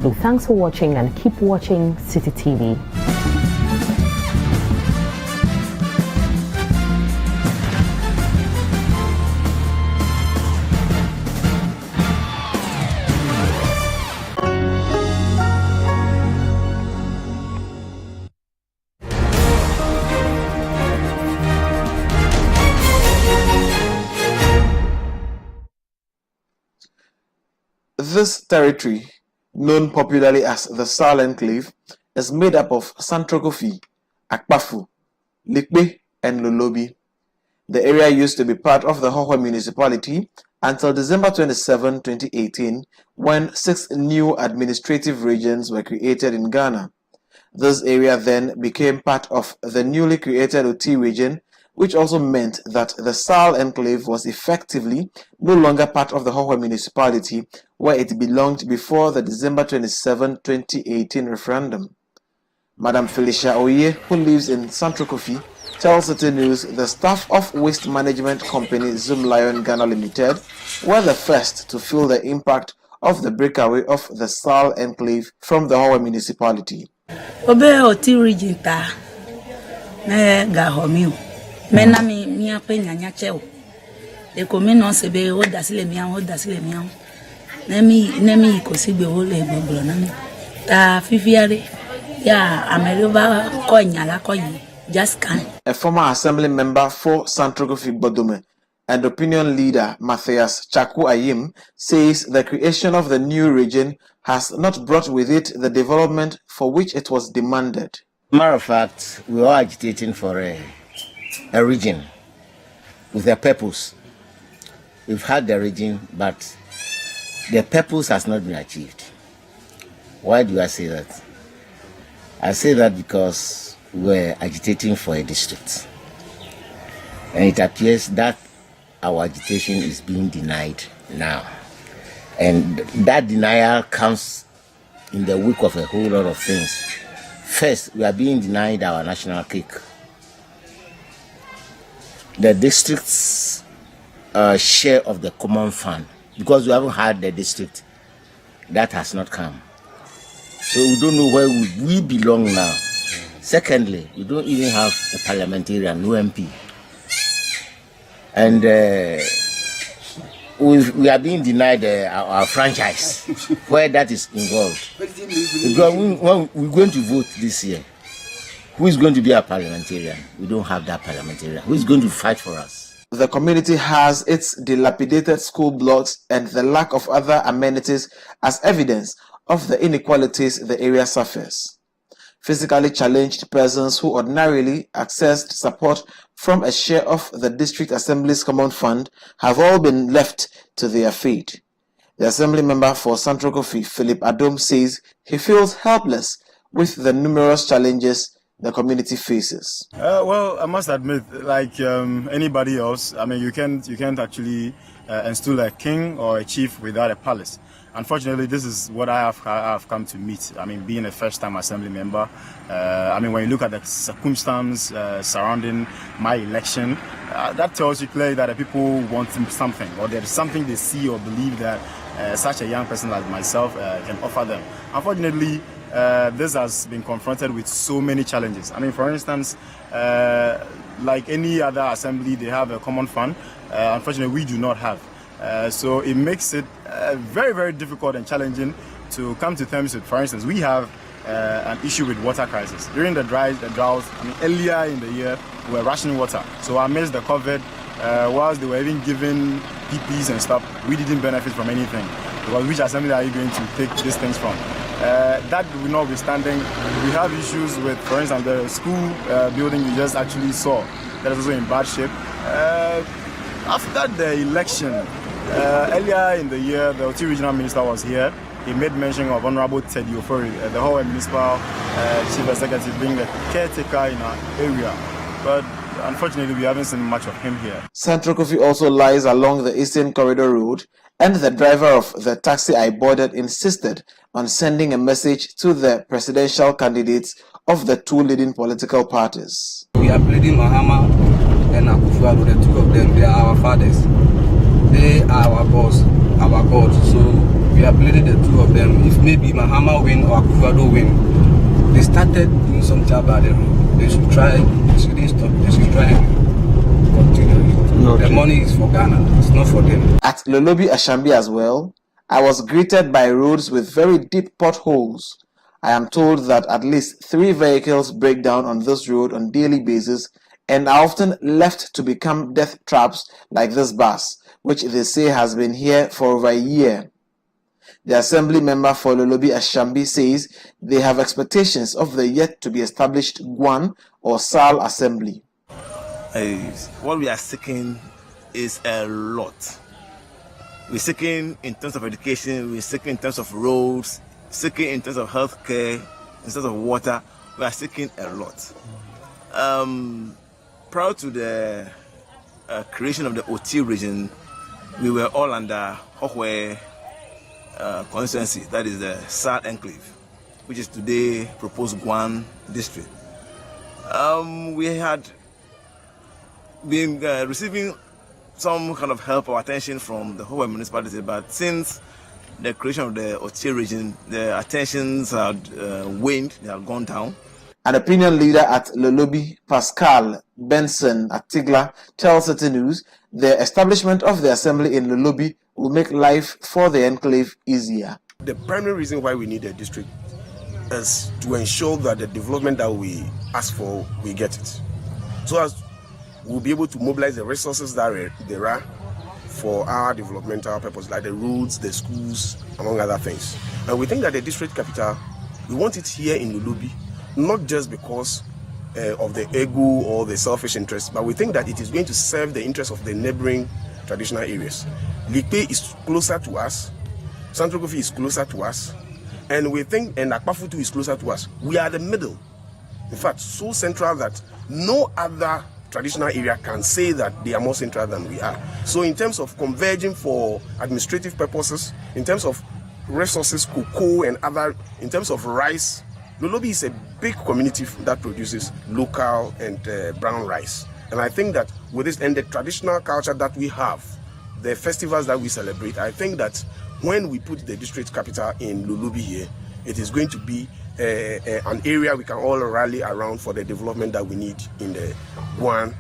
So thanks for watching and keep watching Citi TV. This territory, known popularly as the Sal Enclave, is made up of Santrokofi, Akpafu, Likpe, and Lolobi. The area used to be part of the Hohoe municipality until December 27, 2018, when 6 new administrative regions were created in Ghana. This area then became part of the newly created Oti region, which also meant that the Sal Enclave was effectively no longer part of the Hohoe municipality where it belonged before the December 27, 2018 referendum. Madam Felicia Oye, who lives in Santrokofi, tells Citi News the staff of waste management company Zoom Lion Ghana Limited were the first to feel the impact of the breakaway of the Sal Enclave from the Hohoe municipality. Oti region ta me gahomiu mena mi apenya nyacheo e komi no sebe o dasile mi nemi ikosigbe wo le gbogbo na mi ta fifiare ya ameroba ko nyala ko yi just can. A former assembly member for Santrokofi Bodome and opinion leader Matthias Chaku Ayim says the creation of the new region has not brought with it the development for which it was demanded. Matter of fact, we are agitating for a region with a purpose. We've had the region, but the purpose has not been achieved. Why do I say that? I say that because we're agitating for a district. And it appears that our agitation is being denied now. And that denial comes in the wake of a whole lot of things. First, we are being denied our national cake. The district's share of the common fund, because we haven't had the district, that has not come. So we don't know where we belong now. Secondly, we don't even have a parliamentarian, no MP. And we are being denied our franchise, where that is involved. Because when we're going to vote this year, who is going to be our parliamentarian? We don't have that parliamentarian. Who is going to fight for us? The community has its dilapidated school blocks and the lack of other amenities as evidence of the inequalities the area suffers. Physically challenged persons who ordinarily accessed support from a share of the District Assembly's Common Fund have all been left to their fate. The Assembly member for Santrokofi, Philip Adom, says he feels helpless with the numerous challenges the community faces. Well, I must admit, like anybody else, I mean, you can't actually instill a king or a chief without a palace. Unfortunately, this is what I have come to meet. I mean, being a first-time assembly member, I mean, when you look at the circumstance surrounding my election, that tells you clearly that the people want something, or there's something they see or believe that such a young person like myself can offer them. Unfortunately, this has been confronted with so many challenges. I mean, for instance, like any other assembly, they have a common fund. Unfortunately, we do not have. So it makes it very, very difficult and challenging to come to terms with. For instance, we have an issue with water crisis. During the drought, I mean, earlier in the year, we were rationing water. So amidst the COVID, whilst they were even giving PPs and stuff, we didn't benefit from anything. Because which assembly are you going to take these things from? That notwithstanding, we have issues with, for instance, the school building you just actually saw. That is also in bad shape. After the election, earlier in the year, the Oti regional minister was here. He made mention of Honorable Teddy Ofori, the whole municipal chief executive, being the caretaker in our area. But unfortunately, we haven't seen much of him here. Santrokofi also lies along the Eastern Corridor Road, and the driver of the taxi I boarded insisted on sending a message to the presidential candidates of the two leading political parties. We are pleading Mahama and Akufo-Addo, the two of them, they are our fathers. They are our boss, our God. So we uploaded the two of them. If maybe Mahama win or Akufo-Addo win, they started doing something about the road. They should try. They shouldn't stop. They should try and continue. The money is for Ghana. It's not for them. At Lolobi Ashambi as well, I was greeted by roads with very deep potholes. I am told that at least 3 vehicles break down on this road on daily basis and are often left to become death traps like this bus, which they say has been here for over a year. The assembly member for Lolobi Ashambi says they have expectations of the yet to be established Guan or Sal assembly. What we are seeking is a lot. We're seeking in terms of education, we're seeking in terms of roads, seeking in terms of healthcare, in terms of water. We are seeking a lot. Prior to the creation of the OT region, we were all under Hohwe constituency, that is the South Enclave, which is today proposed Guan district. We had been receiving some kind of help or attention from the whole municipality, but since the creation of the OT region, the attentions had waned, they had gone down. An opinion leader at Lolobi, Pascal Benson Atigla, tells Citi News the establishment of the assembly in Lolobi will make life for the enclave easier. The primary reason why we need a district is to ensure that the development that we ask for, we get it. So as we'll be able to mobilize the resources that there are for our developmental purpose, like the roads, the schools, among other things. And we think that the district capital, we want it here in Lolobi, not just because of the ego or the selfish interest, but we think that it is going to serve the interests of the neighboring traditional areas. Likpe is closer to us, Central Kofi is closer to us, and we think, and Akpafutu is closer to us. We are the middle. In fact, so central that no other traditional area can say that they are more central than we are. So in terms of converging for administrative purposes, in terms of resources, cocoa and other, in terms of rice, Lolobi is a big community that produces local and brown rice. And I think that with this and the traditional culture that we have, the festivals that we celebrate, I think that when we put the district capital in Lolobi here, it is going to be an area we can all rally around for the development that we need in the one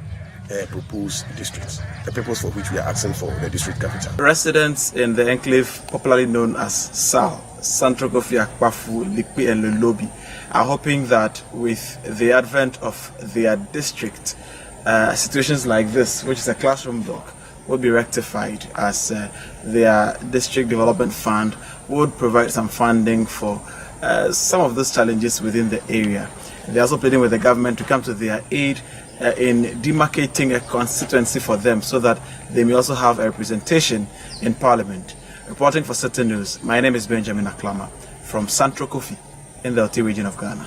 proposed district, the purpose for which we are asking for the district capital. Residents in the enclave, popularly known as SAL, Central Kofi, Akpafu, Likpe and Lolobi, are hoping that with the advent of their district, situations like this, which is a classroom block, will be rectified as their district development fund would provide some funding for some of those challenges within the area. They're also pleading with the government to come to their aid in demarcating a constituency for them so that they may also have a representation in Parliament. Reporting for Citi News, my name is Benjamin Aklama from Central Kofi in the OT region of Ghana.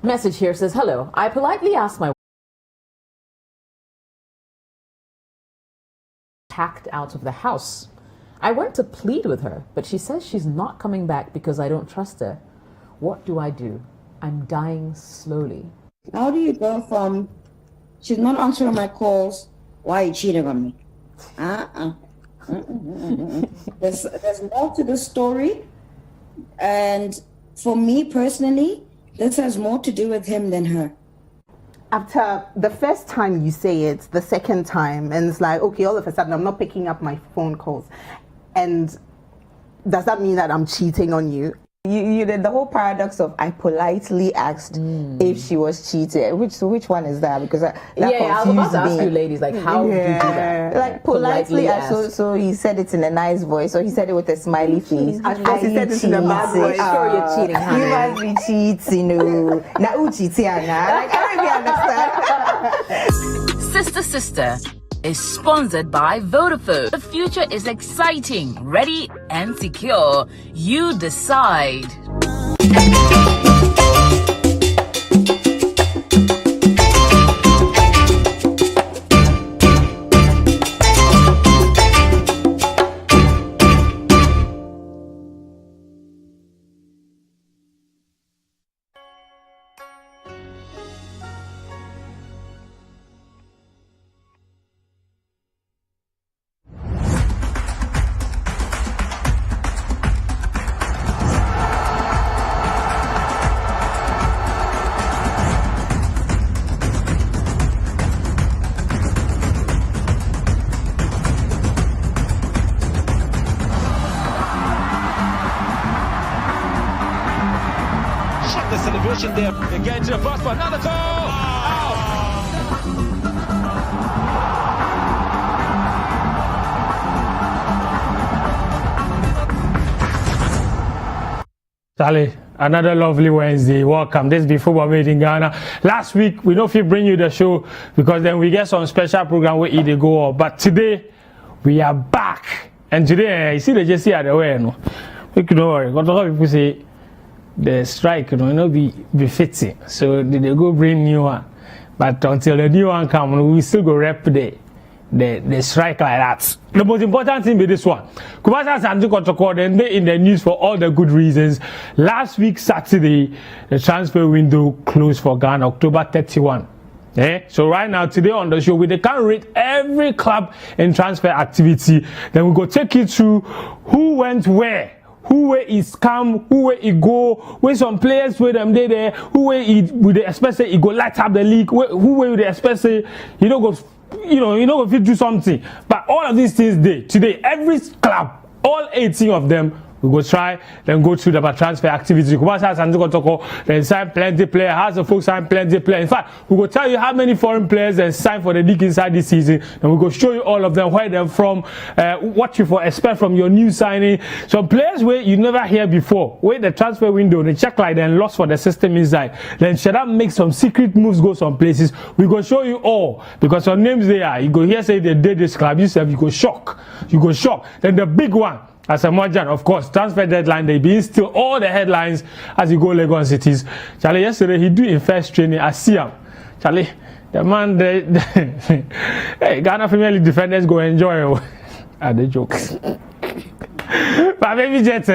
Message here says, hello, I politely asked my packed out of the house. I went to plead with her, but she says she's not coming back because I don't trust her. What do I do? I'm dying slowly. How do you go from she's not answering my calls, why are you cheating on me? There's more to the story, and for me personally, this has more to do with him than her. After the first time you say it, the second time, and it's like, okay, all of a sudden I'm not picking up my phone calls. And does that mean that I'm cheating on you? You did the whole paradox of I politely asked if she was cheated. Which one is that? Because that I was about to ask you ladies, like, how do you do that? Like politely asked. So he said it in a nice voice, or he said it with a smiley face. At first he said it in a bad voice. Sure, you're cheating, honey. You must be cheating, no. Now who cheating? Like, I don't even understand. Sister is sponsored by Vodafone. The future is exciting, ready and secure. You decide. position there. Again to the first one. Another goal. Charlie, another lovely Wednesday. Welcome. This is Football Made in Ghana. Last week, we don't feel bring you the show because then we get some special program where it go up. But today, we are back. And today, you see the JC at the way, no? We can worry. Because a lot of people say the strike, be fitting. So they go bring new one. But until the new one comes, we still go rep the strike like that. The most important thing be this one. Kumasa Sanju Kotoko, then they in the news for all the good reasons. Last week, Saturday, the transfer window closed for Ghana, October 31. So right now, today on the show, we can rate every club in transfer activity. Then we go take you through who went where. Who way is come, who way he go, where some players with them there, who way he with the expect he go light up the league, who way with the expect you know go if you do something. But all of these things today, every club, all 18 of them, we go try, then go through the transfer activity. Then sign plenty players, House of Folk sign plenty players. In fact, we go tell you how many foreign players they sign for the league inside this season. And we go show you all of them, where they're from, what you expect from your new signing. Some players where you never hear before, where the transfer window, they check like then lost for the system inside. Then should I make some secret moves, go some places. We go show you all because some names there, you go here say they did this club, you go shock. Then the big one. As a Mojan, of course, transfer deadline, they be still all the headlines as you go Lagos cities. Charlie, yesterday he do in first training. I see him. Charlie, the man, hey, Ghana Premier League defenders go enjoy at the jokes. But maybe just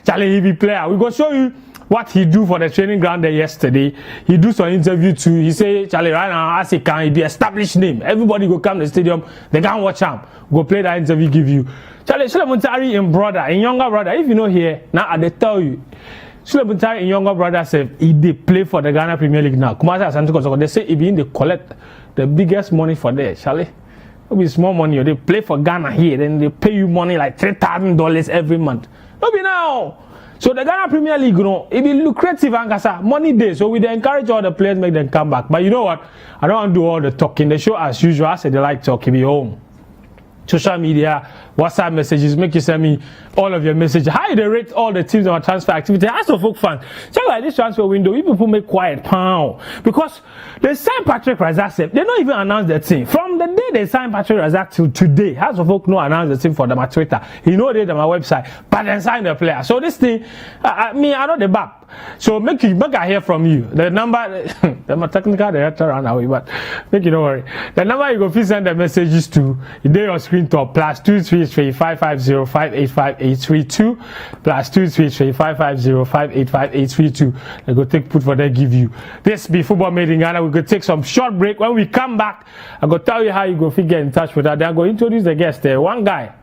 Charlie, he be player. We go show you what he do for the training ground there yesterday. He do some interview too. He say, Charlie, right now, as he can, he be established name. Everybody go come to the stadium, they can watch him. Go play that interview, give you. Charlie, Sulemuntari in younger brother, if you know here, now I tell you, Sulemuntari in younger brother said he did play for the Ghana Premier League now. Kumasa Santukosoko, they say he be in the collect the biggest money for there, Charlie. It'll be small money, they play for Ghana here, then they pay you money like $3,000 every month. No be now. So the Ghana Premier League, it be lucrative and money day. So we encourage all the players, make them come back. But you know what? I don't want to do all the talking. The show as usual, I said they like talking, be home. Social media, WhatsApp messages, make you send me all of your messages. How they rate all the teams on our transfer activity? As a folk fan, check like this transfer window, you people make quiet pound. Because they signed Patrick Razak, they don't even announce the team. From the day they signed Patrick Razak till today, House of Folk no announce the team for them at Twitter. He know they on my website, but then sign the player. So this thing, I know the back. So make I hear from you. The number, the technical director run away, but make you don't worry. The number you go please send the messages to, they on screen top +233 550 585 832 +233 550 585 832. They go take put for them give you. This be Football Made in Ghana. We go take some short break. When we come back, I go tell you how you go get in touch with her. Then I go introduce the guest there. One guy.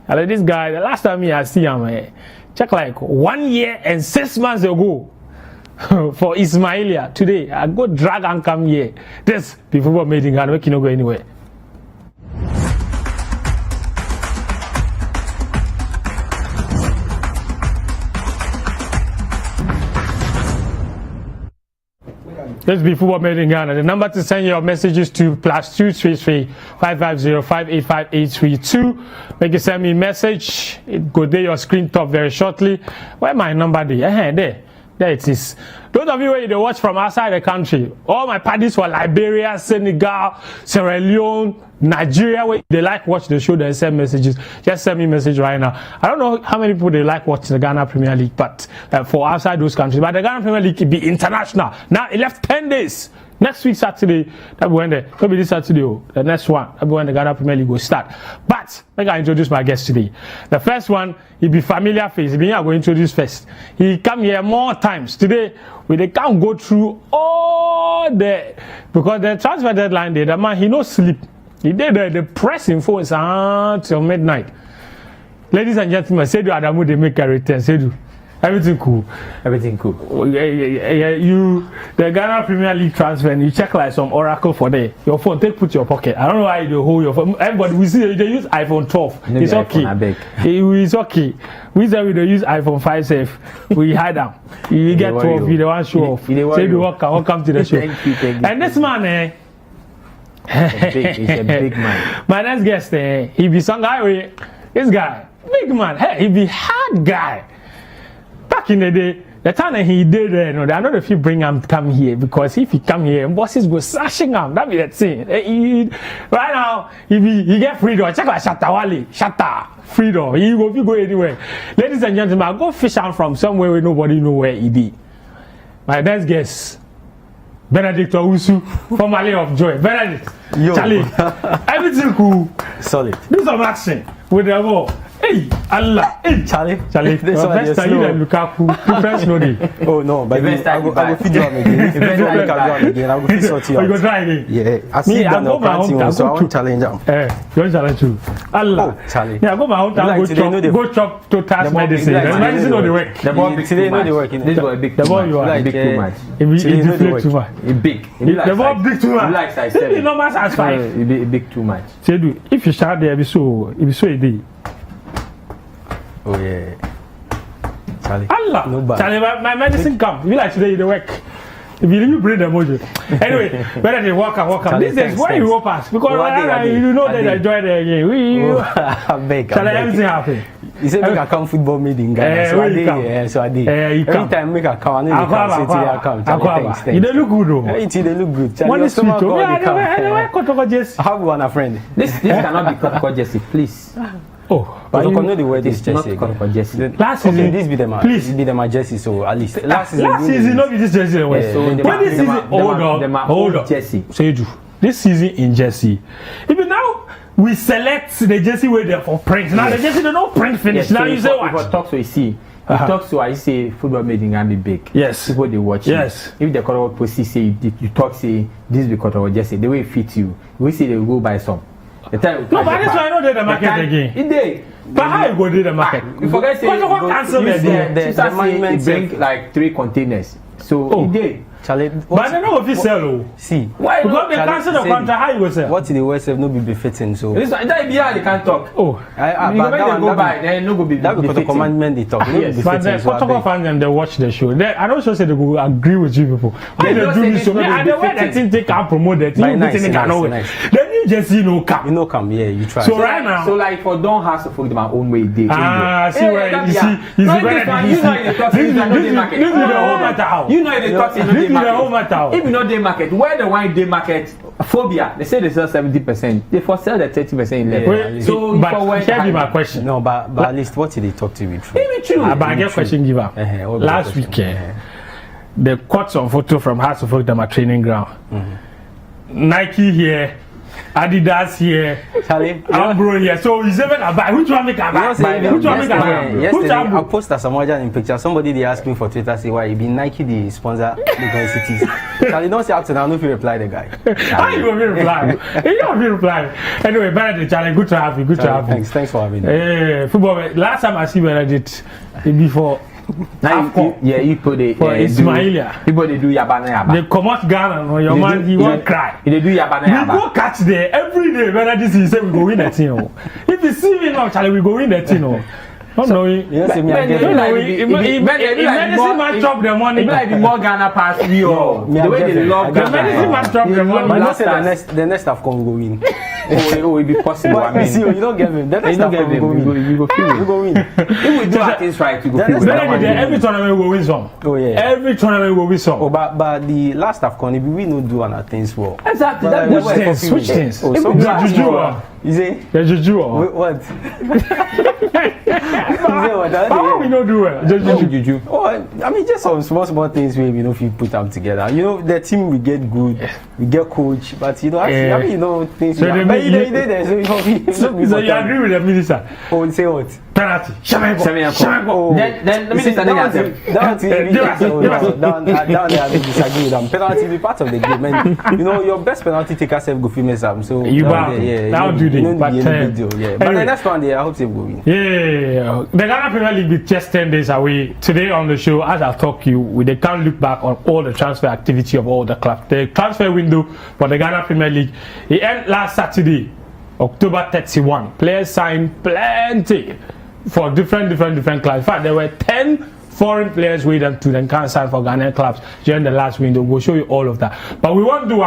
I like this guy. The last time I see him, check like 1 year and 6 months ago for Ismailia. Today, I go drag and come here. This be Football Made in Ghana. Make you not go anywhere. Let's be Football Made in Ghana. The number to send your messages to +233 550 585 832. Make you send me a message. It go there your screen top very shortly. Where my number there? There it is. Those of you where you watch from outside the country, all my parties for Liberia, Senegal, Sierra Leone, Nigeria, where they like watch the show, they send messages. Just send me a message right now. I don't know how many people they like watching the Ghana Premier League, but for outside those countries. But the Ghana Premier League can be international. Now it left 10 days. Next week Saturday, that be when maybe this Saturday, the next one, that be when the Ghana Premier League will start. But let me introduce my guest today. The first one, he be familiar face. He be here, I go introduce first. He come here more times. Today, we they can't go through all the because the transfer deadline day, the man he no sleep. He did the press info is until midnight. Ladies and gentlemen, Seydou Adamu they make a return. Seydou, Everything cool. Everything cool. You, the Ghana Premier League transfer, and you check like some oracle for there. Your phone, put your pocket. I don't know why you hold your phone. Everybody, we see they use iPhone 12. Maybe it's iPhone, okay. It's okay. We say we don't use iPhone 5 safe. We hide them. You get 12, you don't want to show off. Say you welcome to the show. Thank you. And this man, He's a big man. My next guest, he be some guy. This guy, big man. Hey, he be hard guy. Back in the day, the time that he did there, I don't know if you bring him come here, because if he come here, bosses go slashing him. That be the thing. Right now, he get freedom. Check out Shatta freedom. He go anywhere. Ladies and gentlemen, I go fish out from somewhere where nobody know where he be. My next guest, Benedict Owusu, formerly of Joy. Benedict, Charlie, everything cool. Solid. Do some action with the ball. Hey, Allah. Hey, Charlie. This one best time you and Lukaku. Difference no day. Oh no, but I go feed you up again. If you can again, I go feed sort you out. You go try again. Yeah, I see that no planting, so I want challenge them. You want challenge too. Allah. Oh, Charlie. Yeah, go my hometown. Go chop to task medicine. Medicine know the work. The ball big today, know the work. This boy big. The ball you are big too much. It deflate too much. It big. The ball big too much. Like size 7. It no matter as 5. It big too much. Say do if you shout there, it be so a day. Oh yeah, Charlie. Allah, no bad. Charlie, my medicine come. You like today you work. If you bring the mojo. Anyway, better than welcome. These days, why you rope us? Because you know they enjoy the game. I beg. Charlie, everything happen. You said make a come football made in Ghana. So I did. Every time make a come, I come. City account. You look good though. They look good. One is sweet. Have one a friend. This cannot be Kotoko Jesse, please. Oh, but you know the word is Jesse. Last season, this be the man. Please be the man Jesse. So at least last season, not be this Jesse. So this season, hold on. Jesse. So you do this season in Jesse. Even now we select the Jesse way there for print. Now the Jesse they don't print finish. Now you say what? If I talk so you see. You talk so I say football made in Ghana big. Yes. People they watch. Yes. If the Kotoko post say you talk say this be Kotoko Jesse, the way it fit you, we say they will go buy some. No, but that's why I know they the market again. It day. But how you go do the market? You forget say cancel the management bring like 3 containers. So it day. Charlie, but they know if you sell. See, why? Because they cancel the contract. How you go sell? What in the West have no be befitting. So this that be how they can't talk. Oh, but that go by. Then no go be. That because the commandment they talk. Yes, but the Kotoko fans them they watch the show. I don't sure say they will agree with you people. Why they do this so? And the way that thing take and promote that thing, the New Jersey no come. You know come, yeah, you try. So right now, so like for don't have to for my own way. See where you see, you know the whole matter. You know the talk in the whole matter. If you know day market, where the wine day market phobia, they say they sell 70%. They for sell the 30% in left. So, but share me my question. No, but at least what did they talk to you true? Maybe true. But I get question giver. Last weekend, the caught some photo from House of Folk them at training ground. Nike here. Adidas here, Charlie, Ambro here. So he's even a buy. Which one make a buy? Which one make a buy? Yesterday, I posted some more in picture. Somebody they asked me for Twitter say why he be Nike the sponsor the cities. Charlie, don't say out to now. No, if you reply the guy. How you gonna reply? You gonna reply? Anyway, Benedict, Charlie, good to have you. Good to have you. Thanks for having me. Football. Last time I see Benedict before. Now you put it for Ismailia. People they do yabana. They come out Ghana. Your man he won't cry. They do yabana. We go catch there every day. Benedict he say we go win the team. If you see me now, Charlie, we go win the team. Don't know it. Yes, medicine man chop the money. It like the more Ghana pass we all. The way they love Ghana. The medicine man chop the money. But not say the next half can go win. Oh, it be possible. I mean, you don't get me. The next half can go win. You go win. If we do our things right, you go win. Every tournament we win some. Oh yeah. Every tournament we win some. Oh, but the last half can we no do our things well. Exactly. Which things? Oh, some juju. You say? The juju. What? How we not do well? Just juju. Oh, I mean, just some small things where if you put them together. You know, the team we get good, we get coach, but actually, I mean, things. So so you agree with the minister? Oh, say what? penalty. Then let me just I disagree with them. Penalty be part of the game, and you know your best penalty taker self go feel mess up. So you now do the but the next one there, I hope they will win. Yeah, the Ghana Premier League is just 10 days away. Today on the show, as I'll talk to you, they can't look back on all the transfer activity of all the clubs. The transfer window for the Ghana Premier League, it ended last Saturday, October 31. Players signed plenty for different clubs. In fact, there were 10 foreign players waiting to then can't sign for Ghanaian clubs during the last window. We'll show you all of that. But we won't do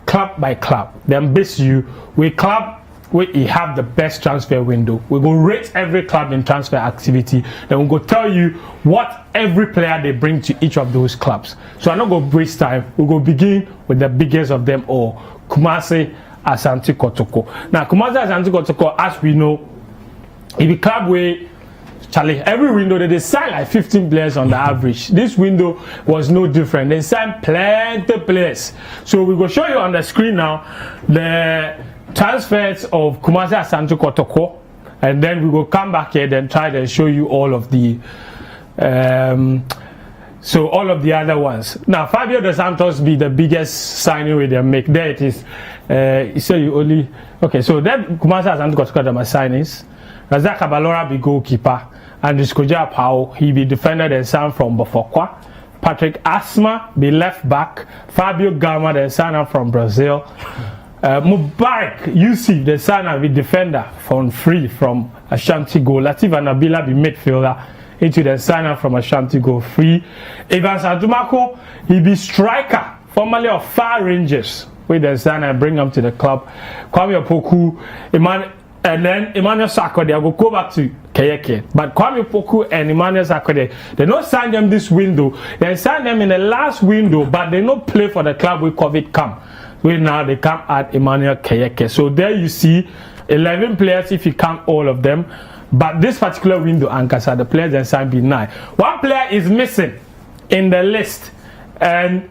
club by club. Then base you with club we have the best transfer window. We will rate every club in transfer activity. Then we'll go tell you what every player they bring to each of those clubs. So I'm not going to waste time. We'll go begin with the biggest of them all, Kumasi Asante Kotoko. Now Kumasi Asante Kotoko, as we know, if a club where Charlie, every window they sign like 15 players on the average. This window was no different. They signed plenty players. So we will show you on the screen now the transfers of Kumasi Asante Kotoko, and then we will come back here and try to show you all of the so all of the other ones. Now Fabio Dos Santos be the biggest signing with them make. There it is. You say you only okay. So then Kumasi Asante Kotoko them signings. Razak Abalora be goalkeeper, and Skoja Pao he be defender and son from Bofokwa. Patrick Asma be left back. Fabio Gama the son from Brazil. Mubarak Yusuf the son of the defender from Ashanti Go. Latif Anabila be midfielder into the signer from Ashanti Go free. Ivan Santumako he be striker formerly of Far Rangers with the signer and bring him to the club. Kwame Opoku and then Emmanuel Sarkodie, I will go back to Kayeke. But Kwame Opoku and Emmanuel Sarkodie, they don't sign them this window. They sign them in the last window, but they don't play for the club with COVID come. Where now they come at Emmanuel Kayeke. So there you see 11 players if you count all of them. But this particular window, Ankasa, the players that signed be 9. One player is missing in the list. And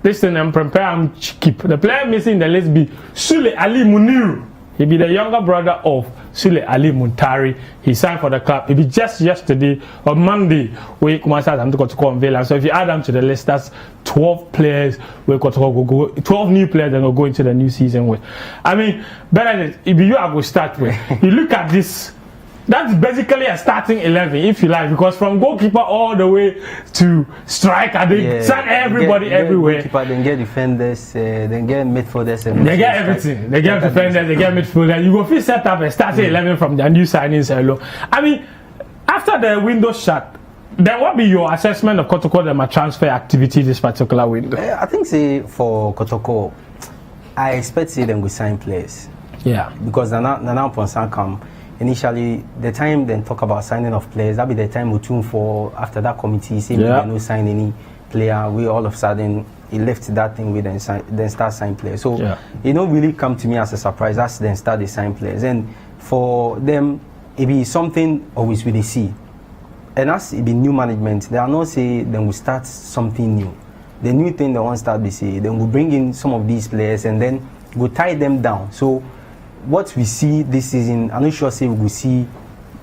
listen, I'm preparing to keep. The player missing in the list be Sule Ali Muniru. He be the younger brother of Sule Ali Muntari. He signed for the club. He be just yesterday or Monday where Kumasi Asante Kotoko unveiled. So if you add them to the list, that's 12 players where Kotoko go 12 new players that will go into the new season with. I mean, Benedict, if you I will start with. You look at this. That's basically a starting 11, if you like, because from goalkeeper all the way to striker, they sign everybody everywhere. Goalkeeper, then get defenders, then get midfielders. They get everything. They get defenders, they get midfielders. You go fit set up a starting 11 from the new signings alone. I mean, after the window shut, then what be your assessment of Kotoko and my transfer activity this particular window? I think say for Kotoko, I expect say them go sign players. Yeah. Because Nana Ponsan come. Initially, the time then talk about signing of players, that be the time we tune for after that committee say we no sign any player. We all of a sudden he left that thing with then start sign players. So it don't really come to me as a surprise. That's then start the sign players, and for them it be something always with the see. And as it be new management, they are not say then we start something new. The new thing they want start be say then we bring in some of these players and then we tie them down. So what we see this season, I'm not sure say we will see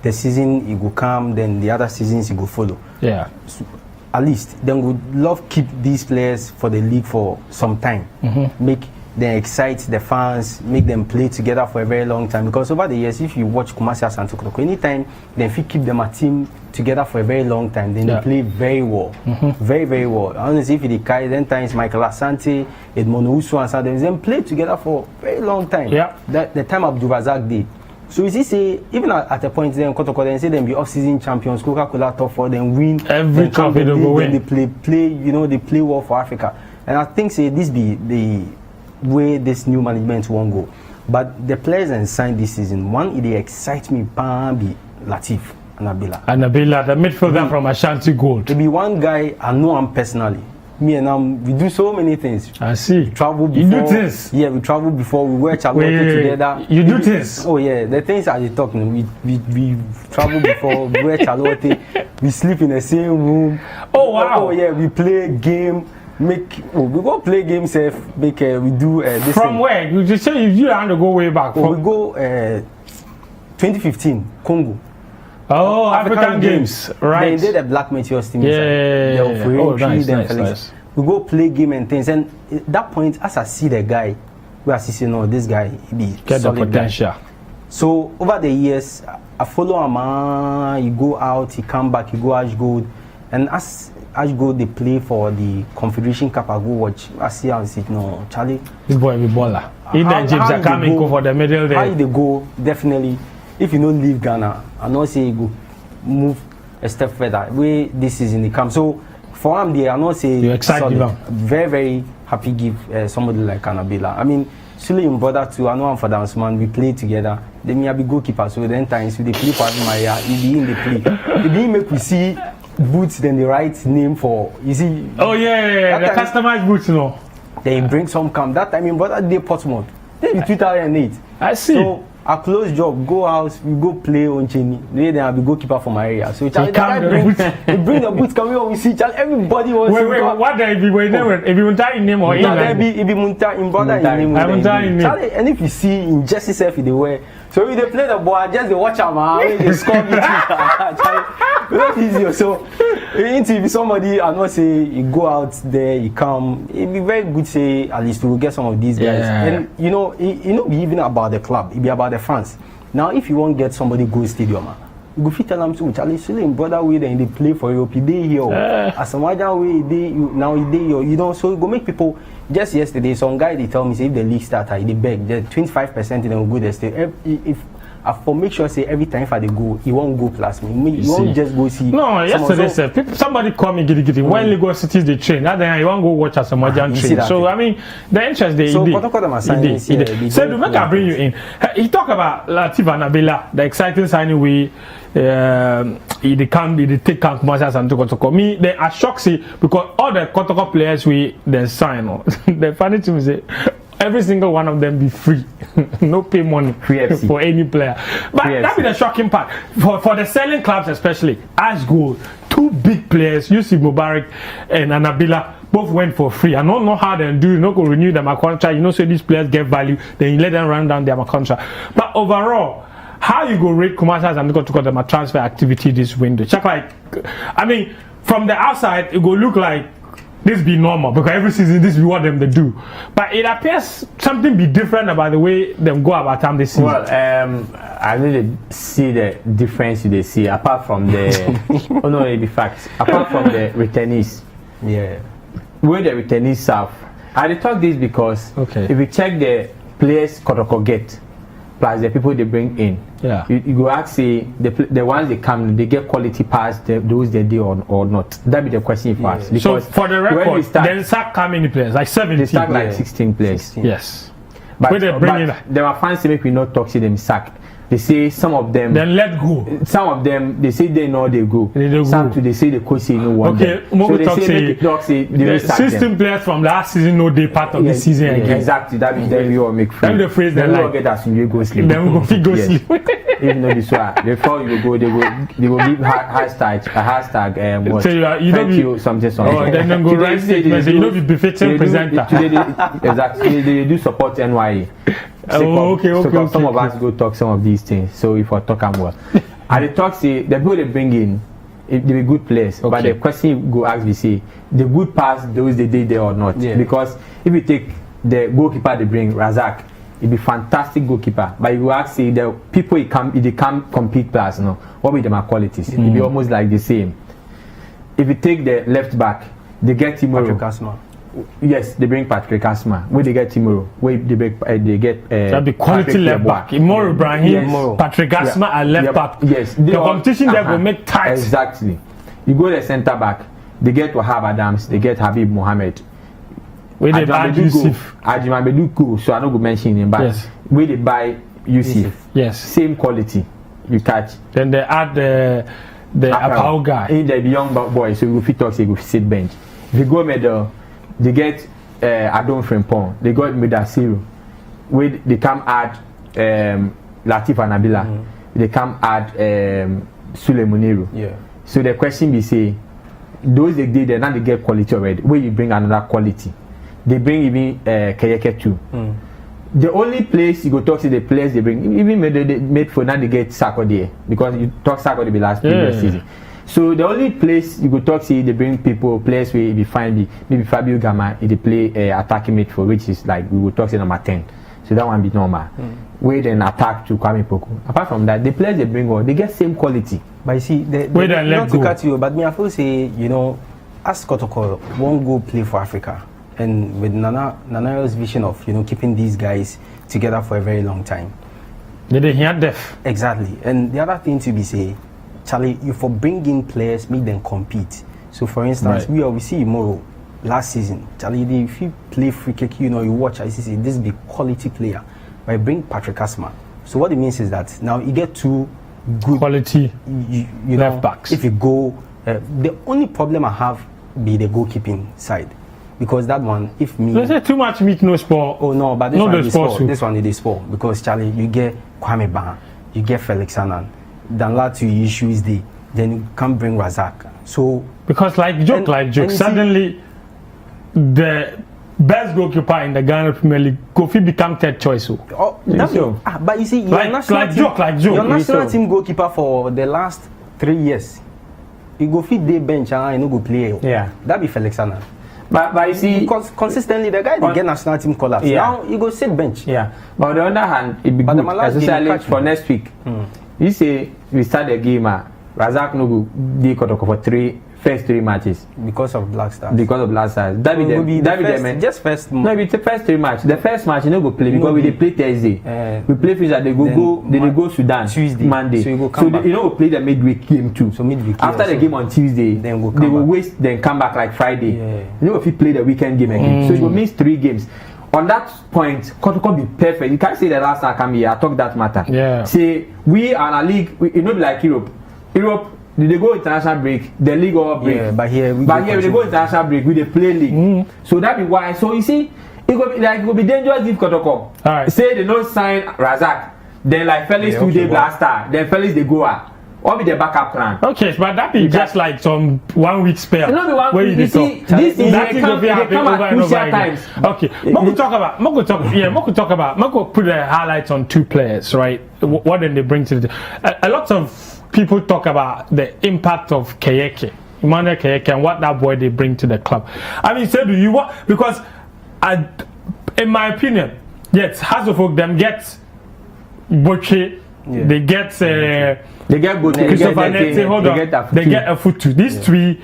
the season it will come, then the other seasons it will follow. Yeah. So, at least then we would love keep these players for the league for some time. Make them excite the fans, make them play together for a very long time. Because over the years, if you watch Kumasi Asante Kotoko, anytime then if you keep them a team together for a very long time, then they play very well. Very, very well. Honestly, if you carry then times Michael Asante, Edmond Usu and some then play together for a very long time. Yeah. The time Abdul Razak did. So you see, say even at a point then Kotoko then say them be off-season champions, Coca-Cola top 4, then win every trophy they go win. They play, you know, they play well for Africa. And I think say this be the way this new management won't go. But the players and signed this season, one it excites me, be Latif Anabila. Anabila, the midfielder from Ashanti Gold. There be one guy I know him personally. Me and we do so many things. I see. We travel before. You do things. Yeah, we travel before. We wear Charlotte together. You do things. Oh yeah, the things are the talk. We travel before. We wear Charlotte. We sleep in the same room. Oh wow. Oh yeah, we play game. We go play games. We do this. From thing. where? You just say you have to go way back. We go 2015 Congo. Oh, African Games. Right. They did a Black Meteors team. Yeah. Oh, nice. We go play game and things. And at that point, as I see the guy, we are saying, no, this guy, he be get the potential. Guy. So over the years, I follow him. He go out, he come back, he go Ash Gold. And as Ash Gold, they play for the Confederation Cup. I go watch. I see how he said, no, Charlie. This boy be baller. In the gyms are coming go for the medal there. How they go? Definitely. If you don't leave Ghana, I know say you go move a step further. Way this season they come. So for him, I know say you excited. Very, very happy give somebody like Annabella. I mean, Sule in brother too. I know him for dance man. We play together. They may be goalkeeper. So then times we play for Maria. He be in the play. He be make we see boots. Then the right name for you see. Oh yeah. The customized boots, you know. They bring some camp. That time in brother they Portsmouth. They be 2008. I see. So, a close job, go out, we go play on Cheney. Then I'll be goalkeeper for my area. So Charlie, they bring the boots, come here, we see Charlie, everybody wants to wait, what there if you Munta in name or in if you Munta in brother in name. Charlie, and if you see in Jesse self they wear. So if they play the ball, just they watch them, they score me too. That's easier. So if somebody I not say you go out there, you come, it'd be very good say at least we will get some of these guys. Yeah. And you know, be even about the club, it be about the fans. Now if you won't get somebody go stadium, you go fit tell them to Charlie Sule brother way then they play for Europe, they here. As some other way they now they you know, so you go make people. Just yesterday, some guy they tell me say if the league start, they beg the 25% in will go there. If I for make sure say every time if I go, he won't go plus me. You won't just go see. No, yesterday somebody call me giddy. When Lagos cities they train, that then you won't go watch as a Majan train. So I mean the interest they so so to make I bring you in. He talk about Latif Annabella, the exciting signing we he take camp commercials and to me they are shocked see because all the Kotoko players we then sign the funny thing is every single one of them be free. No pay money for any player. But that be the shocking part. For the selling clubs especially, Ash Gold, two big players, Yusuf Mubarak and Annabella, both went for free. I don't know how they do. You know, go renew them a contract. You know, so these players get value. Then you let them run down their contract. But overall, how you go rate commercials and go to call them a transfer activity this window? Check like, I mean, from the outside, it go look like this be normal because every season this be what them they do. But it appears something be different about the way them go about time this season. Well, I really see the difference they see apart from the oh no, it be facts. Apart from the returnees. Yeah. Where the returnees serve. I talk this because if you check the players Kotoko get plus the people they bring in. Yeah. You go ask say the ones they come they get quality pass those they do or not. That be the question for us. So for the record, then sack how many players? Like 17. They sack like 16 players. 16. Yes. But there are fans make we not talk to them sack. They say some of them then let go. Some of them they say they know they go. Some too they say the coach say no one. Okay, so they say the 16 players from last season no they part of this season again. Exactly. That means then we all make free. Then the phrase then we all get us you go sleep. Then we go sleep. Even though this one before you go they will give hashtag what? So you thank you something. Oh, then go write statement. You know be befitting presenter. Exactly. They do support NYE. Okay. Some of us go talk some of these things. So if I talk them well, and the talk say the people they bring in, they be good players. But the question you go ask me say the good pass those they did there or not? Yeah. Because if you take the goalkeeper they bring Razak, he be fantastic goalkeeper. But you ask say the people he come compete plus no, what be their qualities? It be almost like the same. If you take the left back, they get Timoro. Yes, they bring Patrick Asma. Where they get Timoro, where they get that be quality left back. Imoro Ibrahim, Patrick Asma and left back. Yes, the competition there will make tight. Exactly. You go the centre back, they get Wahab Adams, they get Habib Mohammed. Where they buy Yusuf. Ajimabedu go, so I don't go mention him, but where they buy Yusuf. Yes. Same quality. You catch. Then they add the Apao guy. In the young boy, so you fit talk, say you go sit bench. If you go middle, they get Adon Frimpong. They got Midasiru. Where they come add Latif Annabella. They come add Sule Muniru. Yeah. So the question be say, those they did, now they get quality already. Where you bring another quality. They bring even Keyeke too. the only place you go talk to the players they bring, even made for now they get Sako there because you talk Sako the last previous season. So the only place you go talk to they bring people players where be fine maybe Fabio Gamma they play attacking midfield which is like we will talk to number 10. So that one be normal. Where then attack to Kwame Poku. Apart from that, the players they bring on they get same quality. But you see, they not to cut you, but me I feel say as Kotoko won't go play for Africa. And with Nana's vision of keeping these guys together for a very long time, they hear deaf exactly. And the other thing to be say, Charlie, you for bringing players, make them compete. So for instance, we see Moro last season. Charlie, if you play free kick, you watch. I see this be quality player. But I bring Patrick Asma. So what it means is that now you get two good quality left backs. If you go, the only problem I have be the goalkeeping side. Because that one, if me... There's too much meat, no sport. Oh no, but this one is sport. Because Charlie, you get Kwame Ban, you get Felix Annan, then last 2 issues then you can't bring Razak. So... Because like joke, suddenly the best goalkeeper in the Ghana Premier League, Kofi become third choice. But you see, your national team goalkeeper for the last 3 years, you go fit day bench and you go play. Yeah. That be Felix Annan. But you see, consistently the guy they get national team collapse. Yeah. Now you go sit bench. Yeah. But on the other hand, it be good, especially for next week. You say we start the game, Razak no go dey Kotoko for first three matches because of Black Stars. That be just first. No, it's the first 3 matches. The first match you no go play because we dey play Thursday. We play Friday. They go Sudan Tuesday, Monday. So you go come back. You know go play the midweek game too. So midweek after the game on Tuesday, they will waste then come back like Friday. You know if you play the weekend game again, so you will miss 3 games. On that point, Kotoko be perfect. You can't say the last time I come here. I talk that matter. Yeah. Say we are a league. It not be like Europe. They go international break, the league all break. Yeah, but here we go international break, we they play league. So that be why. So you see, it will be dangerous if Kotoko. Say they don't sign Razak, then like Felix 2 day blaster, then Felix they go out. What be the backup plan? Okay, but that be just like some 1 week spell. Where you see, this is that thing will be happening over and over again. Okay, Moko talk about. Moko put the highlights on 2 players, right? What then they bring to the a lot of people talk about the impact of Keyeke, Emmanuel Keyeke, and what that boy they bring to the club. I mean, say do you want, because in my opinion, yes, Hasselhoff them get Boche, they get Christopher Nete, they get a foot too. These 3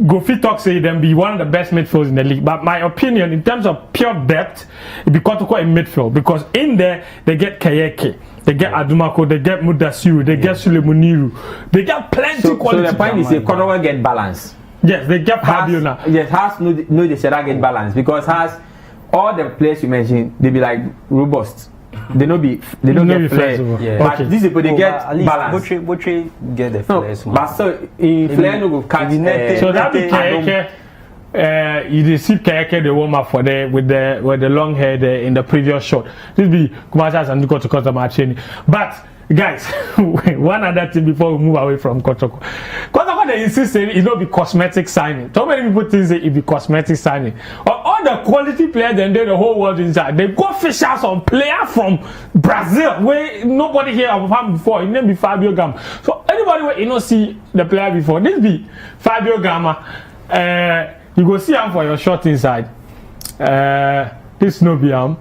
Gofi talk say them be one of the best midfielders in the league. But my opinion, in terms of pure depth, it be Kotoko in midfield because in there they get Keyeke, they get Adumako, they get Mudasiru, they get Sulemuniru, they get plenty quality. So the point is, Kotoko get balance. Yes, they get Fabio now. Yes, Has no they should get balance because Has all the players you mentioned, they be like robust. They don't get flair. Yeah. But these people they get balance. Botre get the flair. But so in flair no go catch. So that be Keyeke. You see Keyeke the warm up for with the long hair there in the previous shot. This be Kumasa and Nuko to Kotoko training. But guys, one other thing before we move away from Kotoko. Kotoko they insist saying it not be cosmetic signing. So many people think it be cosmetic signing. All the quality players and the whole world inside. They go fish out some player from Brazil where nobody here have him before. It name be Fabio Gama. So anybody where see the player before, this be Fabio Gama. You go see him for your shot inside. This no be him.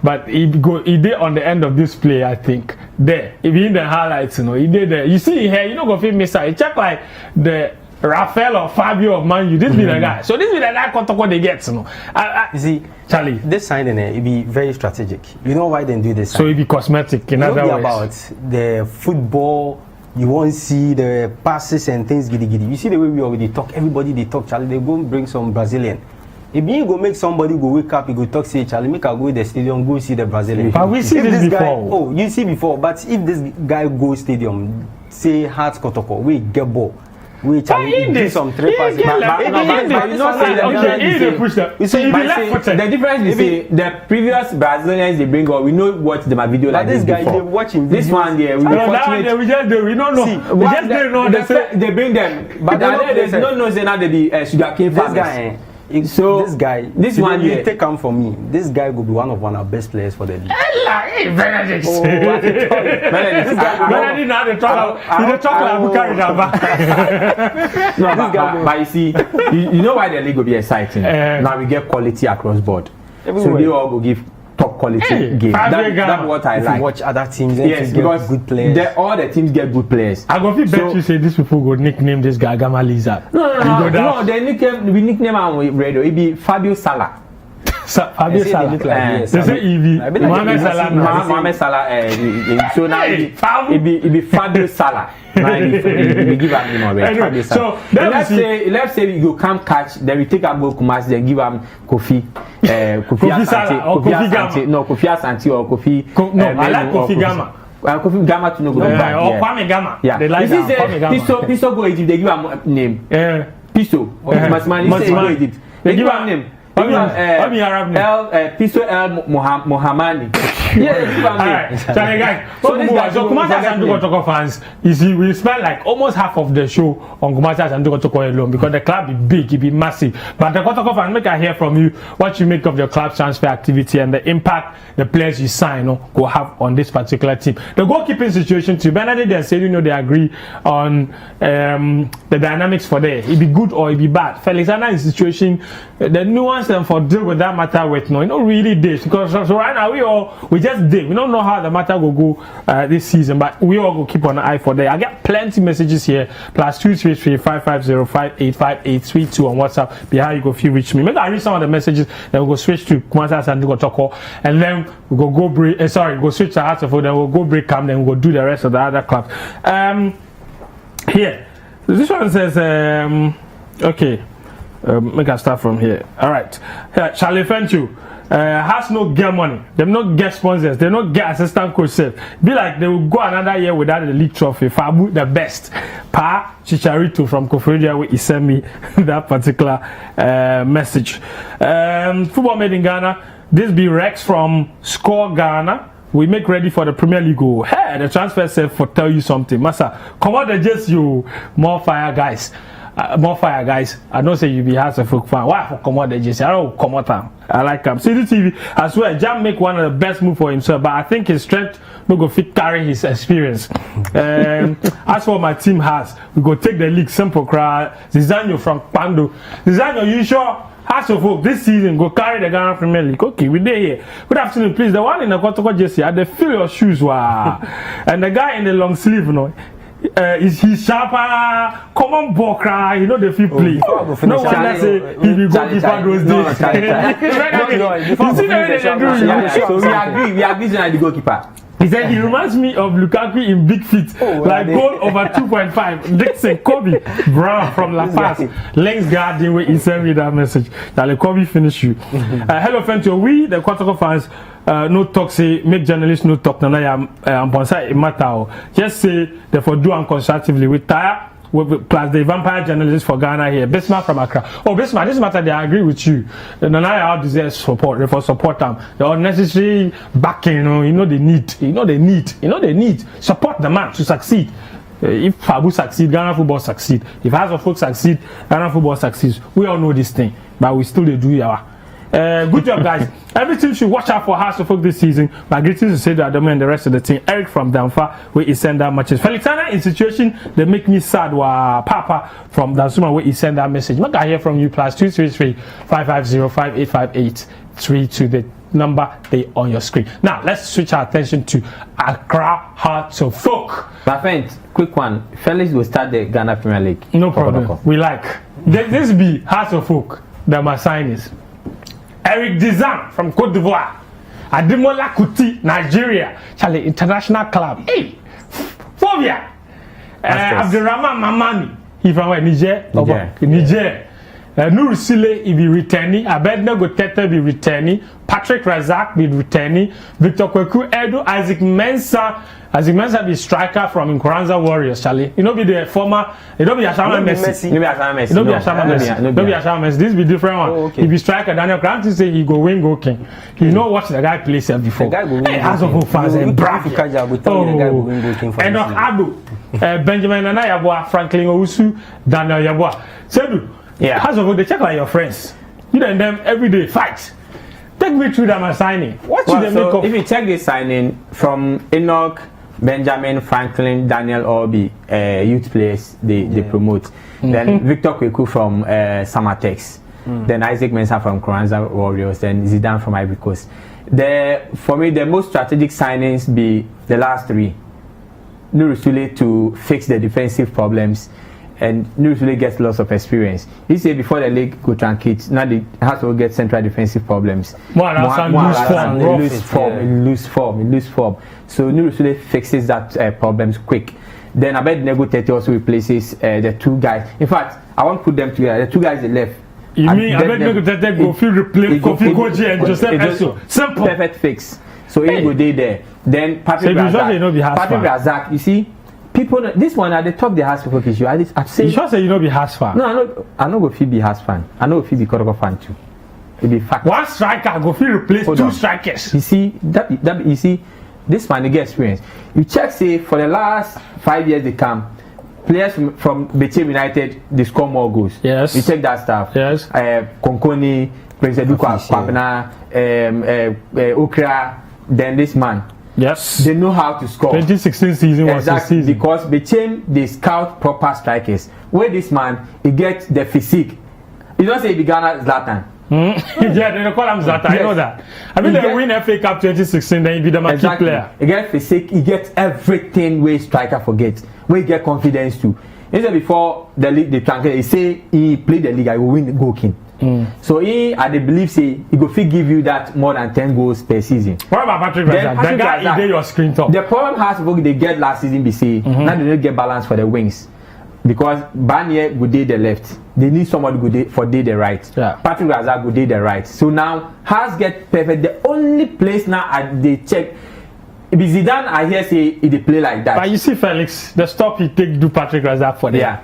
But he did on the end of this play, I think. There, if you in the highlights, he did there. You see here, go feel miss out. Check like the Rafael or Fabio of Man U. This be the guy. So this be the guy Kotoko they get, you see, Charlie, this signing it be very strategic. You know why they do this? So it be cosmetic. In other ways, about the football. You won't see the passes and things giddy. You see the way we already talk. Everybody they talk, Charlie. They go bring some Brazilian. If you go make somebody go wake up, you go talk, say, Charlie, make her go to the stadium, go see the Brazilian. But we see this before. You see before. But if this guy go stadium, say Hearts Kotoko, we get ball. We Charlie do some 3 passes. The difference is the previous Brazilians they bring up, we know what the video like this guy before. They watching this one there. We just know. We just don't know. They bring them, but they don't know say now they be sugar cane farmers. So this guy, this one you take him from me. This guy will be one of our best players for the league. Hey, Benedict. Oh, what a choice. Benedict now they talk. They talk like Bukari Daba. No, but you see, you know why the league will be exciting. Now we get quality across board. Everywhere. So they all go give top quality game. That's what I if like. You watch other teams, yes, because good players. All the teams get good players. I go fit bet you say these people go nickname this guy Gama Lizard. No, they nickname him radio. It be Fabio Salah. Fabio Salah. They say EV. Mohamed Salah. Mohamed Salah. So now it be Fabio Salah. We give him already. So let's say you come catch, then we take a go Kumasi, then give him Kofi Asante. No, Kofi Asante or Kofi. No, I like Kofi Gama. Kofi Gama to no go back. Or Kwame Gama. Yeah. They like Piso go Egypt. They give him name. Piso. Masmani Egypt. They give him name. Arab name? Piso El Mohammadi. Yeah, Charlie guys. So Kumasi Asante Kotoko fans, you see, we spend like almost half of the show on Kumasi Asante Kotoko alone because the club is big, it be massive. But the Kotoko fans, make I hear from you what you make of the club transfer activity and the impact the players you sign will have on this particular team. The goalkeeping situation too. Benedict and said, they agree on the dynamics for there. It be good or it be bad. Felix Anna's situation, the nuance and for deal with that matter with really this because so right now we just did. We don't know how the matter will go this season, but we all go keep an eye for that. I get plenty messages here. +233 5505 85832 on WhatsApp. Be how you go feel reach me. Maybe I read some of the messages. Then we'll go switch to Kumasi Asante Kotoko, and then we go break. Go switch to Hearts of Oak. Then we'll go break camp. Then we'll do the rest of the other clubs. Here, this one says okay. Make us start from here. All right. Charlie Fentu has no get money. They not get sponsors. They not get assistant coach. Be like they will go another year without the league trophy. Fabu the best. Pa Chicharito from Koforidua, he sent me that particular message. Football made in Ghana. This be Rex from Score Ghana. We make ready for the Premier League. Hey, the transfer said for tell you something. Massa, come on, just you more fire guys. More fire guys. I don't say you be House of Folk fan. Why for come out the JC? I don't come out. I like him. Citi TV as well. Jam make one of the best move for himself, but I think his strength no go fit carry his experience. As for my team has, we go take the league simple crowd. Zizanyo from Pando. Zizanyo, you sure? House of Folk this season go carry the Ghana Premier League. Okay, we there here. Good afternoon, please. The one in the Kotoko JC, I feel your shoes wow. And the guy in the long sleeve, is he sharper? Common ball cry, the feel play. No wonder say he will go keeper those days. You see the way they do. So we agree tonight the goalkeeper. He said he reminds me of Lukaku in big feet, like goal over 2.5. Dixon Kobe Brown from La Paz, Lens Guardian where he sent me that message. That Kobe finish you. Hello, Fentio. We the Kotoko fans. No talk say make journalists no talk. No, I'm it matter. Just say therefore do constructively. We tire. Plus the vampire journalists for Ghana here. Bismarck from Accra. Oh, Bismarck, this matter they agree with you. Nanaya deserves support. For support them. The unnecessary backing, they need. Support the man to succeed. If Fabu succeed, Ghana football succeed. If House of Folk succeed, Ghana football succeeds. We all know this thing, but we still do our. Good job, guys. Every team should watch out for House of Folk this season. My greetings to Sedu Adamu and the rest of the team. Eric from Danfa, where he send that matches. Felixana in situation they make me sad. Papa from Dansuma, where he send that message. Make I hear from you. +233 5505 85832. The number they on your screen. Now let's switch our attention to Accra Hearts of Folk. My friend, quick one. Felix will start the Ghana Premier League. No problem. We like this be Hearts of Folk. The Massinis. Eric Dizan from Cote d'Ivoire. Ademola Kuti, Nigeria. Charlie International Club. Hey, Phobia. Abdurrahman Mamani. He from where? Niger. Nuru Sile he be returning. Abednego Tete be returning. Patrick Razak be returning. Victor Kweku Edu. Isaac Mensah be striker from Nkoranza Warriors, Charlie. Be the former. Don't be Ashama Messi. Don't be Ashama Messi. This be different one. Oh, okay. He be striker. Daniel Kranti say he go win go king. You know watch the guy play self before. Hey, as of fans and brave. Enoch Ado, Benjamin Nana Yabua, Franklin Owusu, Daniel Yabua. Sedu. Yeah. As of they check like your friends. You and them every day fight. Take me through that signing. What should they make of? If you check this signing from Enoch, Benjamin, Franklin, Daniel Orby, youth players they promote. Then Victor Kweku from Samatex. Then Isaac Mensah from Kwanzaa Warriors. Then Zidane from Ivory Coast. For me, the most strategic signings be the last three. Nurusule to fix the defensive problems, and Nurusule gets lots of experience. He said before the league go tranquil, now they have to get central defensive problems. Lose form. So Nurusule fixes that problems quick. Then Abednego Tete also replaces the two guys. In fact, I won't put them together. The two guys they left. You mean Abednego Tete go feel replace Kofi Koji and Joseph Esso? Simple. Perfect fix. So he go there. Then Patrick Razak, you see, people this one at the top they has people issue. I say you sure say you know be Hearts fan? No, I know go feel be Hearts fan. I know go feel be Kotoko fan too. It be fact. One striker go feel replace two strikers. You see that you see this man they get experience. You check say for the last 5 years they come. Players from Betim United they score more goals. Yes. You check that stuff. Yes. Konkoni, President Duka, Kwabena, Okra, then this man. Yes. They know how to score. 2016 season was the season. Because Betim they scout proper strikers. Where this man he get the physique. You don't say he began as Zlatan. Yeah, they call him Zlatan. Yes. I know that. I mean, they win FA Cup 2016, then he be the marquee player. He get physique, he gets everything where striker forgets. Where he get confidence too. He said before the league, the transfer, he say he play the league, I will win the goal king. So he, I believe, say he go fit give you that more than 10 goals per season. What about Patrick Razak? The guy he did your screen top. The problem has they get last season be say now they don't get balance for the wings. Because Barnier would do the left. They need somebody good for the right. Yeah. Patrick Razak would do the right. So now has get perfect. The only place now they check. If Zidane I hear say they play like that. But you see Felix, the stop he take do Patrick Razak for them. Yeah.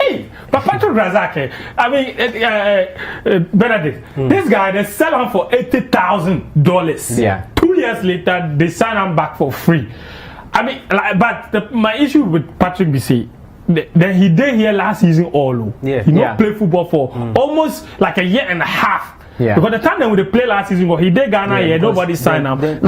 Hey, but Patrick Razak, I mean Benedict, this guy they sell him for $80,000. Yeah. 2 years later they sign him back for free. I mean, my issue with Patrick BC. Then he did here last season all. Yeah. He not play football for almost like a year and a half. Yeah. Because the time that we play last season, he did Ghana here, nobody signed him. Then he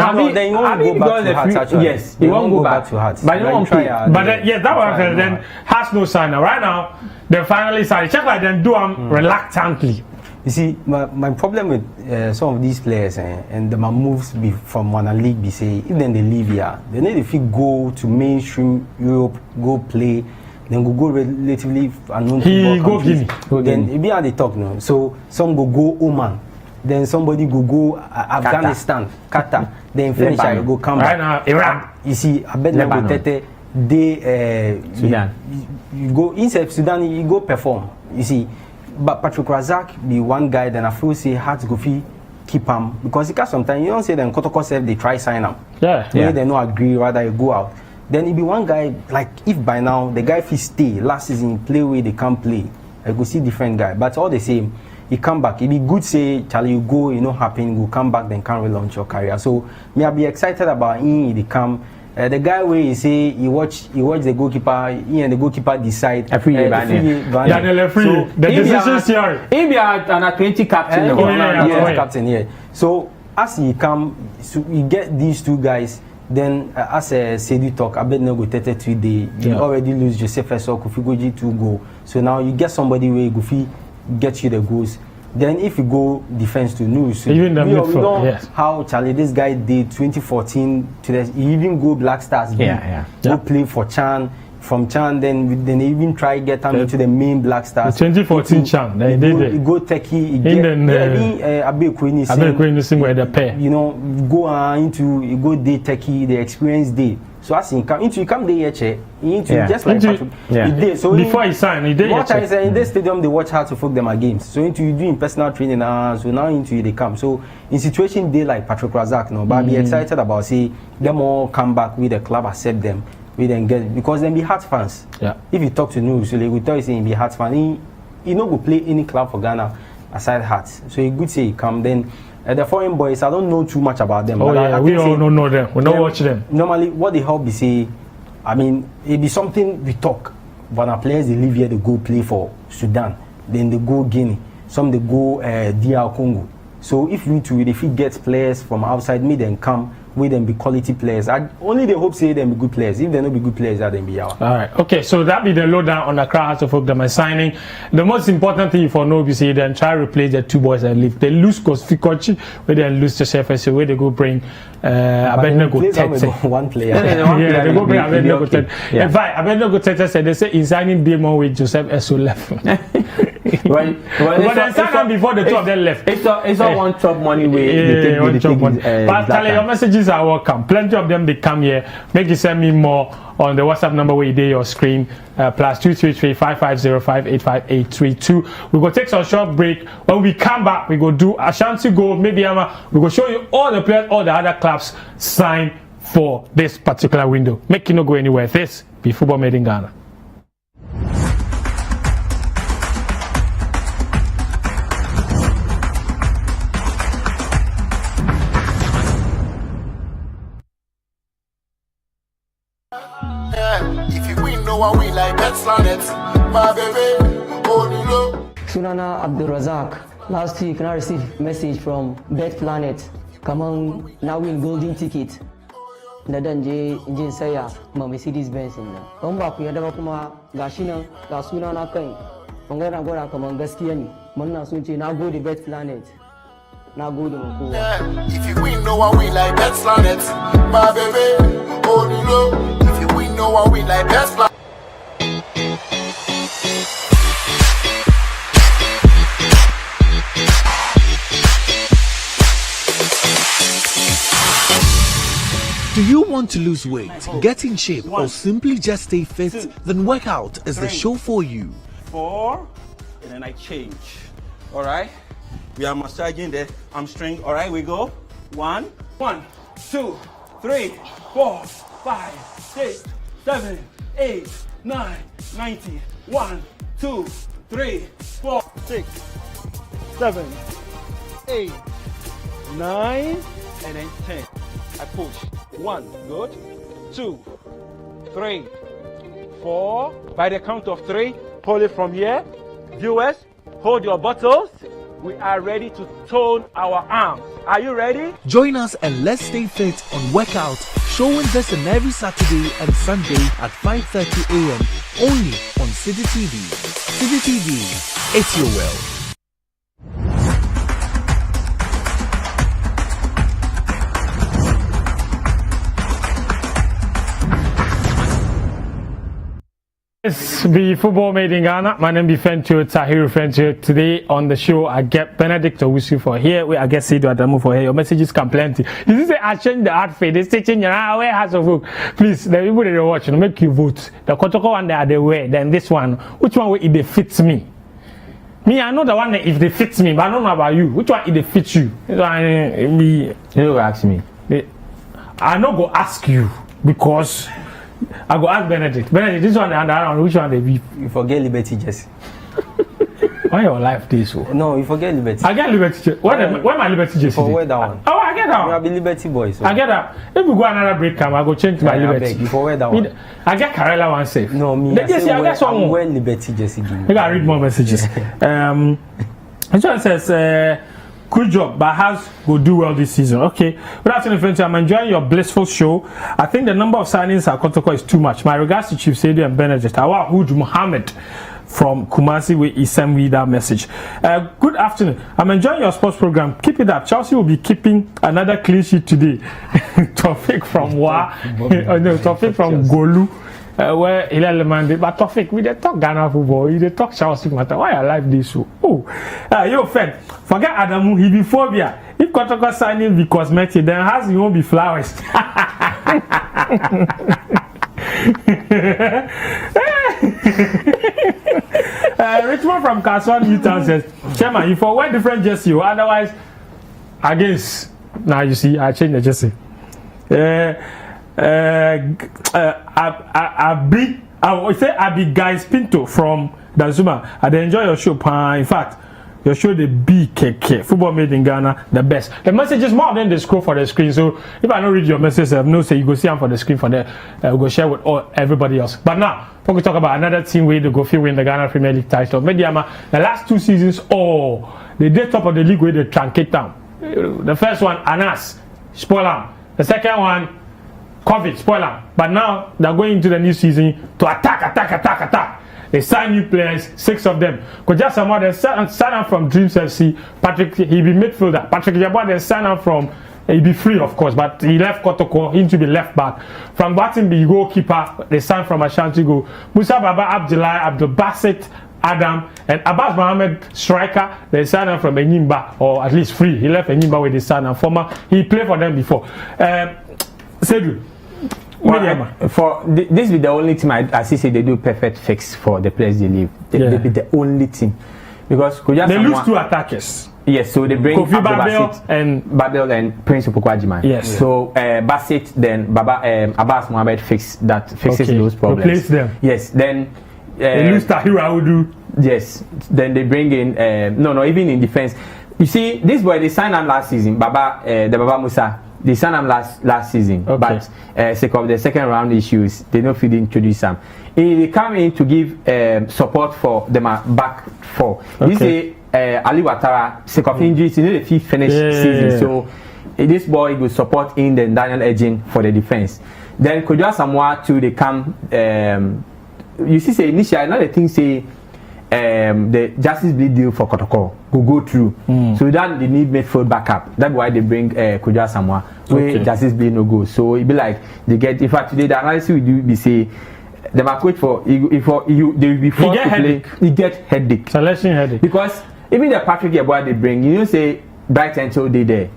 won't go back to Hearts actually. Yes, he won't go back to Hearts. But he won't play. But yes, that one then has no sign. Right now, they finally signed. Check like them do them reluctantly. You see, my problem with some of these players and the moves from one league, be say, if then they leave here, they need if you go to mainstream Europe, go play. Then go relatively unknown football countries. Then it be at the talk now. So some go Oman, then somebody go Afghanistan, Qatar. Then finish and go come back. Right now, Iran. You see, I bet Lebanon. Sudan. You go inside Sudan, you go perform. You see, but Patrick Razak be one guy. Then I feel say hard to go keep him because he can sometimes you don't say them Kotoko self they try sign him. Yeah. They no agree rather you go out. Then it be one guy like if by now the guy fit stay last season play where they can't play, I go see different guy. But all the same, he come back. It be good say Charlie you go, you know happen, you go come back then can't relaunch your career. So me I be excited about him. He come. The guy where he say he watch the goalkeeper, he and the goalkeeper decide. The decision theory. He be an 20 captain. Captain here. So as he come, so you get these two guys. Then as a Citi talk, Abednego Tete today, you already lose Joseph Esso, Kofi Goji 2 goal. So now you get somebody where Gofi gets you the goals. Then if you go defense to news, even the midfield, yes. How Charlie this guy did 2014 to the, he even go Black Stars, go play for Chan. From Chan, then they even try get him into the main Black Stars. 2014 Chan, they go Turkey, he get Abe Kwenising where the pair. You know, go into you go day Turkey, the experience day. So as he come into you come there just like Patrick. So before he signed, he did. What I say in this stadium they watch how to fuck them games. So into you doing personal training so now into they come. So in situation day like Patrick Razak, no, but be excited about see them all come back with the club accept them. We then get it because then be Hearts fans. Yeah. If you talk to news, so they will tell you saying be Hearts fan. He no go play any club for Ghana aside Hearts. So he good say he come then. The foreign boys, I don't know too much about them. Oh yeah, we all don't know them. We don't watch them. Normally, what they help be say, I mean, it be something we talk. But our players they leave here, they go play for Sudan, then they go Guinea. some they go DR Congo. So if we too, if we get players from outside, me then come with them be quality players. I only they hope say them be good players. If they not be good players, that then be out. All right. Okay. So that be the lowdown on the Accra House of Folk that are signing. The most important thing for no be say then try replace the two boys and leave. They lose Kofi where they lose to Sheffield, where they go bring Abednego Tete. One player. Yeah, they go bring Abednego Tete. In fact, Abednego Tete said they say in signing Damon with Joseph Esso left. well, but then signed before the two of them left. It's all one top money way. One top money. But tell your messages are welcome. Plenty of them they come here. Make you send me more on the WhatsApp number where you did your screen. +233 5505 85832. We go take some short break. When we come back, we go do Ashanti Gold, maybe we go show you all the players, all the other clubs signed for this particular window. Make you not go anywhere. This be Football Made in Ghana. Sunana Abdulrazak. Last week, I received a message from Bet Planet. Come on, now win golden ticket. Nadanje Injin Saya, Mercedes Benz. Omba kuyada kuma gashina ga sunana kai. Bangaren gora kaman gaskiya ne. Mun sun ce na gode Bet Planet. Na gode mu kowa. If you win, no one win like Bet Planet. My baby, oh no. If you win, no one win like Bet Planet. Do you want to lose weight, get in shape, or simply just stay fit? Then Workout is the show for you. 4, and then I change. All right, we are massaging the hamstring. All right, we go. 1, 2, 3, 4, 5, 6, 7, 8, 9, 90. 1, 2, 3, 4, 6, 7, 8, 9, and then 10. I push. 1, good. 2, 3, 4. By the count of 3, hold it from here. Viewers, hold your bottles. We are ready to tone our arms. Are you ready? Join us and let's stay fit on Workout, showing this on every Saturday and Sunday at 5:30 a.m. only on Citi TV. Citi TV, it's your world. This be Football Made in Ghana. My name is Fentio Tahiru Fentio. Today on the show, I get Benedict Owusu for here. I get Sido Adamu for here. Your messages come plenty. If you say I change the outfit, they say change your where has of vote. Please, the people that are watching, make you vote. The Kotoko one they are the way. Then this one, which one if they fits me? Me, I know the one that if they fits me, but I don't know about you. Which one if they fit you? You don't ask me. I not go ask you because. I go ask Benedict. Benedict, this one and that one, which one they be? You forget Liberty Jesse. Why your life this so? No, you forget Liberty. I get Liberty Jesse. Where my Liberty Jesse? For where that one? Oh, I get that one. You are the Liberty boy. So. I get that. If we go another break time, I go change my Liberty. You for where that one? I get Karela one safe. No, me. I get someone. Where Liberty Jesse give me. I gotta read more messages. This one says, good job, but House will do well this season. Okay. Good afternoon, friends. I'm enjoying your blissful show. I think the number of signings at Kotoko is too much. My regards to Chief Sadu and Benedict. Awa Huj Muhammad from Kumasi with sent me that message. Good afternoon. I'm enjoying your sports program. Keep it up. Chelsea will be keeping another clean sheet today. Tofik from Tofik from Golu. Where Hilal Mande, but Tofik, we dey talk Ghana football, we dey talk Chelsea matter. Why I like this so? Oh, yo, friend, forget Adamu, he be phobia. If Kotoko signing be cosmetic, then has he won't be flowers. Richmond from Kaswan Newtown says, Chairman, you for wear different jersey, otherwise, against. Now you see, I change the jersey. I would say Abi Guys Pinto from Danzuma. I enjoy your show. In fact, your show the BKK football made in Ghana the best. The message is more than the scroll for the screen. So if I don't read your message, I know say you go see them for the screen for there. We go share with everybody else. But now we talk about another team where they go win the Ghana Premier League title. Mediama the last 2 seasons, they did top of the league where they truncate down. The first one Anas spoiler. The second one COVID spoiler. But now they're going into the new season to attack. They sign new players, 6 of them. Koja Samoa, they sign up from Dreams FC. Patrick, he be midfielder. Patrick Yabwa, they sign up from, he be free of course, but he left Kotoko, he to be left back. From Batimbi, goalkeeper, they signed from Ashanti Go. Musa Baba Abdullah, Abdul Basit, Adam, and Abbas Mohammed, striker, they signed up from Enyimba, or at least free. He left Enyimba with his son and former, he played for them before. Sedu. Well, this be the only team I see say they do perfect fix for the players they leave. They be the only team because they lose 2 attackers. Yes, so they bring Kofi Babel and Prince Opukwajima. Yes. So Basit then Abbas Mohammed fixes those problems. Replace them. Yes. Then they lose Tahiru Audu. Yes. Then they bring in even in defense. You see, this boy they signed him last season. The Baba Musa. They signed him last season, but sake of the second round issues, they don't feel introduce him. They come in to give support for them back 4. This is Ali Ouattara, sake of injuries, if he finished season, so this boy will support in the Daniel Edging for the defense. Then Kodwa Samoa too, they come. You see, say initially, another thing say. The Justice Bleed deal for Kotoko will go through. So then they need midfield backup. That's why they bring Kodwa Samoa where Justice Bleed no go. So it be like they get. In fact, today the analysis we do be say the coach they will be forced to play. He get headache. Selection headache. Because even the Patrick Yeboah they bring, say Brighton so they there.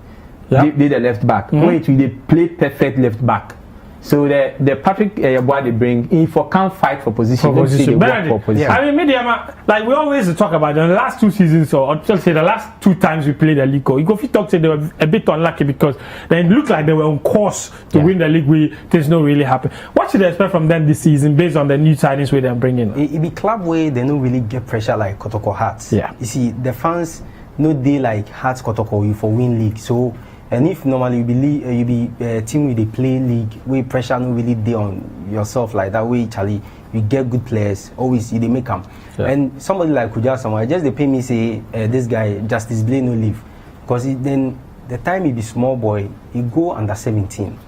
They the left back. Wait, they play perfect left back. So the Patrick Yeboah they bring in for can't fight for position. For position. I mean, Mediama, like we always talk about the last 2 seasons, or just say the last 2 times we played the league. You go fit talk say they were a bit unlucky because they looked like they were on course to win the league. Things not really happen. What should they expect from them this season based on the new signings where they're bringing? It be club where they don't really get pressure like Kotoko Hearts. Yeah. You see, the fans no they like Hearts Kotoko you for win league. So. And if normally you be a team with a play league where pressure no really day on yourself like that way, Charlie, you get good players, always they make them. Yeah. And somebody like Kodwa Samoa, just they pay me say this guy Justice Blay no leave. Because then the time he be small boy, he go under 17.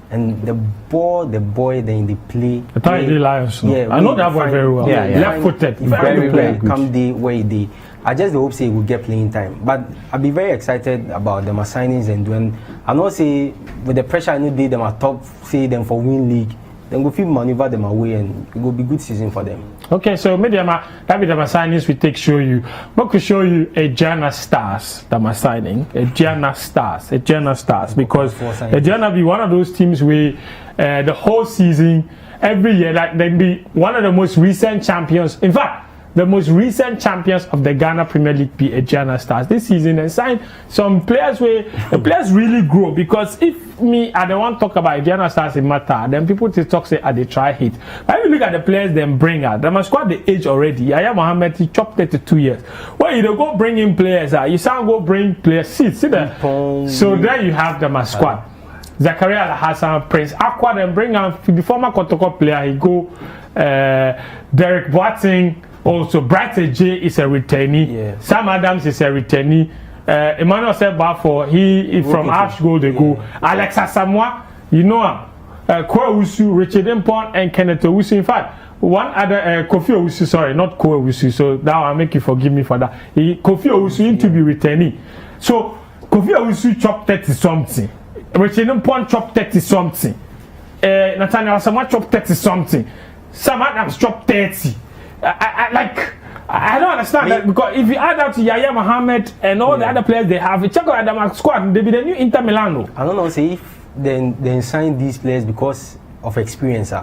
And the boy then they play. The time he Lions. Yeah, I know that boy very well. Yeah. Left footed. Very good. Come day where he day. I just hope say we'll get playing time. But I'll be very excited about them signings and doing. I know say with the pressure I know they them are top say them for win league. Then go feel maneuver them away and it will be good season for them. Okay, so Mediama, that be the signings we take show you. But could show you a Gianna Stars that are signing. A Gianna Stars because a Gianna be one of those teams where the whole season, every year, like they be one of the most recent champions. In fact, the most recent champions of the Ghana Premier League be a Gianna Stars this season and signed some players where the players really grow because if I don't want to talk about Gianna Stars in matter, then people just talk say they try hit. But if you look at the players them bring out, they must squad the age already. Yaya Mohammed he chopped 32 years. Well, you don't go bring in players, you can't go bring players. See there. So there you have the squad. Zakaria Al Hassan, Prince Aqua, then bring out the former Kotoko player. He go Derek Boateng. Also, Brighton J is a returnee. Yeah. Sam Adams is a returnee. Emmanuel Sebafo, he from Ash Gold they go. Alexa Samoa, you know him. Koa Wusu, Richard Impon, and Kenneth Owusu. In fact, one other Kofi Owusu, sorry, not Koa Owusu. So now I make you forgive me for that. Kofi Owusu need to be returnee. So Kofi Owusu chopped 30 something. Richard Impon chopped 30 something. Nathaniel Samoa chopped 30 something. Sam Adams chopped 30. I don't understand that because if you add that to Yaya Mohammed and all the other players they have, check out the squad, they be the new Inter Milano. I don't know, say if then sign these players because of experience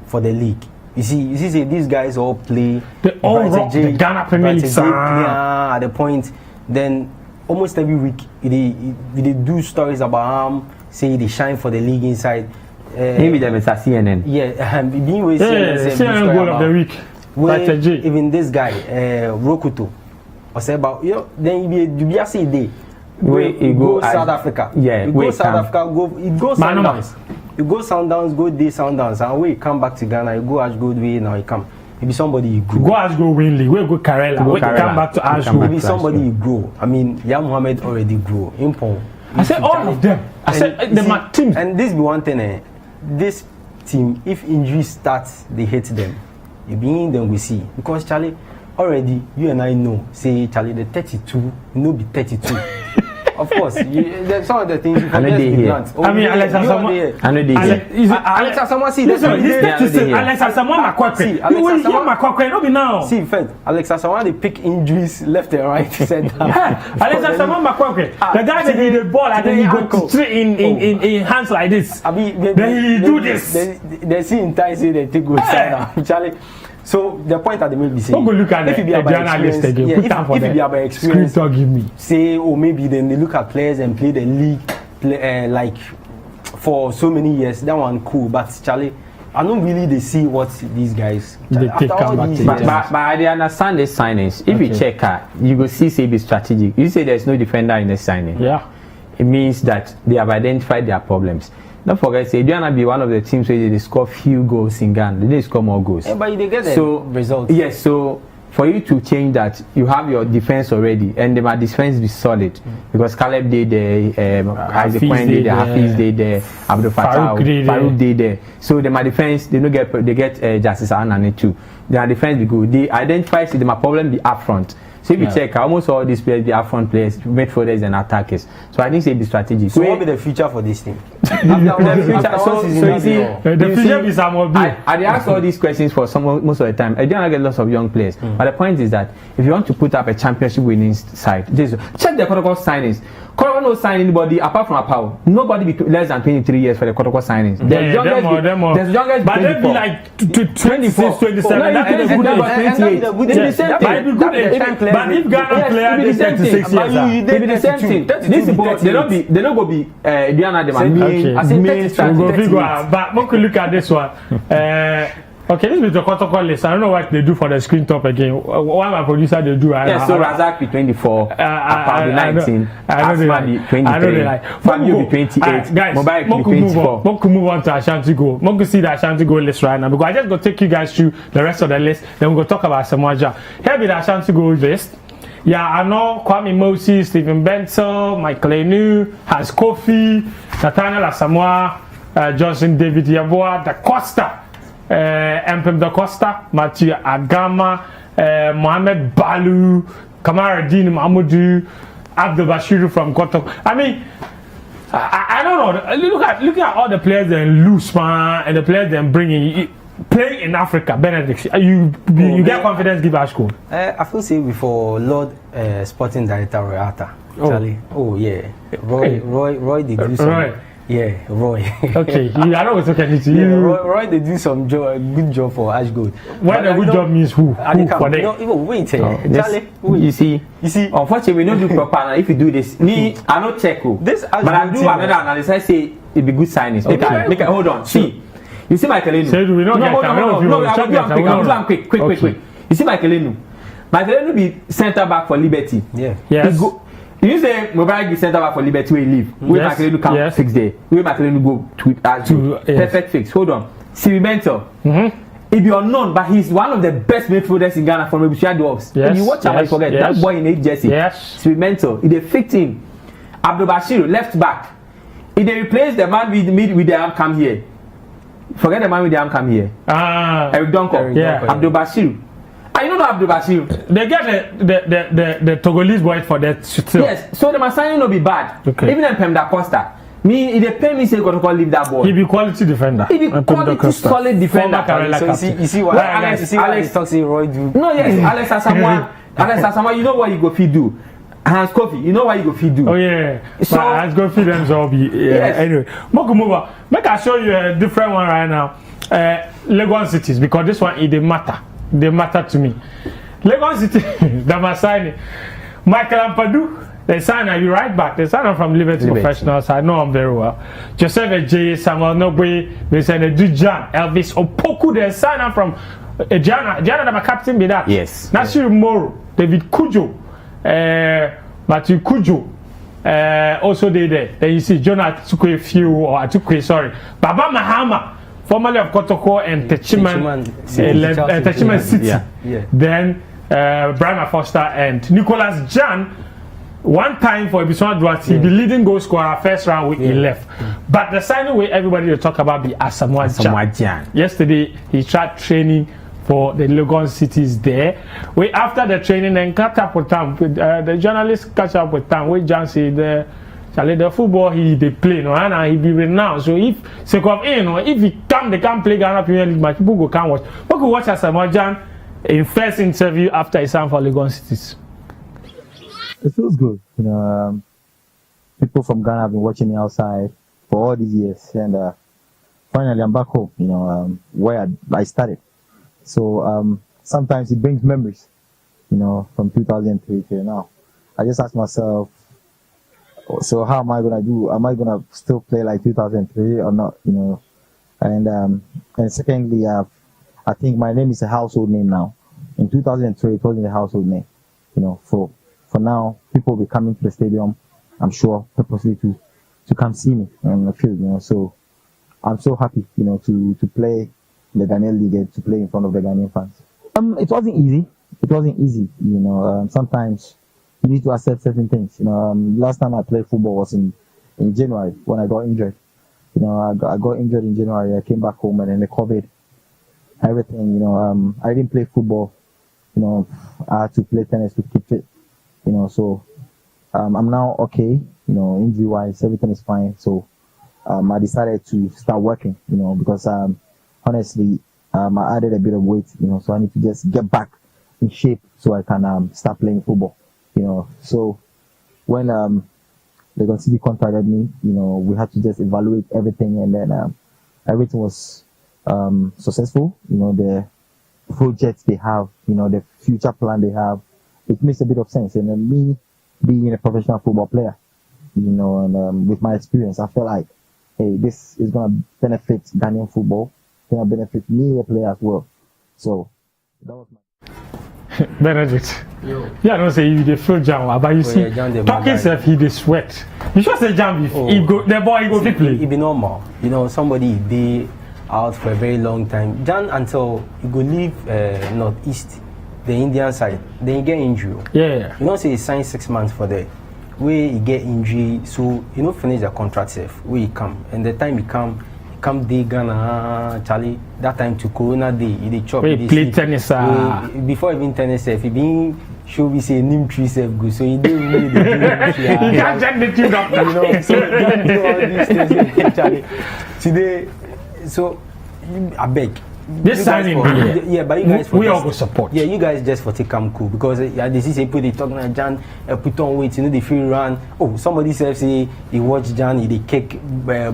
for the league. You see, say these guys all play. They all rock the Ghana Premier League at the point. Then almost every week they do stories about him, say they shine for the league inside. Maybe them is a CNN. Yeah, being with CNN goal of the week. Even this guy, Rokuto, I say about then you be see day. You go South Africa. Yeah, you go South Africa. It goes Sundowns. You go Sundowns, go day Sundowns, and when you come back to Ghana, you go Ash Gold way. Now you come. Maybe somebody you grow. Go Ash Gold Winley. We go Karela. We come back to Ash Gold. Maybe somebody you grow. I mean, Yam Mohammed already grow. Impon. I said all of them. I said the team. And this be one thing. This team, if injuries start, they hate them. You being them we see because Charlie already you and I know. Say Charlie the 32, no be 32. Of course, there's some of the things you forget to plant. I mean, Alex Asamoah. I know they here. Alex Asamoah, see, listen, he's 36. Alex Asamoah Makwakwe. You will hear Makwakwe, no be now. See, Fed, Alex Asamoah, they pick injuries left and right, center. Alex Asamoah Makwakwe, the guy that did the ball and then he go straight in hands like this. Then he do this. They see in time, say they take good side. Charlie. So the point that they may be saying, go look at if it be about experience, again, if it be about experience, give me. Say, or maybe then they look at players and play the league like for so many years. That one cool, but Charlie, I don't really they see what these guys they take but I understand the signings. If you check her, you go see say be strategic. You say there's no defender in the signing. Yeah, it means that they have identified their problems. Don't forget, say, Ghana be one of the teams where they score few goals in Ghana. They score more goals. Yeah, but they get the results. Yes, so for you to change that, you have your defense already, and my defense be solid because Caleb did there, Isaac Quinn did there, Hafiz did there, Abdul Fattah, Farouk did there. So my defense, they get Justice Anane too. Their defense be good. They identify see my problem be up front. So if you check, almost all these players, they are front players, midfielders and attackers. So I think they be strategic. So what will be the future for this team? The future is I ask all these questions for most of the time. I don't get lots of young players. But the point is that if you want to put up a championship winning side, check the Kotoko signings. Kotoko no sign anybody apart from Apao. Nobody be less than 23 years for the Kotoko signings. The youngest but they be like 26, 27. That's a good age. But if Ghana player is 36 years, they be the same thing. These people, they don't go be Diana but look at this one. Okay, this is the protocol list. I don't know what they do for the screen top again. What my producer they do? So Razak be 24, Appa be 19, Asma be 23, Fabio be 28, guys, Mobile be 24. Moku move on to Ashanti Go. Moku see the Ashanti Go list right now because I just go take you guys through the rest of the list. Then we go talk about Samoa. Here be the Ashanti Go list. Yeah, I know Kwame Moses, Stephen Benson, Michael Enu, Hans Kofi, Nathaniel Asamoah, Johnson David Yeboah, Da Costa, Mpem Da Costa, Mathieu Agama, Mohamed Balu, Kamaruddin Mahmoudou, Abdul Bashiru from Kotok. I mean, I don't know. Look at all the players they lose, man, and the players they bring in. Playing in Africa, Benedict, you get confidence, give us goal. I feel say before Lord Sporting Director Roy Atta. Charlie. Oh yeah. Roy they do some. Roy. Yeah, Roy. Okay, I know what's talking to you. Yeah, Roy they do some good job for Ash Gold. When a good job means who for them? No, even wait, Charlie. You see, unfortunately, we don't do proper. If you do this, me, I don't check who. This but I do another analysis. I say it be good signings. Okay. Make hold on. See. You see Michael Enu. I'm quick. You see Michael Enu. Michael Enu be centre back for Liberty. Yeah. Yes. You say Mubarak be centre back for Liberty where he leave. Where Michael Enu come fix there. Where Michael Enu go to perfect fix. Hold on. Siri Mentor. He be unknown, but he's one of the best midfielders in Ghana from Ebusia Dogs. Yes. You watch him, I forget that boy in 8 jersey. Yes. Siri Mentor. He fit him. Abdul Bashir left back. He they replace the man with the arm come here. Forget the man with the arm come here. Eric Donko. Yeah. Abdul Bashir. I don't know Abdul Bashir. They get the Togolese boy for that still. Yes. So the Masai no be bad. Okay. Even Mpem Da Costa. Me, they pay me say go to leave that ball. He be quality defender. He be quality solid defender. So you see what Alex talks Roy do. No, yes, Alex Asamoah, you know what you go feed do. Hans Kofi, you know what you go feed do. Oh yeah. So Hans Kofi them all be anyway. Mokumova, make I show you a different one right now. Legon cities because this one they matter. They matter to me. Legon City, the Masai, Michael Ampadu, they sign you right back. They sign from Liberty Professionals. I know them very well. Joseph J, Samuel Nogbe, they sign Dujan, Elvis Opoku, they sign from Jana, my captain be that. Yes. Nasir Moro, David Kujo. Matthew Kujo also did there. Then you see Jonah Atukwe Few or Atukwe, sorry, Baba Mahama, formerly of Kotoko and Techiman City. Yeah. Then Brian Foster and Nicholas Jan. One time for Ebison Duarte, he be leading goal scorer first round when he left. But the signing way everybody will talk about be Asamoah Jan. Yesterday he tried training for the Legon cities there. We after the training then catch up with them. The journalists catch up with them. We Jan say the football they play no and he be renowned. So if if he come they can play Ghana Premier League match, people go can watch. We could watch Asamoah Jan in first interview after he signed for Legon cities. It feels good, people from Ghana have been watching me outside for all these years, and finally I'm back home, where I started. So sometimes it brings memories, from 2003 to now. I just ask myself, so how am I gonna do? Am I gonna still play like 2003 or not? And secondly, I think my name is a household name now. In 2003, it wasn't a household name, For now, people will be coming to the stadium, I'm sure, purposely to come see me on the field, So I'm so happy, to play in the Ghanaian League, to play in front of the Ghanaian fans. It wasn't easy. It wasn't easy, sometimes you need to accept certain things. Last time I played football was in January when I got injured. I got injured in January. I came back home and then the COVID, everything, I didn't play football. I had to play tennis to keep fit. So I'm now okay, injury wise, everything is fine. So I decided to start working, because honestly, I added a bit of weight, so I need to just get back in shape so I can start playing football, So when the Citi contacted me, we had to just evaluate everything, and then everything was successful. The projects they have, the future plan they have. It makes a bit of sense, and me being a professional football player, and with my experience, I felt like, hey, this is gonna benefit Ghanaian football, it's gonna benefit me, a player as well. So that was my Benedict. Yeah, I don't say you the full jam, but you see, talking self he the sweat. You should say jam before he go the boy he go to play. It be normal, somebody be out for a very long time. Jan until you go leave northeast. The Indian side, then you get injury. Yeah. Say he signed 6 months for the way he get injury, so finish the contract safe. Where he come, and the time he come day Ghana, Charlie. That time to Corona day, he chop. We play tennis. Before even tennis safe, he been show we say name tree safe good, so he didn't really do he can't check the tune up. So he can't do all these things, Charlie. Today, so I beg. This signing, but you guys we all go support. Yeah, you guys just for take come cool because this is people they talking about Jan put on weight, they feel run. Oh, somebody says say he watch Jan, they kick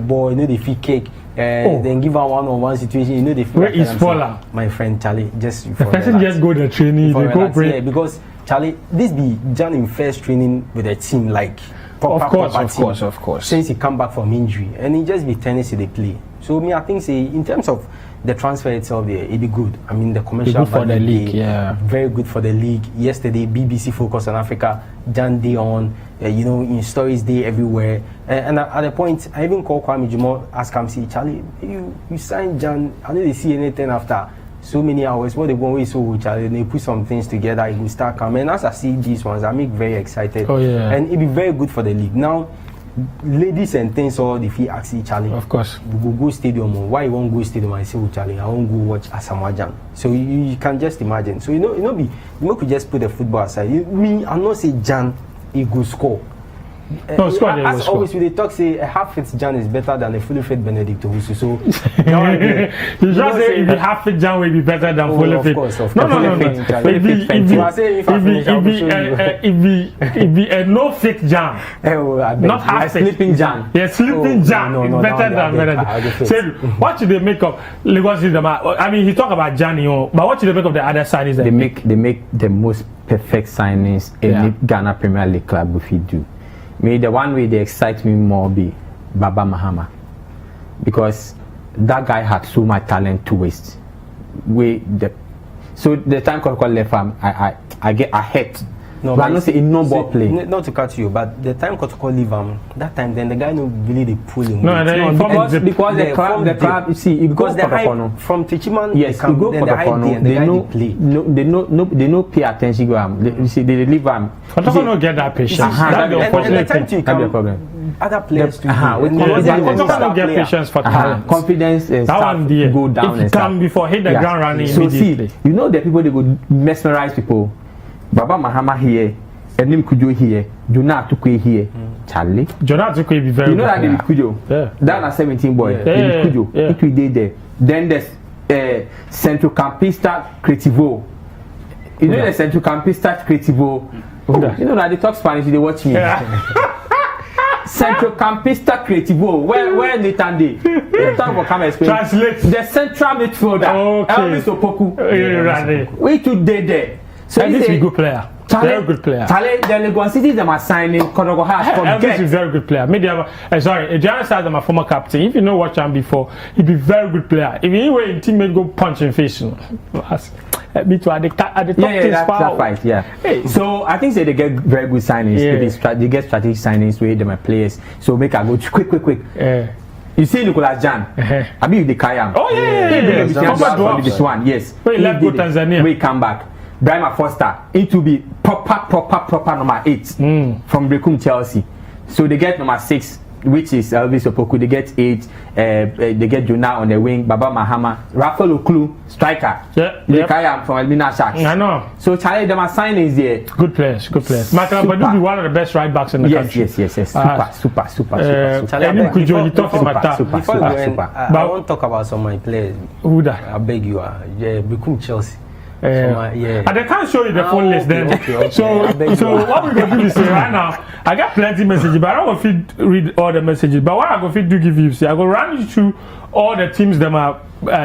ball, they feel cake, then give her one-on-one situation, they feel. Where is Paula? My friend Charlie, just the person just go to training, they go break. Yeah, because Charlie, this be Jan in first training with a team like. Of course. Since he come back from injury, and he just be tennis they play. So I think say in terms of the transfer itself, it be good. I mean the commercial for the league, very good for the league. Yesterday, BBC Focus on Africa, Jan Day on, in stories day everywhere. And at the point, I even called Kwame Jumo, ask him, say, Charlie, you signed Jan. I didn't see anything after so many hours. What they want is so Charlie, they put some things together. It will start coming. As I see these ones, I make very excited. Oh yeah, and it be very good for the league now. Ladies and things all the fee ask Charlie. Of course. We go stadium. Why you won't go stadium? I say, oh, Charlie, I won't go watch Asamoah Jan. So you can just imagine. So could just put the football aside. I'm not say Jan, he go score. No, score. As always, they talk say a half-fit Jan is better than a fully fit Benedict Owusu. So you just say if a half-fit Jan will be better than fully fit. Of course. No. If be a no-fit Jan, not half-fit. Sleeping Jan. Yeah, sleeping Jan is better than Benedict. So what should they make of Lagos City? I mean, he talk about Jan, but what should they make of the other signings? They make the most perfect signings any Ghana Premier League club if you do. The one way they excite me more be Baba Mahama, because that guy had so much talent to waste. So the time Koko left him, I hate No, but I don't say in no ball play. Not to cut you, but the time Kotoko leave that time then the guy no really they pull him. No, because the club you see because the hype from Tichiman yes, you go for the corner. They no pay attention to him. You see they leave him. Kotoko no get that patience. That's the unfortunate thing. That's the problem. Other players Kotoko no get patience for talent. Confidence and stuff go down. If you come before hit the ground running immediately. So see, you know the people they go mesmerize people. Baba Mahama here, Enim Kujo here, Jonah Tukwe here. Charlie. Jonah Tukwe be very. You know that David Kujo? Yeah. That a 17 boy. David Kujo. It we did there. Then there's Central Campista Creativo. You know the Central Campista Creativo. You know that they talk Spanish. They watch me. Central Campista Creativo. Where Nathan Day? The time will come explain. Translate. The central midfielder. Okay. Elvis Opoku. We two did there. So this is a good player. Very good player. The Legon City them are signing Konogo has Elvis is a very good player. Maybe sorry, Adrian says I'm a former captain. If you know watch him before, he'd be very good player. If anyway in teammate go punch in face, me too at the top. That's right. Yeah. Hey. So I think they get very good signings. Yeah. They get strategic signings where they my players. So make I go quick. Yeah. You see Nicolas Jan. I mean the Kayam. Oh yeah. One. Yes. Where he left go Tanzania. We come back. Brahma Foster into be proper number 8 from Brekum Chelsea. So they get number 6, which is Elvis Opoku. They get 8. They get Jonah on the wing. Baba Mahama, Rafael Oklu, striker. Yeah. Kaya from Elmina Sharks. I know. So Charlie, them are signings there. Good players. Michael Badu be one of the best right backs in the country. Yes. Super. Charlie, Kujo, you talk about that. Before you go, I want to talk about some of my players. Who that? I beg you, Brekum Chelsea. And I can't show you the phone list then. Okay. So what we're going to do is right now, I got plenty messages, but I don't want to read all the messages. But what I'm going to do give you, I go run you through all the teams that are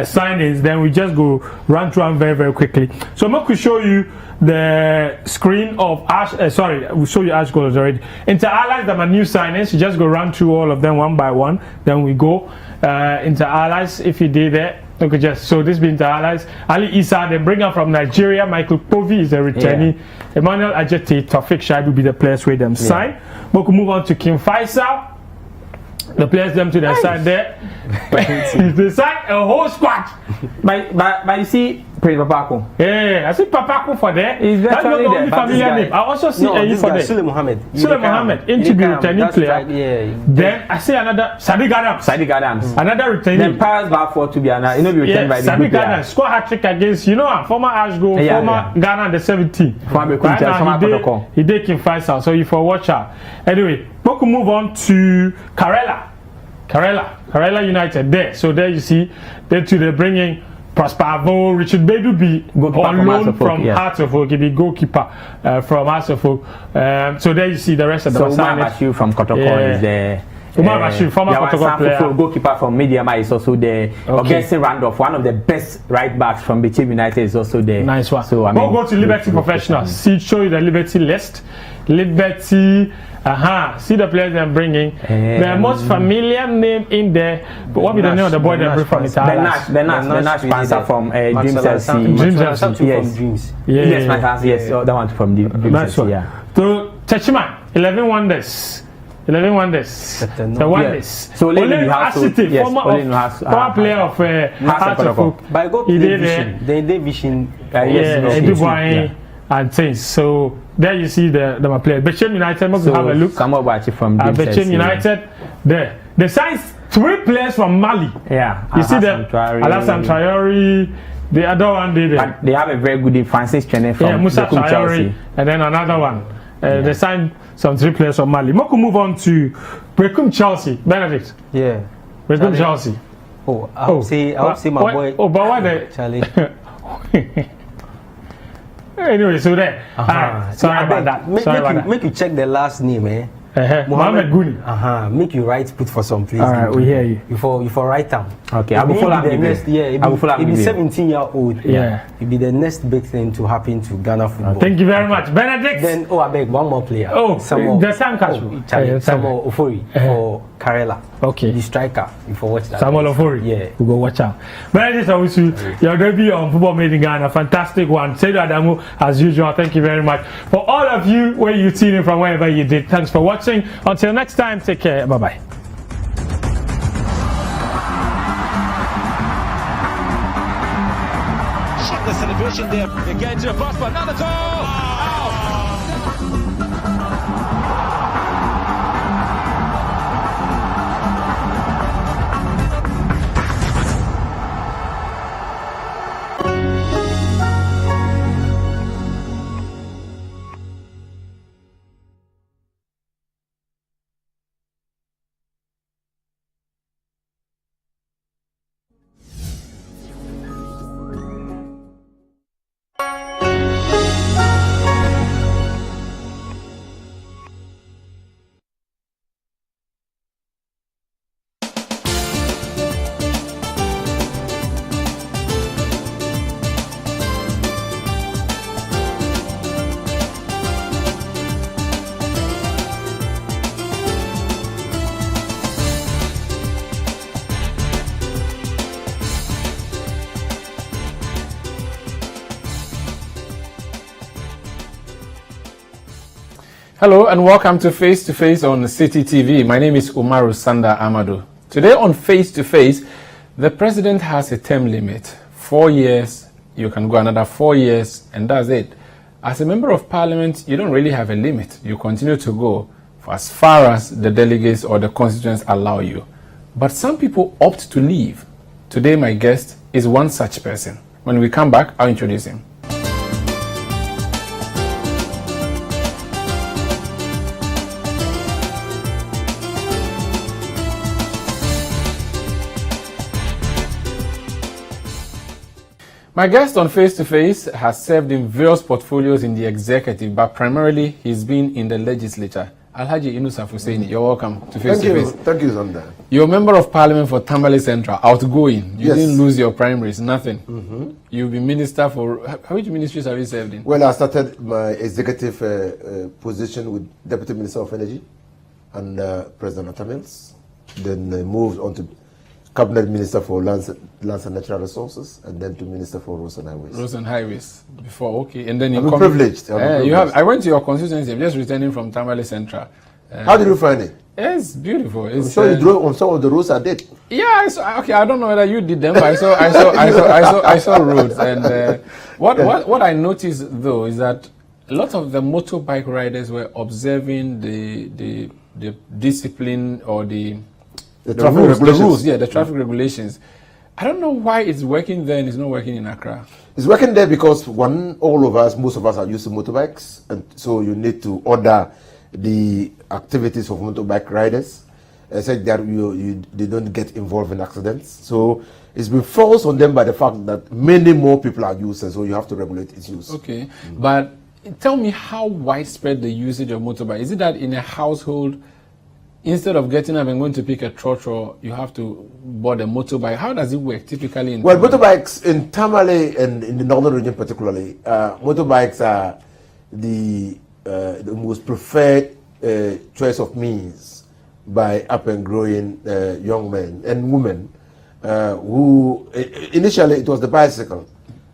signings. Then we just go run through them very, very quickly. So I'm going to show you the screen of Ash. We'll show you Ash goals already. Into Allies, that are new signings. You just go run through all of them one by one. Then we go into Allies. If you did that. Okay, so this being the allies. Ali Issa, then bring her from Nigeria. Michael Povey is a returnee. Yeah. Emmanuel Ajete, Tawfiq Shaibu will be the players where them sign. We can move on to Kim Faisal. The players them to their side there. They sign a whole squad. But you see, Prince Papako. Yeah, I see Papako for there. That's not the only familiar name. I also see Eyi for there. Sule Mohammed. Sule Mohammed, into the returning player. Then I see another Sadiq Adams. Another returning. Then Paris back for to be another. You know, be returned by the Sadiq Adams score hat trick against former Ash goal, former Ghana under 17. He did Kim Faisal, so you for watch out. Anyway, we can move on to Karela United there. So there you see, they're bringing Prosper Avo, Richard Bedu be on loan from Hearts of Oak. He be goalkeeper from Hearts of Oak. So there you see the rest of the Umar Bashir from Kotoko is there. Umar Bashir, former Kotoko player. Goalkeeper from Mediama is also there. Augustine Randolph, one of the best right backs from Bichi United, is also there. Nice one. So we'll go to Liberty Professionals. See, show you the Liberty list. Liberty. See the players they're bringing. The most familiar name in there. But what be the name of the boy they bring from Italy? Benash Spencer from Dreams FC. Dreams. Yes, that one from the Dreams FC. Yeah. So Techiman, 11 Wonders. The Wonders. So Olenu Asiti, former player of Hearts of Oak. By God, they did vision. And things. So there you see the players. Bechem United, must have a look. Samuel Bachi from Bechem United. There. They signed 3 players from Mali. Yeah. You see them? Alassane Traore. The other one they have a very good defensive trainer from Musa Traore. And then another one. They signed some 3 players from Mali. Moku move on to Brekum Chelsea. Benedict. Yeah. Brekum Chelsea. I hope see my boy. Oh, but why the Charlie? Anyway, so there. Sorry about that. Make you check the last name, Mohammed Guni. Make you put for some place. Alright, we hear you. You for write down. Okay, I will follow the next. I will follow. He'll be 17-year-old. Yeah. It'll be the next big thing to happen to Ghana football. Thank you very much, Benedict. Then I beg one more player. The Sam Cashew. Samuel Ofori for Karela. Okay. The striker. You for watch that. Samuel Ofori. Yeah. We go watch out. Benedict, your debut on Football Made in Ghana, fantastic one. Seydou Adamu, as usual. Thank you very much for all of you where you tune in from wherever you did. Thanks for watching. Until next time, take care. Bye-bye. Check the celebration there. They get into the box, but another goal. Hello and welcome to Face to Face on Citi TV. My name is Umaru Sanda Amadou. Today on Face to Face, the president has a term limit. 4 years, you can go another 4 years, and that's it. As a member of parliament, you don't really have a limit. You continue to go for as far as the delegates or the constituents allow you. But some people opt to leave. Today, my guest is one such person. When we come back, I'll introduce him. My guest on Face to Face has served in various portfolios in the executive, but primarily he's been in the legislature. Alhaji Inusaf Husseini, you're welcome to Face to Face. Thank you, Zanda. You're a member of parliament for Tamale Central, outgoing. You Yes. didn't lose your primaries, nothing. You've been minister for, how many ministries have you served in? Well, I started my executive position with Deputy Minister of Energy and President Atamils. Then I moved on to Cabinet Minister for Lands and Natural Resources, and then to Minister for Roads and Highways. Roads and Highways before, okay. And then I'm privileged. You have. I went to your constituency. I'm just returning from Tamale Central. How did you find it? It's beautiful. It's, I'm sure you drove on some of the roads I did. Yeah, I saw, okay. I don't know whether you did them, but I saw roads. And what I noticed though is that a lot of the motorbike riders were observing the discipline or the traffic rules, regulations. the rules, yeah, the traffic regulations. I don't know why it's working there and it's not working in Accra. It's working there because most of us are used to motorbikes, and so you need to order the activities of motorbike riders, such that they don't get involved in accidents. So it's been forced on them by the fact that many more people are using, so you have to regulate its use. Okay, but tell me how widespread the usage of motorbike. Is it that in a household, instead of getting up and going to pick a trotro, you have to board a motorbike? How does it work typically in Well, motorbikes in Tamale and in the northern region particularly, motorbikes are the most preferred choice of means by up and growing young men and women who initially it was the bicycle,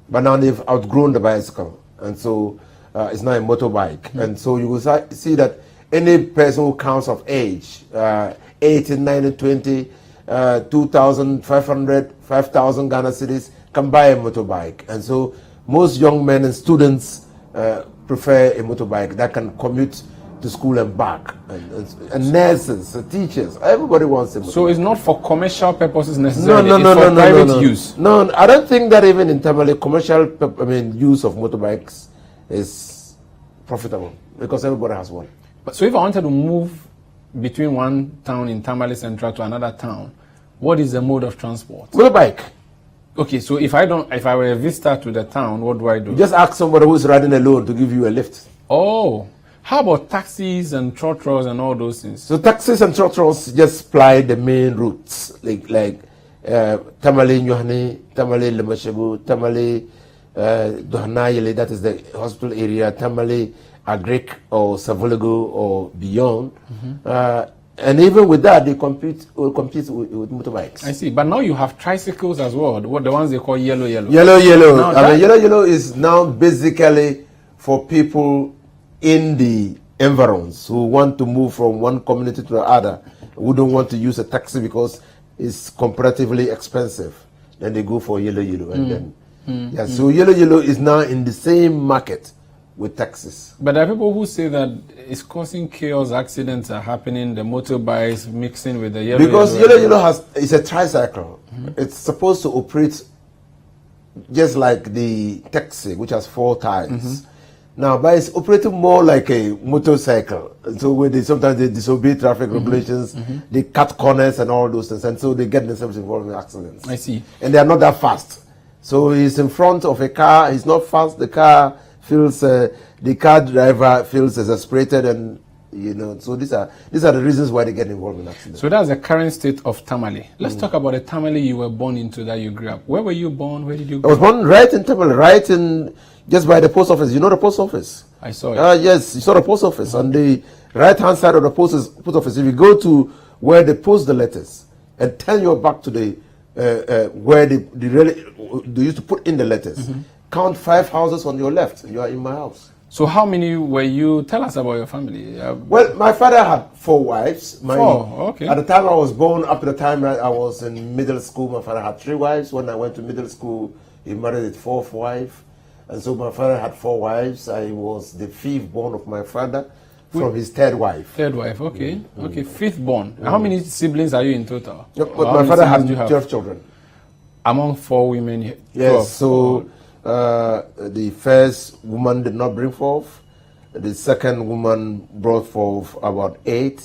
but now they've outgrown the bicycle, and so it's now a motorbike. And so you will see that any person who counts of age, 18, 19, 20, 2,500, 5,000 Ghana cedis can buy a motorbike. And so most young men and students prefer a motorbike that can commute to school and back. And nurses, teachers, everybody wants a motorbike. So it's not for commercial purposes necessarily, it's for private use? No, I don't think that even in Tamale, commercial use of motorbikes is profitable because everybody has one. So if I wanted to move between one town in Tamale Central to another town, what is the mode of transport? Motorbike. Okay, so if I were a visitor to the town, what do I do? You just ask somebody who's riding alone to give you a lift. Oh, how about taxis and trotros and all those things? So taxis and trotros just ply the main routes, like Tamale Nyohani, Tamale Lemashegu, Tamale Dohanayele, that is the hospital area, Tamale Agric or Savolago or beyond. And even with that, they compete with motorbikes. I see. But now you have tricycles as well, the ones they call yellow. Yellow. Yellow is now basically for people in the environs who want to move from one community to the other, who don't want to use a taxi because it's comparatively expensive, then they go for yellow, and then so yellow is now in the same market with taxis. But there are people who say that it's causing chaos, accidents are happening, the motorbikes mixing with the yellow. Because yellow is a tricycle. It's supposed to operate just like the taxi, which has 4 tires. Now, but it's operating more like a motorcycle. So when sometimes they disobey traffic regulations, they cut corners and all those things, and so they get themselves involved in accidents. I see. And they are not that fast. So he's in front of a car. He's not fast. The car feels. The car driver feels exasperated, and So these are the reasons why they get involved in accidents. So that's the current state of Tamale. Let's talk about the Tamale you were born into, that you grew up. Where were you born? Where did you I grow was up? born right in Tamale, right in just by the post office. You know the post office? I saw it. Yes, you saw the post office. On the right-hand side of the post office, if you go to where they post the letters and turn your back to the where they used to put in the letters, count 5 houses on your left. You are in my house. So how many were you? Tell us about your family. Well, my father had 4 wives. 4, okay. At the time I was born, up to the time I was in middle school, my father had 3 wives. When I went to middle school, he married his 4th wife. And so my father had 4 wives. I was the 5th born of my father from his 3rd wife. 3rd wife, okay. Okay, 5th born. How many siblings are you in total? But my father had 12 children. Among 4 women? 12. Yes, so the first woman did not bring forth. The second woman brought forth about 8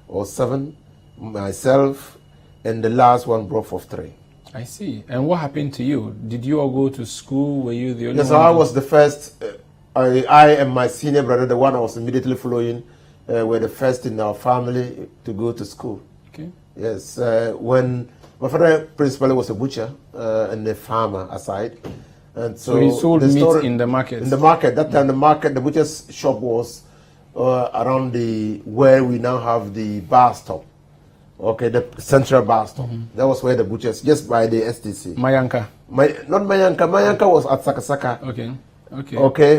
or 7. Myself, and the last one brought forth 3. I see. And what happened to you? Did you all go to school? Were you the only one? Yes, I was the first. I and my senior brother, the one I was immediately following, were the first in our family to go to school. Okay. Yes, when my father principally was a butcher and a farmer aside. And So he sold meat in the market? In the market. That time the butcher's shop was around where we now have the bar stop. Okay, the central bar stop. That was where the butchers, just by the STC. Mayanka? Not Mayanka. Mayanka was at Sakasaka. Okay.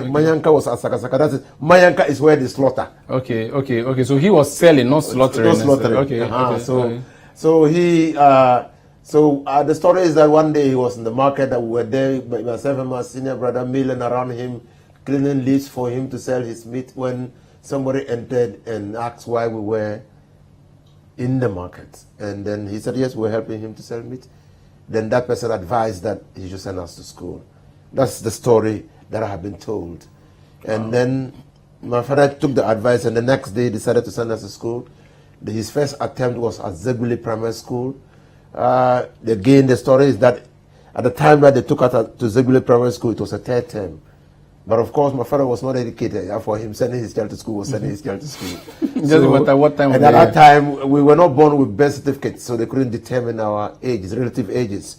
Mayanka was at Sakasaka. That's it. Mayanka is where they slaughter. Okay. So he was selling, not slaughtering. Not slaughtering. Okay. So he... the story is that one day he was in the market, that we were there, myself and my senior brother milling around him, cleaning leaves for him to sell his meat, when somebody entered and asked why we were in the market. And then he said, yes, we're helping him to sell meat. Then that person advised that he should send us to school. That's the story that I have been told. And then my father took the advice, and the next day decided to send us to school. His first attempt was at Zeguli Primary School. Again, the story is that at the time that they took us to Zegule Primary School, it was a 3rd term. But of course, my father was not educated. For him, sending his child to school was sending his child to school. Doesn't matter what time. And at that time, we were not born with birth certificates, so they couldn't determine our ages, relative ages.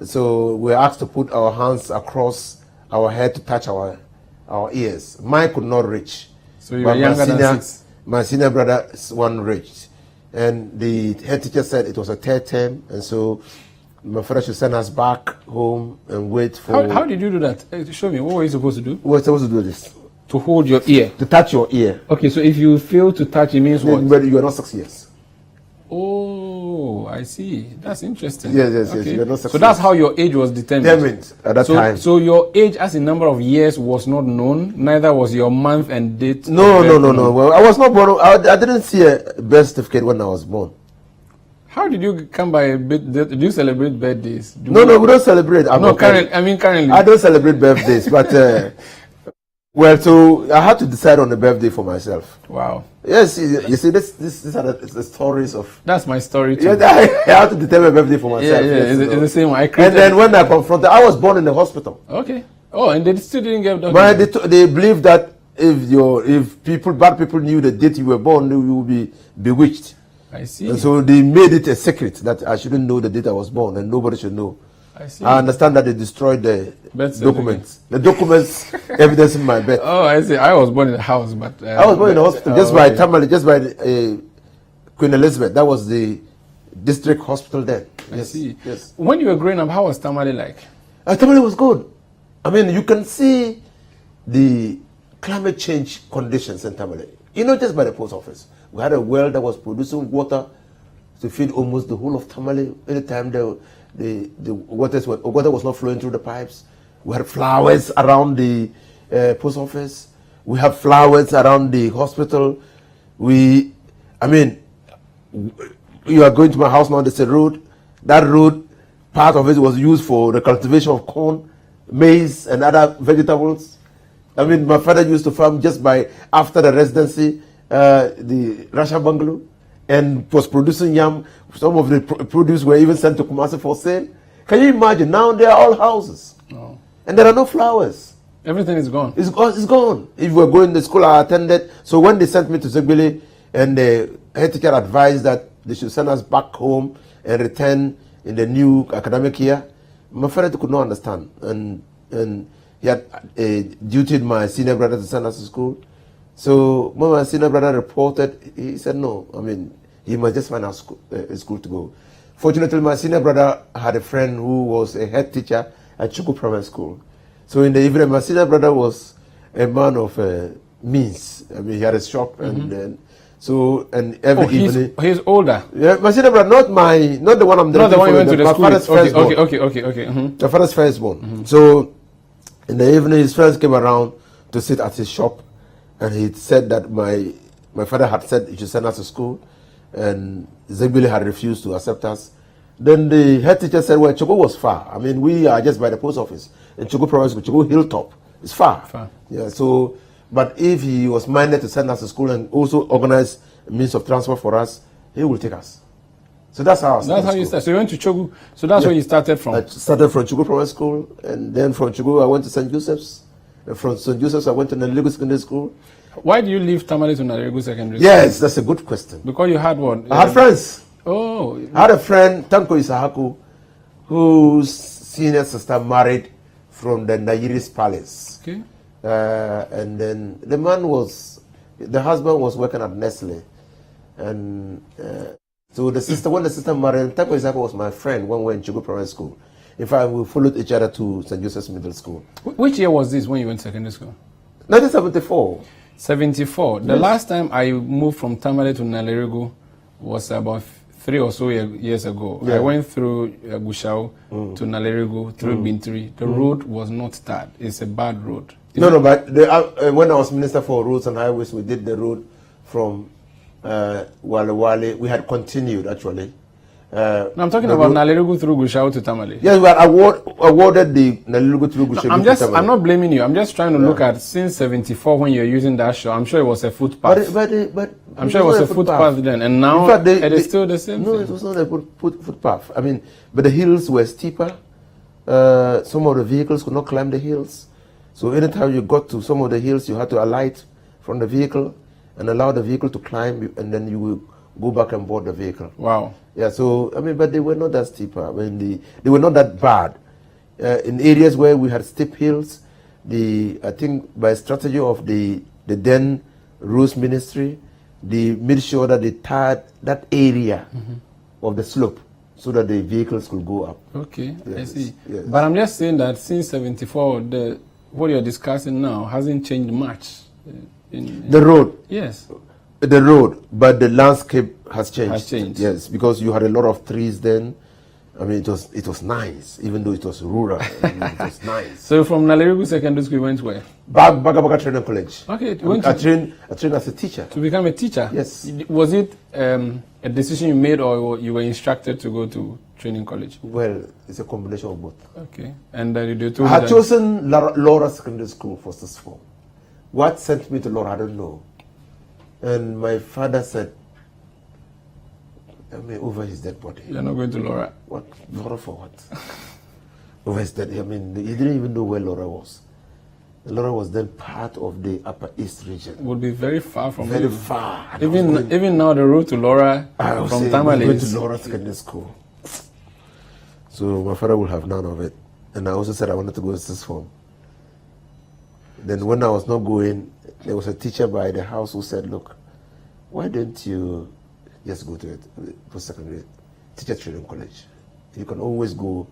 So we were asked to put our hands across our head to touch our ears. Mine could not reach. So you were younger than 6? My senior brother one reached. And the head teacher said it was a 3rd term, and so my father should send us back home and wait for... How did you do that? Show me. What were you supposed to do? We were supposed to do this. To hold your ear? To touch your ear. Okay, so if you fail to touch, it means what? You are not 6 years. Oh, I see. That's interesting. Yes. Okay. You are not 6 so years. that's how your age was determined? At that time. So your age as in number of years was not known, neither was your month and date? No. Well, I was not born... I didn't see a birth certificate when I was born. How did you come by a birthday? Do you celebrate birthdays? No, we don't celebrate. Currently. I don't celebrate birthdays, but... so I had to decide on a birthday for myself. Wow. Yes, you see, these are the stories of... That's my story too. Yeah, I had to determine a birthday for myself. It's the same one. And then when I confronted... I was born in the hospital. Okay. Oh, and they still didn't get... But they believe that if bad people knew the date you were born, you would be bewitched. I see. And so they made it a secret that I shouldn't know the date I was born, and nobody should know. I see. I understand that they destroyed the documents. Certificate. The documents evidencing my birth. Oh, I see. I was born in the house, but... I was born in the hospital, by Tamale, just by Queen Elizabeth. That was the district hospital there. I see. Yes. When you were growing up, how was Tamale like? Tamale was good. I mean, you can see the climate change conditions in Tamale. You know, just by the post office. We had a well that was producing water to feed almost the whole of Tamale. Anytime the water was not flowing through the pipes. We had flowers around the post office. We have flowers around the hospital. You are going to my house now, there's a road. That road, part of it was used for the cultivation of corn, maize, and other vegetables. My father used to farm just after the residency, the Russia bungalow, and was producing yam. Some of the produce were even sent to Kumasi for sale. Can you imagine? Now they are all houses. Oh. And there are no flowers. Everything is gone. It's gone. If we were going to school, I attended. So when they sent me to Zegbele, and the head teacher advised that they should send us back home and return in the new academic year, my father could not understand. And he had dutied my senior brother to send us to school. So when my senior brother reported, he said no. He must just find a school to go. Fortunately, my senior brother had a friend who was a head teacher at Chuku Primary School. So in the evening, my senior brother was a man of means. He had a shop, and every evening. He's older. Yeah, my senior brother, not the one I'm. Not the one you went to the school. My father's firstborn. Okay. Mm-hmm. The father's firstborn. Mm-hmm. So in the evening, his friends came around to sit at his shop, and he said that my father had said he should send us to school, and Zegbele had refused to accept us. Then the head teacher said, well, Chogo was far. We are just by the post office. In Chogo Province, Chogo Hilltop. It's far. Yeah, so, but if he was minded to send us to school and also organize a means of transport for us, he will take us. So that's how I started. That's how you started. So you went to Chogo. So that's where you started from. I started from Chogo Primary School, and then from Chogo I went to St. Joseph's. And from St. Joseph's I went to Nalego Secondary School. Why do you leave Tamale to Nalego Secondary School? Yes, that's a good question. Because you had what? I had friends. Oh. I had a friend, Tanko Isahaku, whose senior sister married from the Nairis Palace. Okay. And then the husband was working at Nestle. And so when the sister married, Tanko Isahaku was my friend when we were in Chugu Primary School. In fact, we followed each other to St. Joseph's Middle School. Which year was this when you went to secondary school? 1974. 74. The last time I moved from Tamale to Nalerigo was about 3 or so years ago. Yeah. I went through Gushao to Nalerigo, through Bintri. The road was not tarred. It's a bad road. But when I was Minister for Roads and Highways, we did the road from Wale Wale. We had continued, actually. I'm talking about Nalerigo through Gushao to Tamale. Yes, we had awarded the Nalerigo through Gushao to Tamale. I'm not blaming you. I'm just trying to look at since 74 when you're using that show. I'm sure it was a footpath. But I'm sure it was a footpath then, and now it is still the same. No, it was not a footpath. But the hills were steeper. Some of the vehicles could not climb the hills. So anytime you got to some of the hills, you had to alight from the vehicle and allow the vehicle to climb, and then you will go back and board the vehicle. Wow. Yeah, so, but they were not that steeper. They were not that bad. In areas where we had steep hills, I think by strategy of the then Roads Ministry, they made sure that they tarred that area of the slope so that the vehicles could go up. Okay, yes, I see. Yes. But I'm just saying that since 74, what you're discussing now hasn't changed much. The road? Yes. The road, but the landscape has changed. Has changed. Yes, because you had a lot of trees then. It was nice, even though it was rural. It was nice. So from Nalerigo Secondary School, you went where? Baga Training College. Okay, I trained as a teacher. To become a teacher? Yes. Was it a decision you made, or you were instructed to go to training college? Well, it's a combination of both. Okay. And you told I had chosen Laura Secondary School for this form. What sent me to Laura, I don't know. And my father said, over his dead body. You're not going to Laura? What? Laura for what? Over his dead, he didn't even know where Laura was. Laura was then part of the Upper East region. Would be very far from Very you. far. Even now, the road to Laura from Tamale went to Laura Secondary School. So my father would have none of it. And I also said I wanted to go to this form. Then when I was not going, there was a teacher by the house who said, look, why don't you just go to it, post-secondary teacher training college? You can always go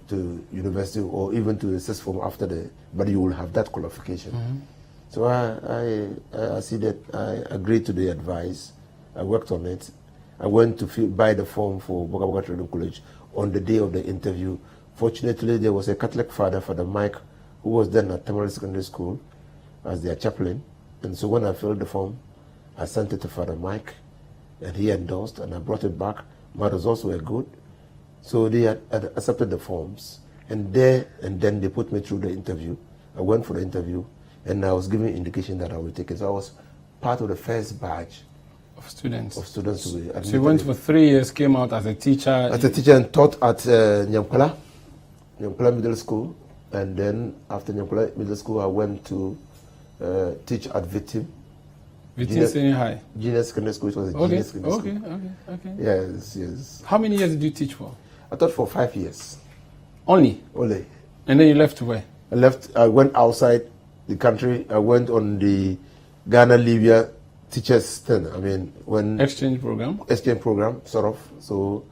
to university or even to the sixth form after but you will have that qualification. So I see that I agreed to the advice. I worked on it. I went to buy the form for Boga Boga Trading College on the day of the interview. Fortunately, there was a Catholic father, Father Mike, who was then at Tamale Secondary School as their chaplain. And so when I filled the form, I sent it to Father Mike, and he endorsed, and I brought it back. My results were good. So they had accepted the forms, and then they put me through the interview. I went for the interview, and I was given indication that I would take it. So I was part of the first batch of students. To be admitted. So you went for 3 years, came out as a teacher. As a teacher and taught at Nyamkala Middle School, and then after Nyamkala Middle School, I went to teach at Vitim. Vitim Senior High. Junior Secondary School, which was a junior secondary school. Okay. Yes. How many years did you teach for? I taught for 5 years. Only. And then you left to where? I went outside the country. I went on the Ghana-Libya teachers thing. I mean, when exchange program, sort of. So,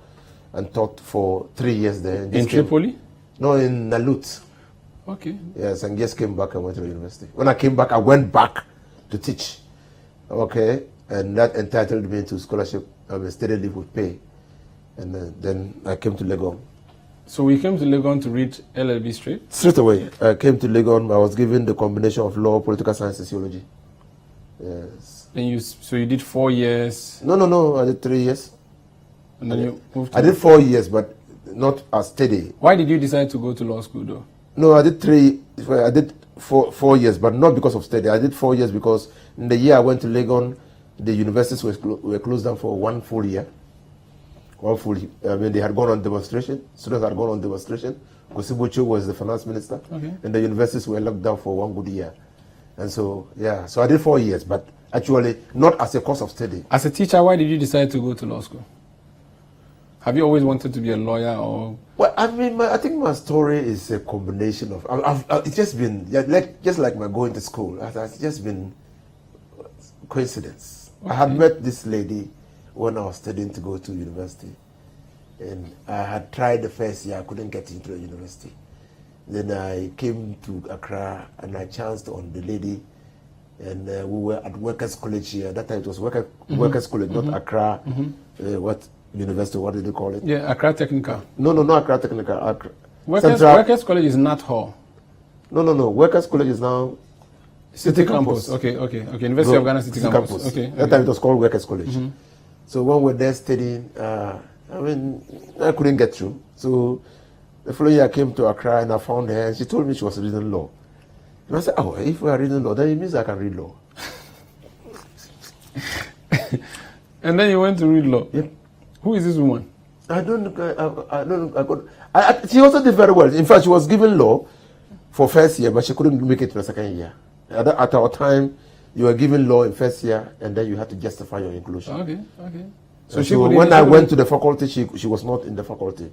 and taught for 3 years there. In Tripoli? No, in Nalut. Okay. Yes, and just came back and went to the university. When I came back, I went back to teach. Okay, and that entitled me to scholarship. I mean, study leave with pay, and then I came to Legon. So we came to Legon to read LLB straight? Straight away, I came to Legon. I was given the combination of law, political science, sociology. Yes. And so you did 4 years? No, I did 3 years. And then you moved to... I did 4 years, but not as steady. Why did you decide to go to law school though? No, I did 4 years, but not because of study. I did 4 years because in the year I went to Legon, the universities were closed down for 1 full year. I mean, they had gone on demonstration. Students had gone on demonstration. Kosibucho was the finance minister. Okay. And the universities were locked down for 1 good year. And so, so I did 4 years, but actually not as a course of study. As a teacher, why did you decide to go to law school? Have you always wanted to be a lawyer or? Well, I mean, I think my story is a combination of, it's just been, just like my going to school, it's just been coincidence. Okay. I had met this lady when I was studying to go to university. And I had tried the first year, I couldn't get into the university. Then I came to Accra and I chanced on the lady, and we were at Workers' College here. At that time it was Workers' College, not Accra, University, what did they call it? Yeah, Accra Technical. No, not Accra Technical. Workers' College is not Hall. No. Workers' College is now Citi Campus. Okay. University of Ghana Citi Campus. Okay. That time it was called Workers' College. So when we were there studying, I couldn't get through. So the following year I came to Accra and I found her and she told me she was reading law. And I said, if we are reading law, then it means I can read law. And then you went to read law? Yep. Who is this woman? I don't know. She also did very well. In fact, she was given law for first year, but she couldn't make it to the second year. At our time, you were given law in first year, and then you had to justify your inclusion. Okay. So when I went to the faculty, she was not in the faculty.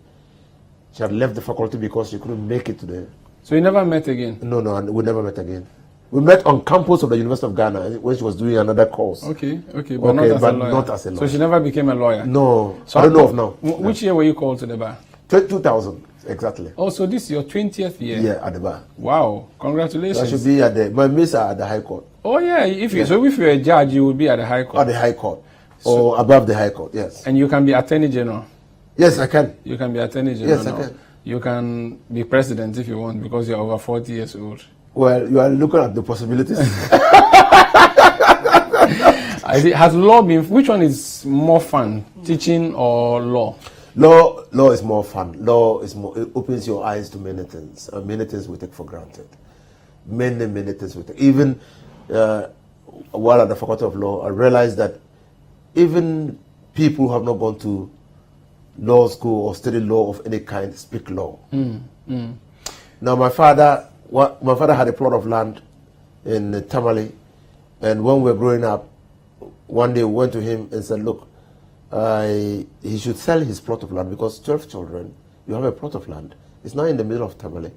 She had left the faculty because she couldn't make it to the... So you never met again? No, we never met again. We met on campus of the University of Ghana when she was doing another course. Okay, but not as a lawyer. So she never became a lawyer? No, so I don't know of now. Which year were you called to the bar? 2000, exactly. Oh, so this is your 20th year? Yeah, at the bar. Wow, congratulations. So I should be at my mates are at the High Court. Oh yeah, if you're a judge, you would be at the High Court? At the High Court, or above the High Court, yes. And you can be Attorney General? Yes, I can. You can be Attorney General? Yes, I can. You can be president if you want because you're over 40 years old. Well, you are looking at the possibilities. Has law been, which one is more fun, teaching or law? Law is more fun. Law is more, it opens your eyes to many things. Many things we take for granted. Many things we take. Even while at the Faculty of Law, I realized that even people who have not gone to law school or studied law of any kind speak law. Now my father had a plot of land in Tamale, and when we were growing up, one day we went to him and said, look, he should sell his plot of land because 12 children, you have a plot of land. It's now in the middle of Tamale.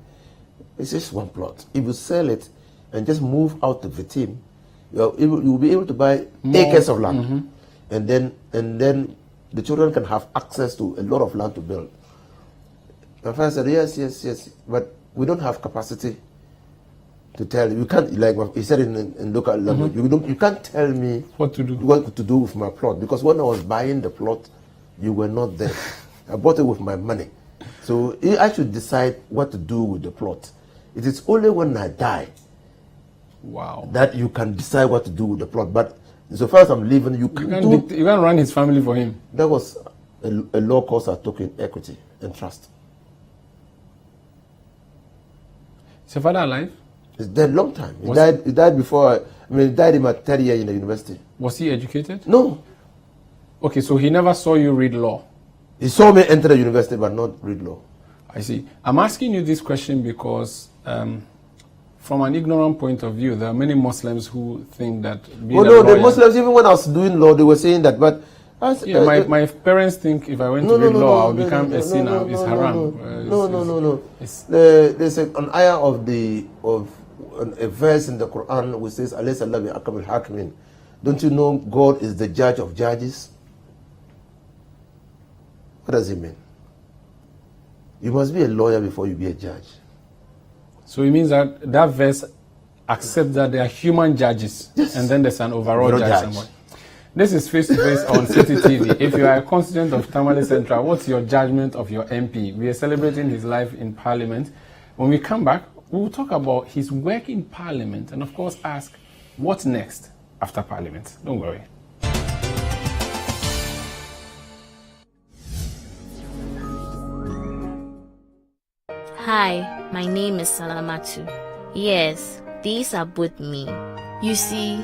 It's just one plot. If you sell it and just move out of the team, you'll be able to buy acres of land. And then the children can have access to a lot of land to build. My father said, yes, but we don't have capacity to tell you can't, like he said in local language, you can't tell me what to do with my plot, because when I was buying the plot, you were not there. I bought it with my money. So I should decide what to do with the plot. It is only when I die that you can decide what to do with the plot. But so far as I'm living, you can't run his family for him. That was a law course I took in equity and trust. Is your father alive? He's dead long time. He died before. He died in my third year in the university. Was he educated? No. Okay, so he never saw you read law. He saw me enter the university, but not read law. I see. I'm asking you this question because, from an ignorant point of view, there are many Muslims who think that. The Muslims, even when I was doing law, they were saying that. But my parents think if I went to read law, I'll become a sinner. It's haram. No. There's an ayah of a verse in the Quran which says, "Alaysa Allah bi ahkamil hakimin." Don't you know God is the judge of judges? What does it mean? You must be a lawyer before you be a judge. So it means that verse accepts that there are human judges, and then there's an overall judge somewhere. This is Face to Face on Citi TV. If you are a constituent of Tamale Central, what's your judgment of your MP? We are celebrating his life in Parliament. When we come back, we will talk about his work in Parliament and, of course, ask what's next after Parliament. Don't worry. Hi, my name is Salamatu. Yes, these are both me. You see,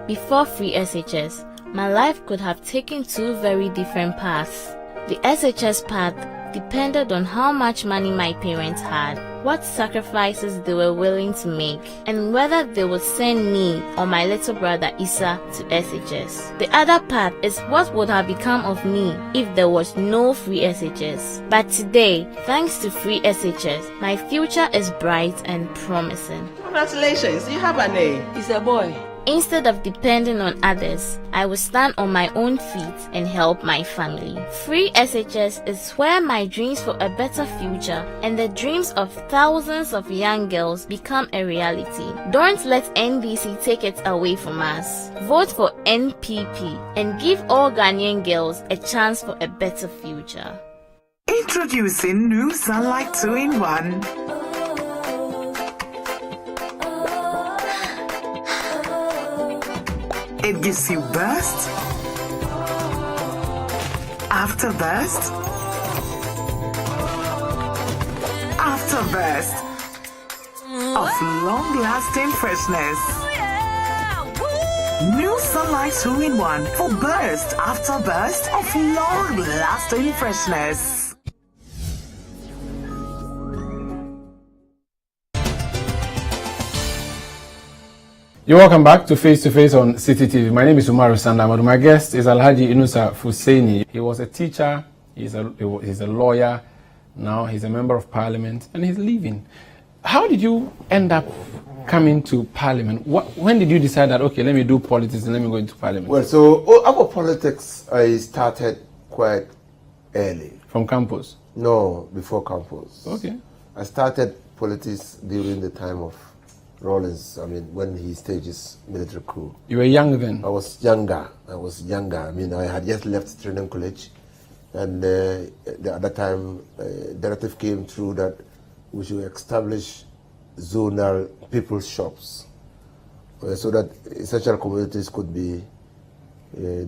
before free SHS, my life could have taken two very different paths. The SHS path depended on how much money my parents had, what sacrifices they were willing to make, and whether they would send me or my little brother Issa to SHS. The other part is what would have become of me if there was no free SHS. But today, thanks to free SHS, my future is bright and promising. Congratulations, you have an A. He's a boy. Instead of depending on others, I will stand on my own feet and help my family. Free SHS is where my dreams for a better future and the dreams of thousands of young girls become a reality. Don't let NDC take it away from us. Vote for NPP and give all Ghanaian girls a chance for a better future. Introducing new Sunlight 2-in-1. It gives you burst after burst after burst of long-lasting freshness. New Sunlight 2-in-1 for burst after burst of long-lasting freshness. You're welcome back to Face on Citi TV. My name is Umaru Sandamadu. My guest is Alhaji Inusa Fuseni. He was a teacher, he's a lawyer, now he's a member of parliament, and he's leaving. How did you end up coming to parliament? When did you decide that, okay, let me do politics and let me go into parliament? Well, so about politics, I started quite early. From campus? No, before campus. Okay. I started politics during the time of Rawlings, when he staged his military coup. You were young then? I was younger. I had just left training college. And at that time, directive came through that we should establish zonal people's shops so that essential commodities could be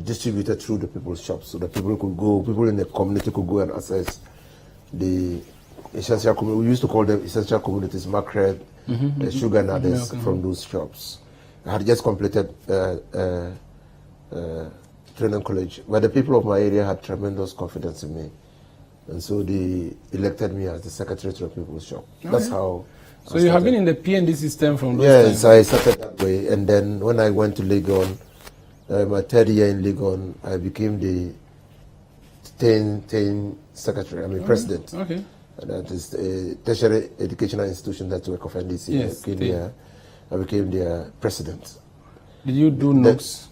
distributed through the people's shops, so that people in the community could go and access the essential commodities. We used to call them essential commodities, mackerel, sugar and others from those shops. I had just completed training college, but the people of my area had tremendous confidence in me, and so they elected me as the secretary to the people's shop. That's how. So you have been in the PND system from those Yes, times? I started that way, and then when I went to Legon, my third year in Legon, I became the 10 secretary, president. Okay. That is a tertiary educational institution that's work of NDC. Yes, I became their president. Did you do NOOCs?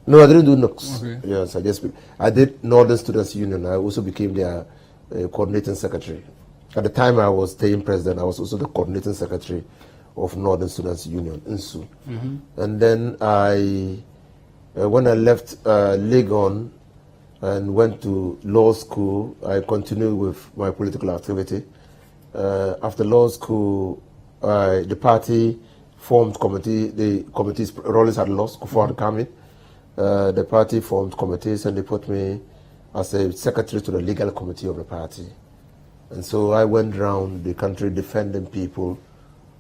No, I didn't do NOOCs. Okay. Yes, I did Northern Students Union. I also became their coordinating secretary. At the time I was staying president, I was also the coordinating secretary of Northern Students Union, NSU. Mhm. And then when I left Legon and went to law school, I continued with my political activity. After law school, the party formed committee. The committees, Rollins had lost, Kufuor had come in. The party formed committees and they put me as a secretary to the legal committee of the party. And so I went around the country defending people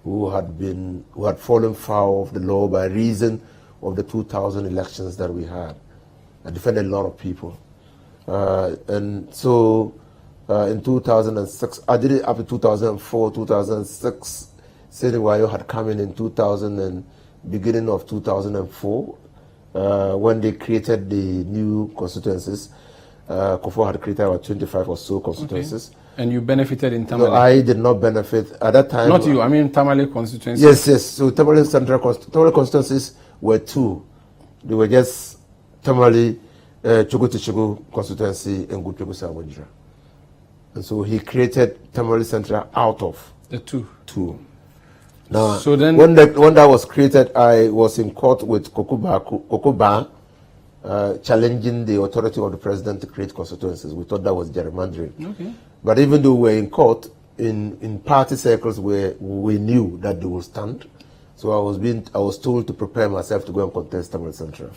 who had fallen foul of the law by reason of the 2000 elections that we had. I defended a lot of people. And so in 2006, I did it up to 2004, 2006. Seniwayo had come in 2000 and beginning of 2004 when they created the new constituencies. Kufuor had created about 25 or so constituencies. Okay. And you benefited in Tamale? No, I did not benefit at that time. Not you, I mean Tamale constituencies. Yes. So Tamale Central Tamale constituencies were two. They were just Tamale Chugu constituency and Gutugu Sawandra. And so he created Tamale Central out of the two. Now, so then, when that was created, I was in court with Kokuba, challenging the authority of the president to create constituencies. We thought that was gerrymandering. Okay. But even though we were in court, in party circles where we knew that they would stand, so I was told to prepare myself to go and contest Tamale Central.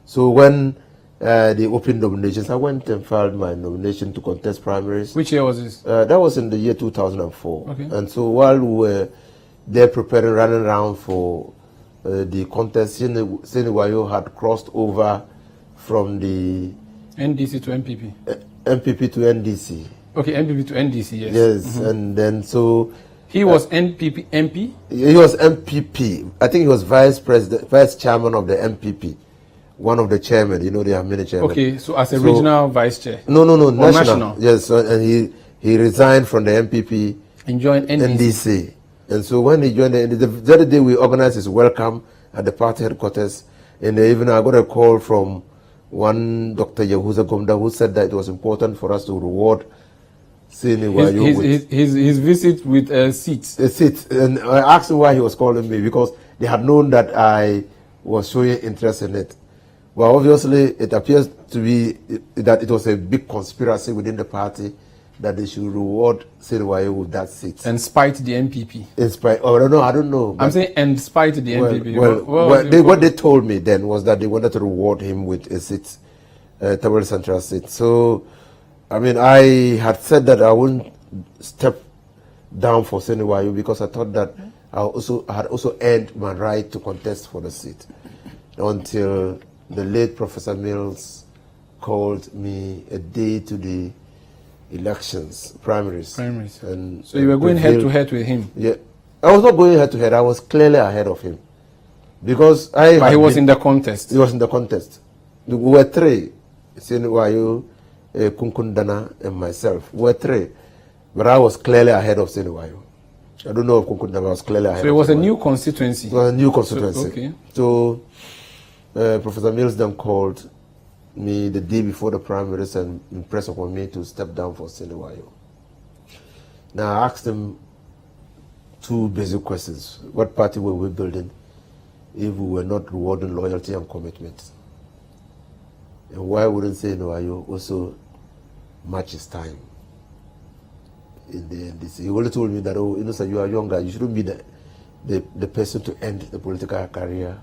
So when they opened nominations, I went and filed my nomination to contest primaries. Which year was this? That was in the year 2004. Okay. And so while we were there preparing, running around for the contest, Seniwayo had crossed over from the NDC to MPP. MPP to NDC. Okay, MPP to NDC, yes. Yes, and then so he was NPP MP. He was MPP. I think he was vice chairman of the MPP, one of the chairmen. You know, they have many chairmen. Okay, so as a regional vice chair. No, national. Yes, and he resigned from the MPP and joined NDC. And so when he joined the very day we organized his welcome at the party headquarters, in the evening I got a call from one Dr. Yahuza Gomda who said that it was important for us to reward his visit with a seat. A seat. And I asked him why he was calling me, because they had known that I was showing interest in it. Well, obviously, it appears to be that it was a big conspiracy within the party that they should reward Seniwayo with that seat. And spite the MPP. I don't know. I'm saying and spite the MPP. What they told me then was that they wanted to reward him with a seat, Tamale Central seat. So, I mean, I had said that I wouldn't step down for Seniwayo because I thought that I had also earned my right to contest for the seat until the late Professor Mills called me a day to the elections, primaries. And so you were going head to head with him? Yeah. I was not going head to head. I was clearly ahead of him. Because But he was in the contest? He was in the contest. We were three. Seniwayo, Kunkundana, and myself. We were three. But I was clearly ahead of Seniwayo. I don't know if Kunkundana was clearly ahead. So it was a new constituency? It was a new constituency. So, okay. So Professor Mills then called me the day before the primaries and impressed upon me to step down for Seniwayo. Now I asked him two basic questions. What party were we building if we were not rewarding loyalty and commitment? And why wouldn't Seniwayo also match his time in the NDC? He only told me that, oh, sir, you are younger, you shouldn't be the person to end the political career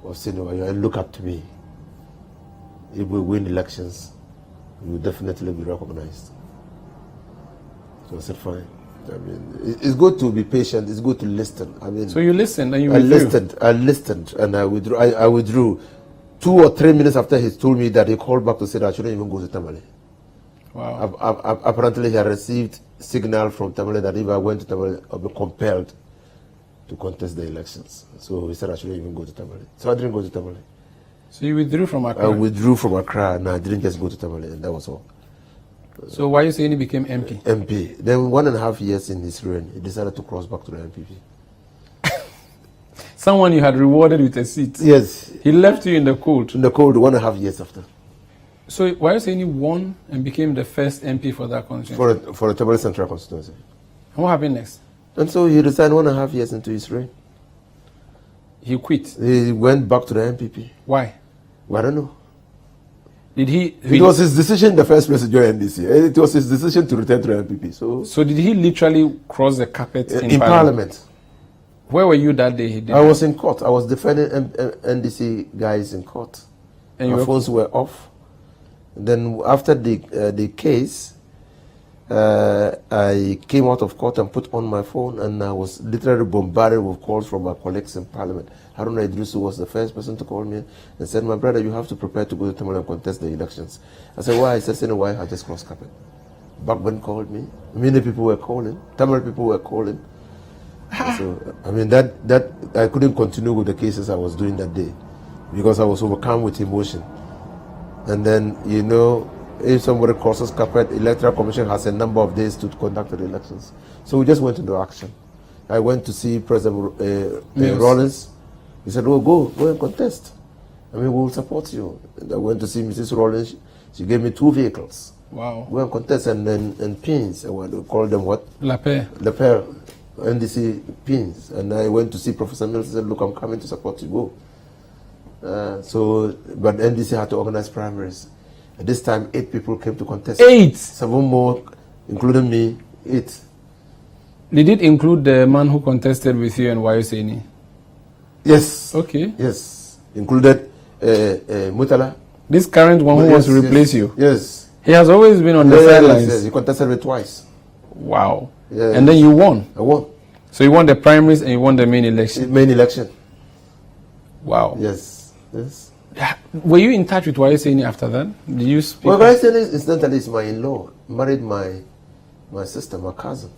of Seniwayo and look up to me. If we win elections, we will definitely be recognized. So I said, fine. I mean, it's good to be patient. It's good to listen. I mean, so you listened and you withdrew? I listened and I withdrew. I withdrew. 2 or 3 minutes after he told me that, he called back to say that I shouldn't even go to Tamale. Wow. Apparently, he had received signal from Tamale that if I went to Tamale, I'll be compelled to contest the elections. So he said I shouldn't even go to Tamale. So I didn't go to Tamale. So you withdrew from Accra? I withdrew from Accra and I didn't just go to Tamale, and that was all. So why you saying he became MP? MP. Then 1.5 years in his reign, he decided to cross back to the MPP. Someone you had rewarded with a seat? Yes. He left you in the cold? In the cold 1.5 years after. So why are you saying he won and became the first MP for that constituency? For the Tamale Central constituency. And what happened next? And so he resigned 1.5 years into his reign. He quit. He went back to the MPP. Why? Well, I don't know. Did he? It was his decision in the first place to join NDC. It was his decision to return to the MPP. So did he literally cross the carpet in Parliament? Where were you that day? He did I was in court. I was defending NDC guys in court. And my phones were off. Then after the case, I came out of court and put on my phone, and I was literally bombarded with calls from my colleagues in Parliament. Haruna Idrisu was the first person to call me and said, "My brother, you have to prepare to go to Tamale and contest the elections." I said, "Why?" He said, "Why? I just crossed carpet." Backben called me. Many people were calling. Tamale people were calling. So I mean that I couldn't continue with the cases I was doing that day because I was overcome with emotion. And then, you know, if somebody crosses carpet, Electoral Commission has a number of days to conduct the elections. So we just went into action. I went to see President Rawlings. He said, "Oh, go and contest. I mean, we will support you." And I went to see Mrs. Rawlings. She gave me 2 vehicles. Wow. Go and contest and pins. I want to call them what? La Paix. NDC pins. And I went to see Professor Mills. He said, "Look, I'm coming to support you. Go." But NDC had to organize primaries. At this time, 8 people came to contest. 8? 7 more, including me, 8. Did it include the man who contested with you and Wayoseni? Yes. Okay. Yes. Included Mutala. This current one who wants to replace you? Yes. He has always been on the sidelines. Yes, he contested me twice. Wow. Yes. And then you won? I won. So you won the primaries and you won the main election? Main election. Wow. Yes. Yes. Were you in touch with Wayoseni after that? Did you speak? Well, Wayoseni incidentally is my in-law. Married my sister, my cousin.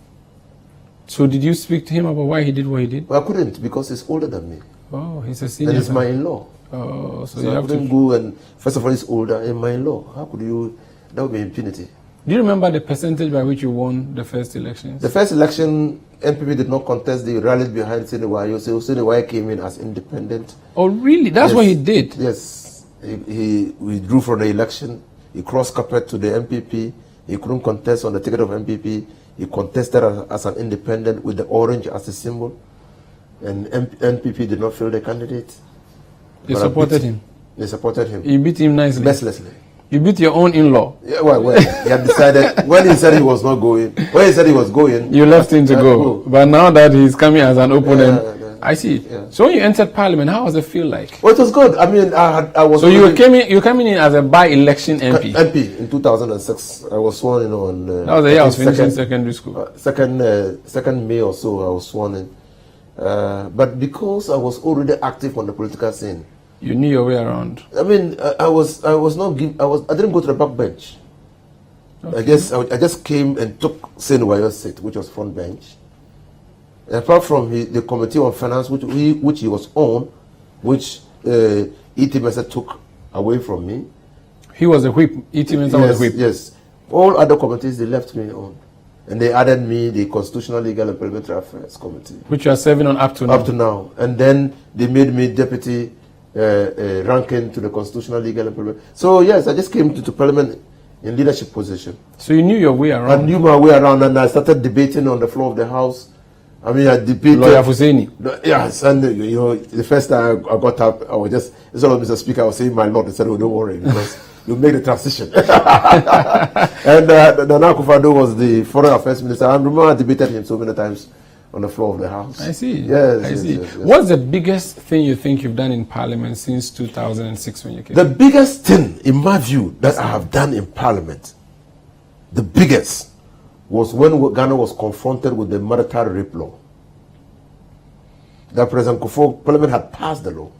So did you speak to him about why he did what he did? Well, I couldn't because he's older than me. Oh, he's a senior. And he's my in-law. Oh, so you I have couldn't to go and first of all he's older and my in-law. How could you? That would be impunity. Do you remember the percentage by which you won the first elections? The first election, NPP did not contest. They rallied behind Senewayo. So Senewayo came in as independent. Oh, really? That's what he did? Yes. He withdrew from the election. He crossed carpet to the MPP. He couldn't contest on the ticket of MPP. He contested as an independent with the orange as a symbol. And NPP did not fill the candidate. They supported him? They supported him. You beat him nicely? Mercilessly. You beat your own in-law? Yeah, well, he had decided, when he said he was not going, when he said he was going... You left him to go. But now that he's coming as an opponent, I see. Yeah. So when you entered Parliament, how does it feel like? Well, it was good. I mean, I was... So you came in as a by-election MP? MP in 2006. I was sworn in on... that was the year I was finishing secondary school. Second May or so, I was sworn in. But because I was already active on the political scene... You knew your way around. I mean, I didn't go to the back bench. Okay. I just came and took Senewayo's seat, which was front bench. And apart from the Committee on Finance, which he was on, which E.T. Mensah took away from me. He was a whip. E.T. Mensah was a whip. Yes. All other committees, they left me on. And they added me the Constitutional, Legal and Parliamentary Affairs Committee. Which you are serving on up to now? Up to now. And then they made me deputy ranking to the Constitutional, Legal and Parliamentary. So yes, I just came to Parliament in leadership position. So you knew your way around? I knew my way around, and I started debating on the floor of the House. I mean, I debated... Lawyer Fuseni? Yes, and you know, the first time I got up, I was just, instead of Mr. Speaker, I was saying, "My Lord." They said, "Oh, don't worry, because you make the transition." And Nana Akufo-Addo was the Foreign Affairs Minister. I remember I debated him so many times on the floor of the House. I see. Yes, I see. Yes. What's the biggest thing you think you've done in Parliament since 2006 when you came? The biggest thing, in my view, that I have done in Parliament, the biggest, was when Ghana was confronted with the marital rape law. That President Kufuor, Parliament had passed the law,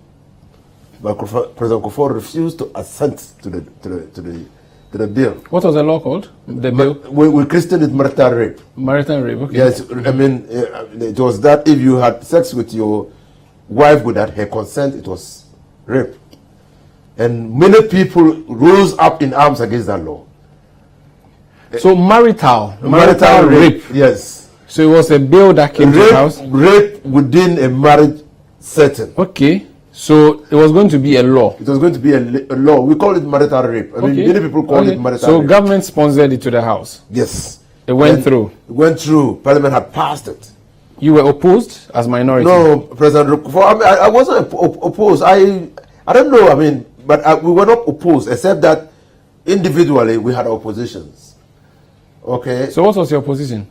but President Kufuor refused to assent to the bill. What was the law called? The bill? We christened it marital rape. Marital rape, okay. Yes, I mean, it was that if you had sex with your wife without her consent, it was rape. And many people rose up in arms against that law. So marital rape. Yes. So it was a bill that came to the House? Rape within a marriage setting. Okay. So it was going to be a law. It was going to be a law. We call it marital rape. I mean, many people call it marital rape. So government sponsored it to the House? Yes. It went through? It went through. Parliament had passed it. You were opposed as minority? No, President Kufuor. I mean, I wasn't opposed. I don't know. I mean, but we were not opposed, except that individually we had oppositions. Okay. So what was your position?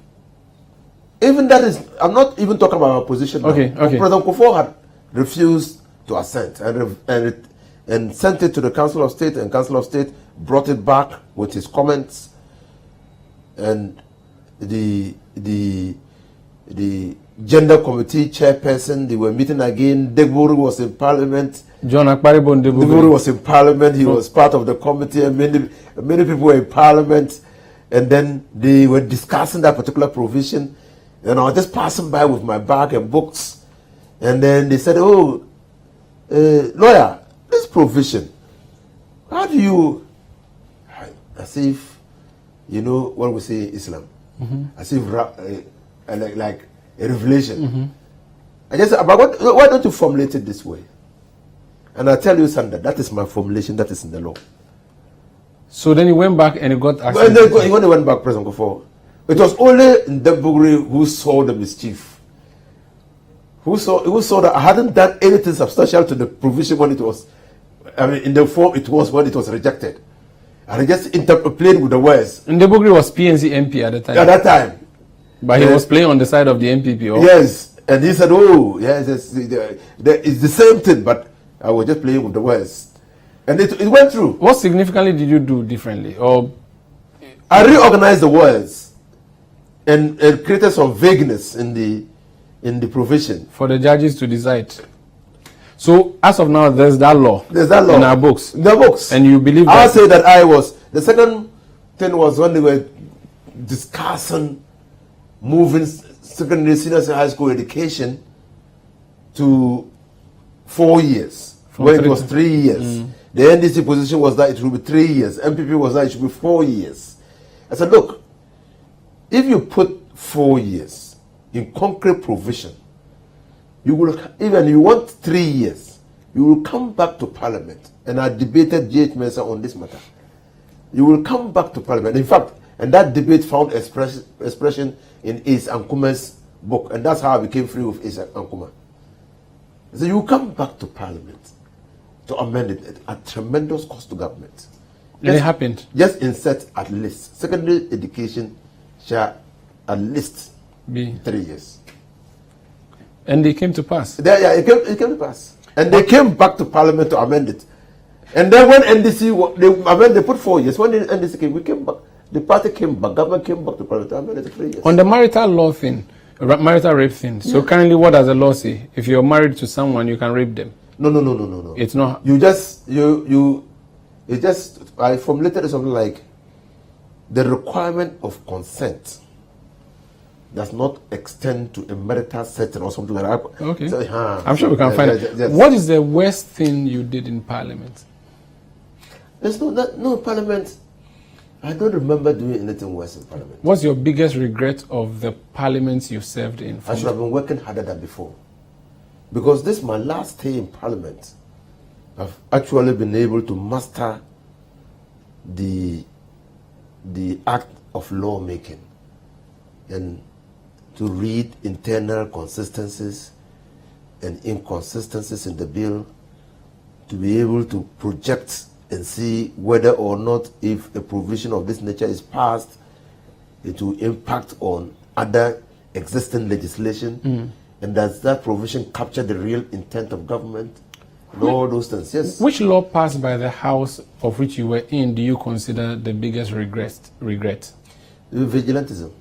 Even that is, I'm not even talking about our position now. Okay. President Kufuor had refused to assent and sent it to the Council of State, and Council of State brought it back with his comments. And the gender committee chairperson, they were meeting again. Degburu was in Parliament. John Akparibo Degburu was in Parliament. He was part of the committee, and many people were in Parliament. And then they were discussing that particular provision. And I was just passing by with my bag and books. And then they said, oh, lawyer, this provision, how do you, as if, you know what we say in Islam, as if like a revelation. I just said, but why don't you formulate it this way? And I tell you, Sandra, that is my formulation, that is in the law. So then he went back and he got access. When he went back, President Kufuor, it was only Ndebugri who saw the mischief. Who saw that I hadn't done anything substantial to the provision when it was, I mean, in the form it was when it was rejected. And I just played with the words. Ndebugri was PNC MP at the time. At that time. But he was playing on the side of the MPP. Or? Yes. And he said, oh, yes, it's the same thing, but I was just playing with the words. And it went through. What significantly did you do differently? Or I reorganized the words and created some vagueness in the provision for the judges to decide. So as of now, there's that law. There's that law in our books. The books. And you believe that? I'll say that I was. The second thing was when they were discussing moving secondary, senior, high school education to 4 years, when it was 3 years. The NDC position was that it should be 3 years. MPP was that it should be 4 years. I said, look, if you put 4 years in concrete provision, you will, even you want 3 years, you will come back to Parliament. And I debated J.H. Mensah on this matter. You will come back to Parliament. In fact, and that debate found expression in Ace Ankuma's book. And that's how I became free with Ace Ankuma. So you will come back to Parliament to amend it at tremendous cost to government. And it happened. Just insert at least. Secondary education shall at least be 3 years. And they came to pass. It came to pass. And they came back to Parliament to amend it. And then when NDC, they put 4 years. When the NDC came, we came back. The party came back. Government came back to Parliament to amend it to 3 years. On the marital law thing, marital rape thing. So currently, what does the law say? If you're married to someone, you can rape them. No. It's not. I formulated something like the requirement of consent does not extend to a marital setting or something like that. Okay. So, I'm sure we can find it. What is the worst thing you did in Parliament? There's no Parliament. I don't remember doing anything worse in Parliament. What's your biggest regret of the parliaments you served in? I should have been working harder than before. Because this is my last stay in Parliament. I've actually been able to master the act of lawmaking and to read internal consistencies and inconsistencies in the bill, to be able to project and see whether or not, if a provision of this nature is passed, it will impact on other existing legislation. And does that provision capture the real intent of government? And all those things, yes. Which law passed by the House of which you were in do you consider the biggest regret? Vigilantism.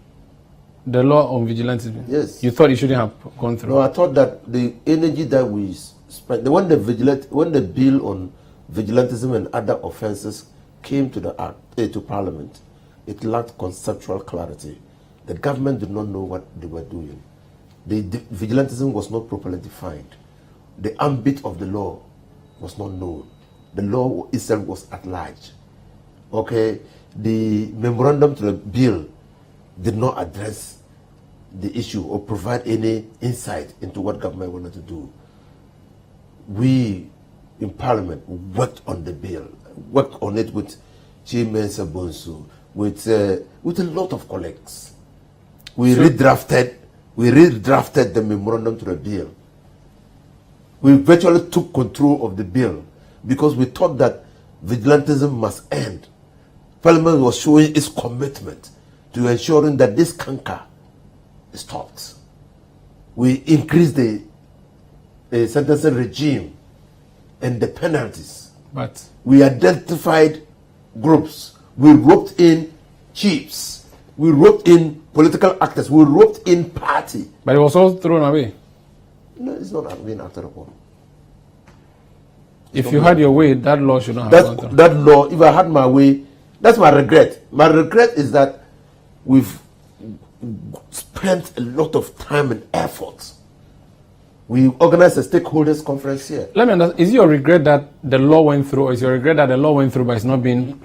The law on vigilantism? Yes. You thought it shouldn't have gone through? No, I thought that the energy that we spent, when the bill on vigilantism and other offences came to to Parliament, it lacked conceptual clarity. The government did not know what they were doing. The vigilantism was not properly defined. The ambit of the law was not known. The law itself was at large. Okay, the memorandum to the bill did not address the issue or provide any insight into what government wanted to do. We in Parliament worked on the bill, worked on it with Chimensa Bonsu, with a lot of colleagues. We redrafted we redrafted the memorandum to the bill. We virtually took control of the bill because we thought that vigilantism must end. Parliament was showing its commitment to ensuring that this canker is stopped. We increased the sentencing regime and the penalties. But we identified groups. We roped in chiefs. We roped in political actors. We roped in party. But it was all thrown away. No, it's not being acted upon. If you had your way, that law should not have gone through. That law, if I had my way, that's my regret. My regret is that we've spent a lot of time and effort. We organized a stakeholders conference here. Let me understand. Is your regret that the law went through, or is your regret that the law went through but it's not being...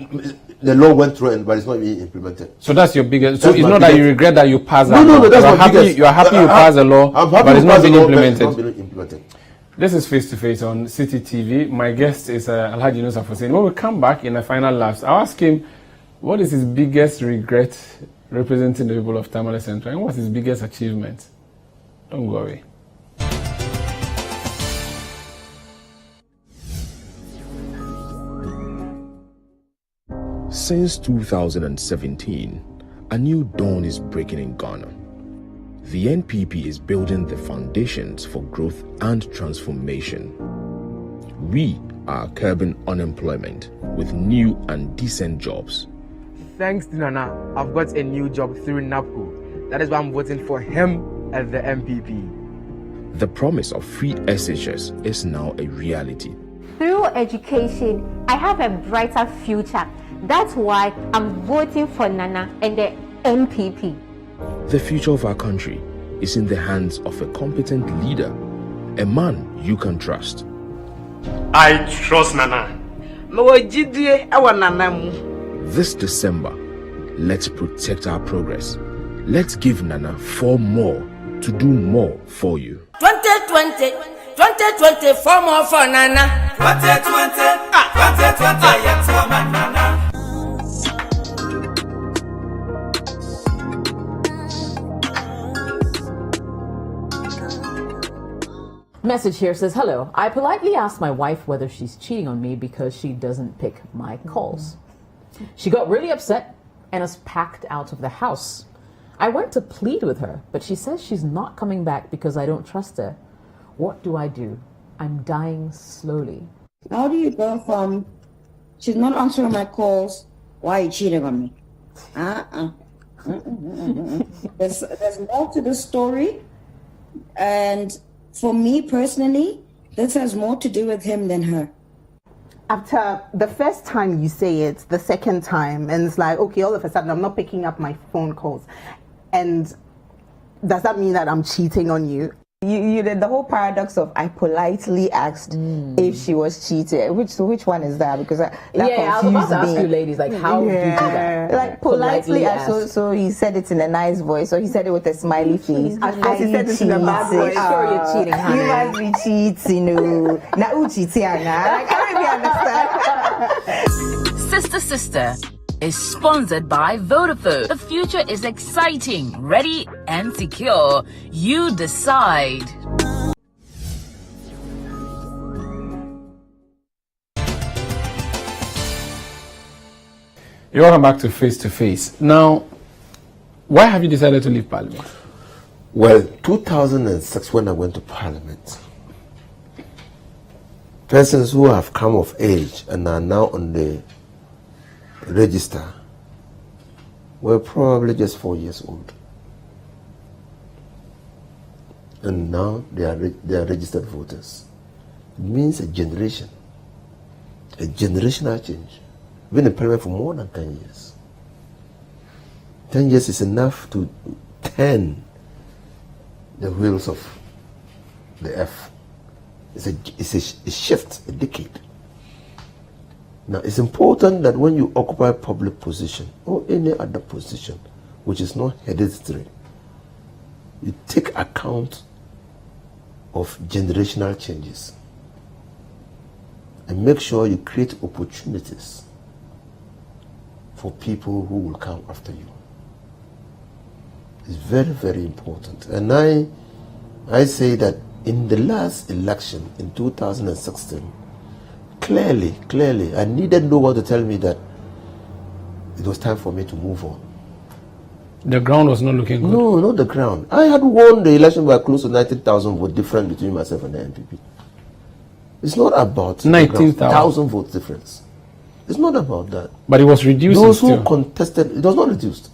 The law went through but it's not being implemented. So that's your biggest... So That's it's my not that you regret that you passed that law. No, that's my biggest... You are happy you passed the law, but it's not being implemented. implemented. This is Face to Face on Citi TV. My guest is Alhaji Nusa Hussein. When we come back in the final laps, I'll ask him what is his biggest regret representing the people of Tamale Central, and what's his biggest achievement? Don't go away. Since 2017, a new dawn is breaking in Ghana. The NPP is building the foundations for growth and transformation. We are curbing unemployment with new and decent jobs. Thanks to Nana, I've got a new job through NAPCO. That is why I'm voting for him as the MPP. The promise of free SHS is now a reality. Through education, I have a brighter future. That's why I'm voting for Nana and the MPP. The future of our country is in the hands of a competent leader, a man you can trust. I trust Nana. This December, let's protect our progress. Let's give Nana 4 more to do more for you. 2020, 4 more for Nana. 2020, yes, for Nana. Message here says, hello. I politely asked my wife whether she's cheating on me because she doesn't pick my calls. She got really upset and is packed out of the house. I went to plead with her, but she says she's not coming back because I don't trust her. What do I do? I'm dying slowly. How do you go from she's not answering my calls, why are you cheating on me? There's more to the story, and for me personally, this has more to do with him than her. After the first time you say it, the second time, and it's like, okay, all of a sudden I'm not picking up my phone calls. And does that mean that I'm cheating on you? You did the whole paradox of I politely asked if she was cheated. Which one is that? Because that I was about to ask you ladies, like, how do you do that? Like politely asked. So he said it in a nice voice, so he said it with a smiley face. He said it in a bad voice. Sure, you're cheating, honey. You must be cheating. Now who cheating? Like, I really understand. Sister is sponsored by Vodafone. The future is exciting, ready and secure. You decide. You're welcome back to Face. Now, why have you decided to leave Parliament? Well, 2006 when I went to Parliament, persons who have come of age and are now on the register were probably just 4 years old, and now they are registered voters. It means a generational change. Been in Parliament for more than 10 years. 10 years is enough to turn the wheels of the F. It's a shift, a decade. Now, it's important that when you occupy public position or any other position which is not hereditary, you take account of generational changes and make sure you create opportunities for people who will come after you. is very, very important. And I say that in the last election in 2016, clearly, I needed no one to tell me that it was time for me to move on. The ground was not looking good? No, not the ground. I had won the election by close to 19,000 votes difference between myself and the NPP. It's not about 19,000 votes difference. It's not about that. But it was reduced. Those who contested, it was not reduced.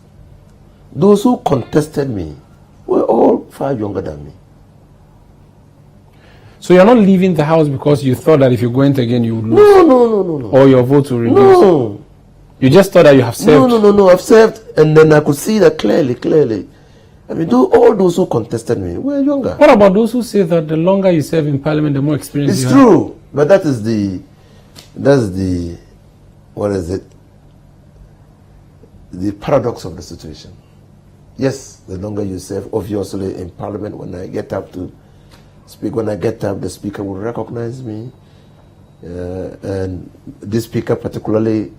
Those who contested me were all far younger than me. So you're not leaving the house because you thought that if you went again you would lose? No. Or your vote will reduce? No. You just thought that you have served? No. I've served, and then I could see that clearly. I mean, all those who contested me were younger. What about those who say that the longer you serve in Parliament, the more experience you have? It's true, but that's the what is it? The paradox of the situation. Yes, the longer you serve, obviously in Parliament, when I get up to speak, the speaker will recognize me, and this speaker particularly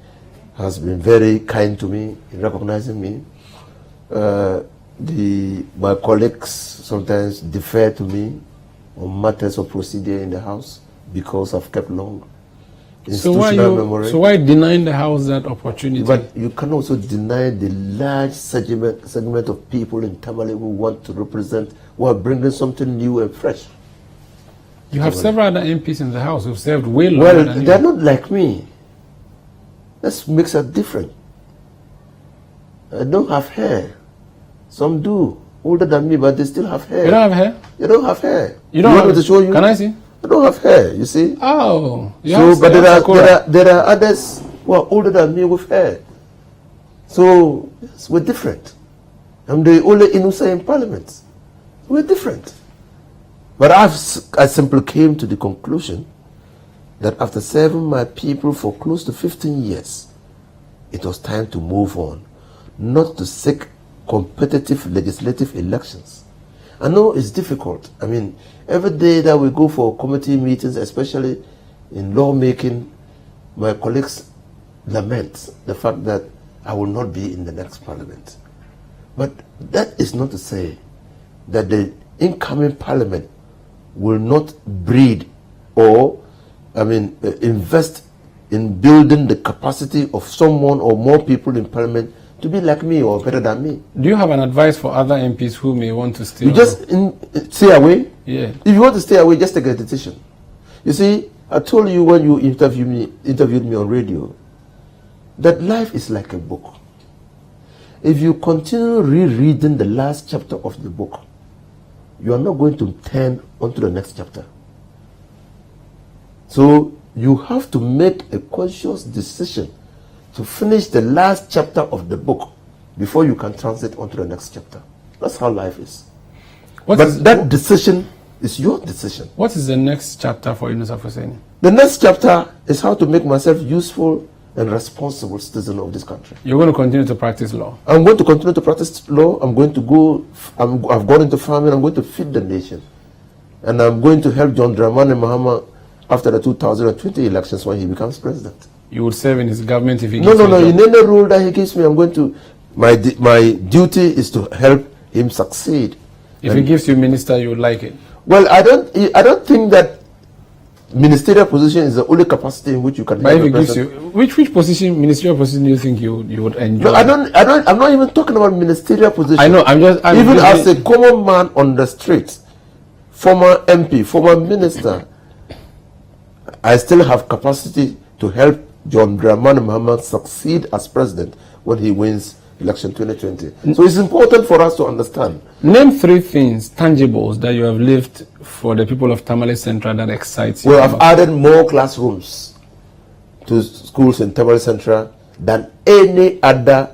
has been very kind to me in recognizing me. My colleagues sometimes defer to me on matters of procedure in the House because I've kept long. So why denying the House that opportunity? But you can also deny the large segment of people in Tamale who want to represent, who are bringing something new and fresh. You have several other MPs in the House who've served way longer than you. They're not like me. That makes us different. I don't have hair. Some do, older than me, but they still have hair. You don't have hair? You don't have hair. You don't want me to show you? Can I see? I don't have hair, you see? Oh. But there are others who are older than me with hair. So yes, we're different. I'm the only Inusa in Parliament. We're different. But I simply came to the conclusion that after serving my people for close to 15 years, it was time to move on, not to seek competitive legislative elections. I know it's difficult. I mean, every day that we go for committee meetings, especially in lawmaking, my colleagues lament the fact that I will not be in the next Parliament. But that is not to say that the incoming Parliament will not breed or, invest in building the capacity of someone or more people in Parliament to be like me or better than me. Do you have an advice for other MPs who may want to stay? You just stay away. Yeah. If you want to stay away, just take a decision. You see, I told you when you interviewed me on radio, that life is like a book. If you continue rereading the last chapter of the book, you are not going to turn onto the next chapter. So you have to make a conscious decision to finish the last chapter of the book before you can transit onto the next chapter. That's how life is. That decision is your decision. What is the next chapter for Yunus Afuseni? The next chapter is how to make myself useful and responsible citizen of this country. You're going to continue to practice law? I'm going to continue to practice law. I've gone into farming. I'm going to feed the nation. And I'm going to help John Dramani Mahama after the 2020 elections when he becomes president. You would serve in his government if he gives No. In any role that he gives me, I'm going to. My duty is to help him succeed. If he gives you minister, you would like it. Well, I don't think that ministerial position is the only capacity in which you can. But if he gives you, which position, ministerial position, do you think you would enjoy? No, I'm not even talking about ministerial position. I know. Even as a common man on the street, former MP, former minister, I still have capacity to help John Dramani Mahama succeed as president when he wins election 2020. So it's important for us to understand. Name 3 things, tangibles, that you have lived for the people of Tamale Central that excites you. Well, I've added more classrooms to schools in Tamale Central than any other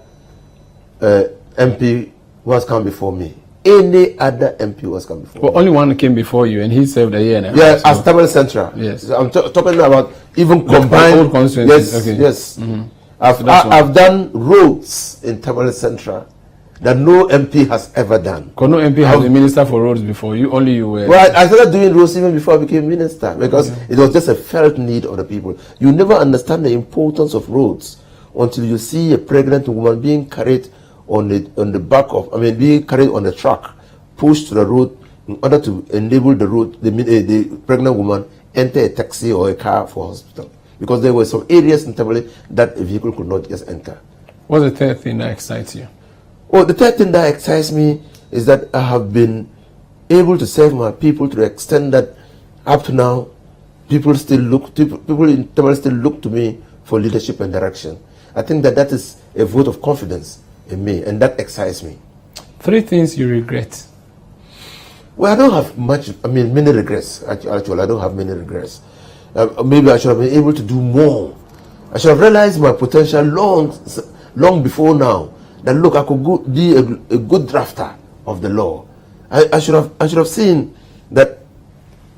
MP who has come before me. Any other MP who has come before me. Well, only one came before you, and he served a year now. Yeah, as Tamale Central. Yes. I'm talking about even combined. Old constituencies. Yes, okay. Yes. Mm-hmm. I've done roads in Tamale Central that no MP has ever done. Because no MP has been minister for roads before. You were. Well, I started doing roads even before I became minister because it was just a felt need of the people. You never understand the importance of roads until you see a pregnant woman being carried on the back of, being carried on the truck, pushed to the road in order to enable the pregnant woman enter a taxi or a car for hospital. Because there were some areas in Tamale that a vehicle could not just enter. What's the third thing that excites you? Well, the third thing that excites me is that I have been able to serve my people to the extent that up to now, people in Tamale still look to me for leadership and direction. I think that is a vote of confidence in me, and that excites me. 3 things you regret. Well, I don't have many regrets. Actually, I don't have many regrets. Maybe I should have been able to do more. I should have realized my potential long before now. That look, I could be a good drafter of the law. I should have seen that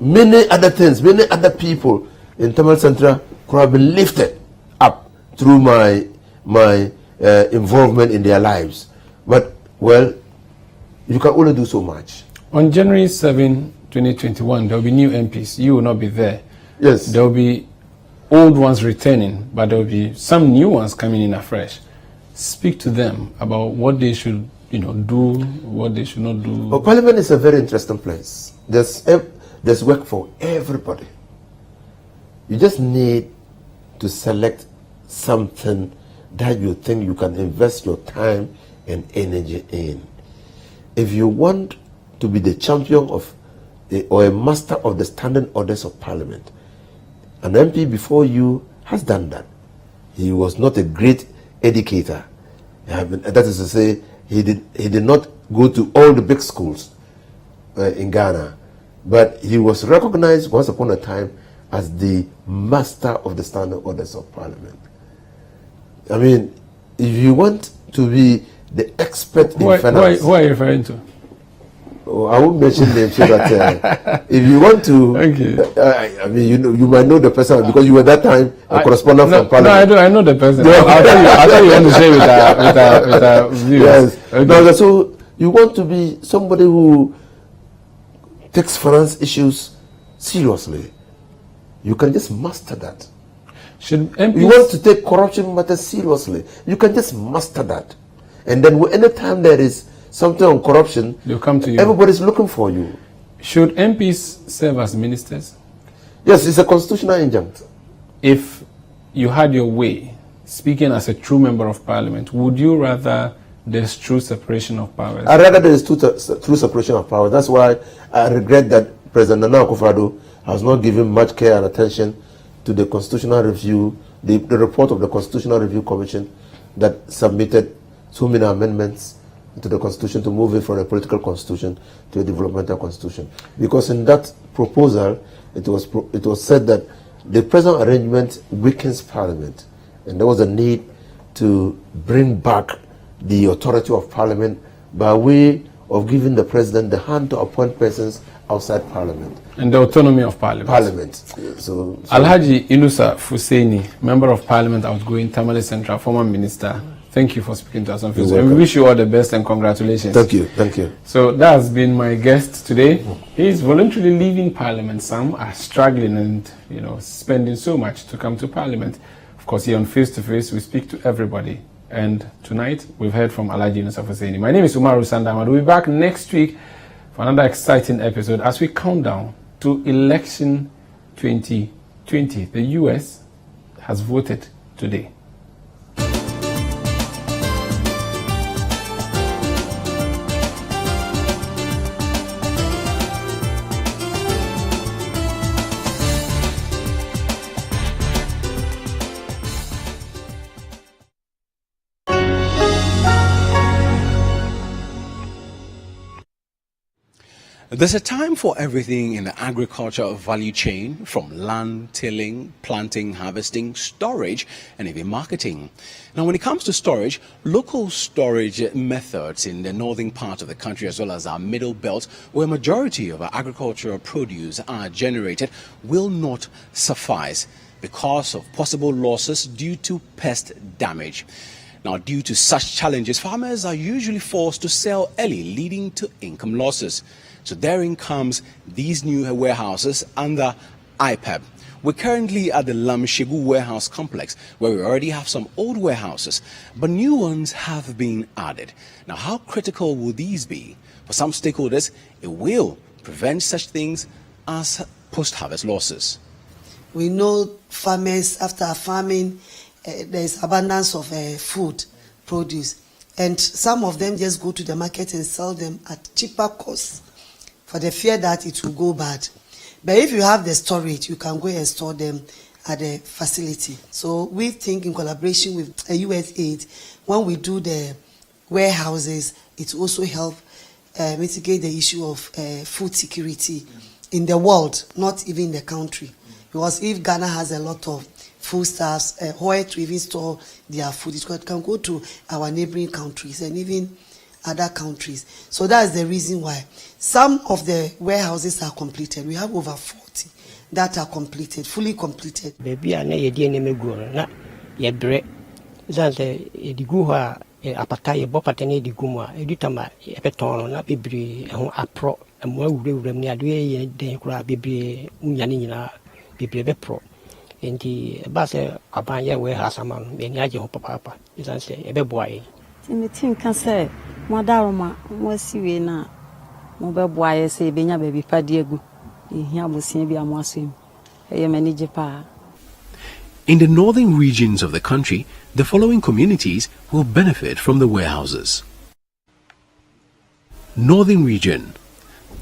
many other things, many other people in Tamil Central could have been lifted up through my involvement in their lives. But well, you can only do so much. On January 7, 2021, there will be new MPs. You will not be there. Yes. There will be old ones returning, but there will be some new ones coming in afresh. Speak to them about what they should, do, what they should not do. Well, Parliament is a very interesting place. There's work for everybody. You just need to select something that you think you can invest your time and energy in. If you want to be the champion of or a master of the standing orders of Parliament, an MP before you has done that. He was not a great educator. That is to say, he did not go to all the big schools in Ghana, but he was recognized once upon a time as the master of the standing orders of Parliament. If you want to be the expert in finance... Who are you referring to? I won't mention names so that if you want to, you might know the person because you were that time a correspondent from Parliament. No, I know the person. I'll tell you want to share with our viewers. Yes. Okay. No, so you want to be somebody who takes finance issues seriously. You can just master that. Should MPs... You want to take corruption matters seriously. You can just master that. And then anytime there is something on corruption, they'll come to you. Everybody's looking for you. Should MPs serve as ministers? Yes, it's a constitutional injunct. If you had your way, speaking as a true member of Parliament, would you rather there's true separation of powers? I'd rather there is true separation of powers. That's why I regret that President Nana Akufo-Addo has not given much care and attention to the constitutional review, the report of the Constitutional Review Commission that submitted so many amendments to the constitution to move it from a political constitution to a developmental constitution. Because in that proposal, it was said that the present arrangement weakens Parliament, and there was a need to bring back the authority of Parliament by way of giving the President the hand to appoint persons outside Parliament. And the autonomy of Parliament. So Alhaji Inusa Fuseini, Member of Parliament, outgoing Tamale Central, former Minister. Thank you for speaking to us on Facebook. And we wish you all the best and congratulations. Thank you. Thank you. So that has been my guest today. He is voluntarily leaving Parliament. Some are struggling and spending so much to come to Parliament. Of course, here on Face to Face, we speak to everybody. And tonight, we've heard from Alhaji Inusa Fuseini. My name is Umaru Sandama. We'll be back next week for another exciting episode as we count down to election 2020. The US has voted today. There's a time for everything in the agriculture value chain, from land tilling, planting, harvesting, storage, and even marketing. Now, when it comes to storage, local storage methods in the northern part of the country, as well as our middle belt, where a majority of our agricultural produce are generated, will not suffice because of possible losses due to pest damage. Now, due to such challenges, farmers are usually forced to sell early, leading to income losses. So therein comes these new warehouses under IPEB. We're currently at the Lamshegu warehouse complex, where we already have some old warehouses, but new ones have been added. Now, how critical will these be? For some stakeholders, it will prevent such things as post-harvest losses. We know farmers, after farming, there is abundance of food, produce, and some of them just go to the market and sell them at cheaper costs for the fear that it will go bad. But if you have the storage, you can go and store them at the facility. So we think in collaboration with USAID, when we do the warehouses, it also help mitigate the issue of food security in the world, not even in the country. Because if Ghana has a lot of foodstuffs, where to even store their food, it can go to our neighboring countries and even other countries. So that's the reason why some of the warehouses are completed. We have over 40 that are completed, fully completed. Baby, I know you didn't go na ye bread. That's the guha apata ye bopatene di guma. Edutama ye peton na bibri apro. Mwa ure ni adwe ye den kura bibri unyani nyina bibri be pro. Enti base abanye warehouse amang be ni aje ho papa. That's the ebe boy. The team can say, Madaroma, was you na mobile boy, say, Benya baby Padiego. Here will see me a Mosim. I am any Japa. In the northern regions of the country, the following communities will benefit from the warehouses. Northern Region: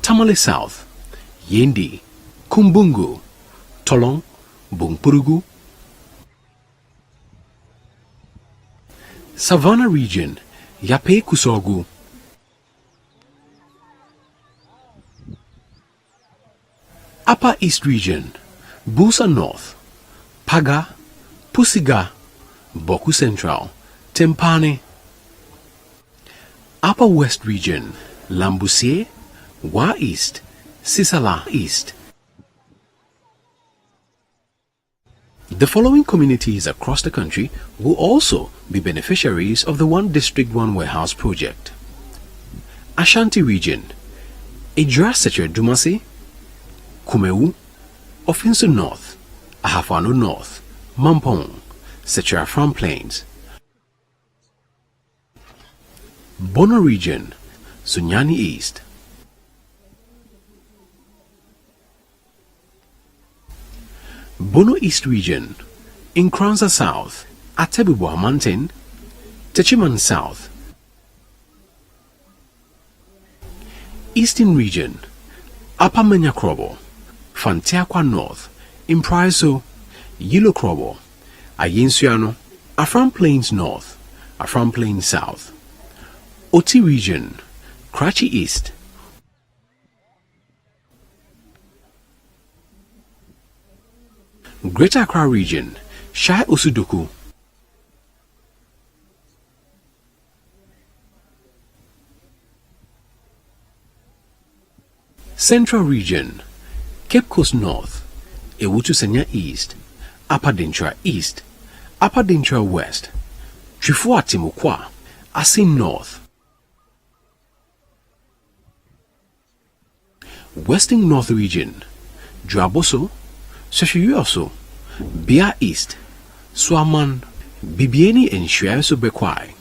Tamale South, Yendi, Kumbungu, Tolong, Bungpurugu. Savannah Region: Yape Kusogu. Upper East Region: Busa North, Paga, Pusiga, Boku Central, Tempane. Upper West Region: Lambusie, Wa East, Sisala East. The following communities across the country will also be beneficiaries of the One District One Warehouse project. Ashanti Region: Ejra Seche Dumasi, Kumewu, Ofinsu North, Ahafano North, Mampong, Seche Afram Plains. Bono Region: Sunyani East. Bono East Region: Nkranza South, Atebubwa Mountain, Techiman South. Eastern Region: Upper Menyakrobo, Fantiakwa North, Impraiso, Yilokrobo, Ayinsuano, Afram Plains North, Afram Plains South. Oti Region: Krachi East. Greater Accra Region: Shai Osudoku. Central Region: Cape Coast North, Ewutu Senya East, Upper Dintra East, Upper Dintra West, Trifua Timokwa, Asin North. Western North Region: Dwaboso, Seshiyuoso, Bia East, Swaman, Bibieni and Shuaso Bekwai.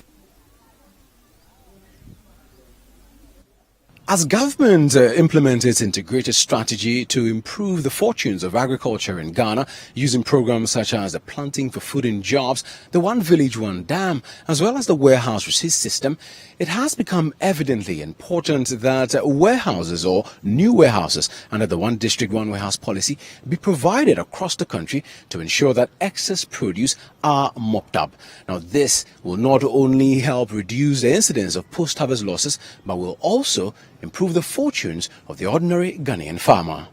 As government implements its integrated strategy to improve the fortunes of agriculture in Ghana, using programs such as the Planting for Food and Jobs, the One Village, One Dam, as well as the Warehouse Receipt System, it has become evidently important that warehouses or new warehouses under the One District, One Warehouse policy be provided across the country to ensure that excess produce are mopped up. Now, this will not only help reduce the incidence of post-harvest losses, but will also improve the fortunes of the ordinary Ghanaian farmer.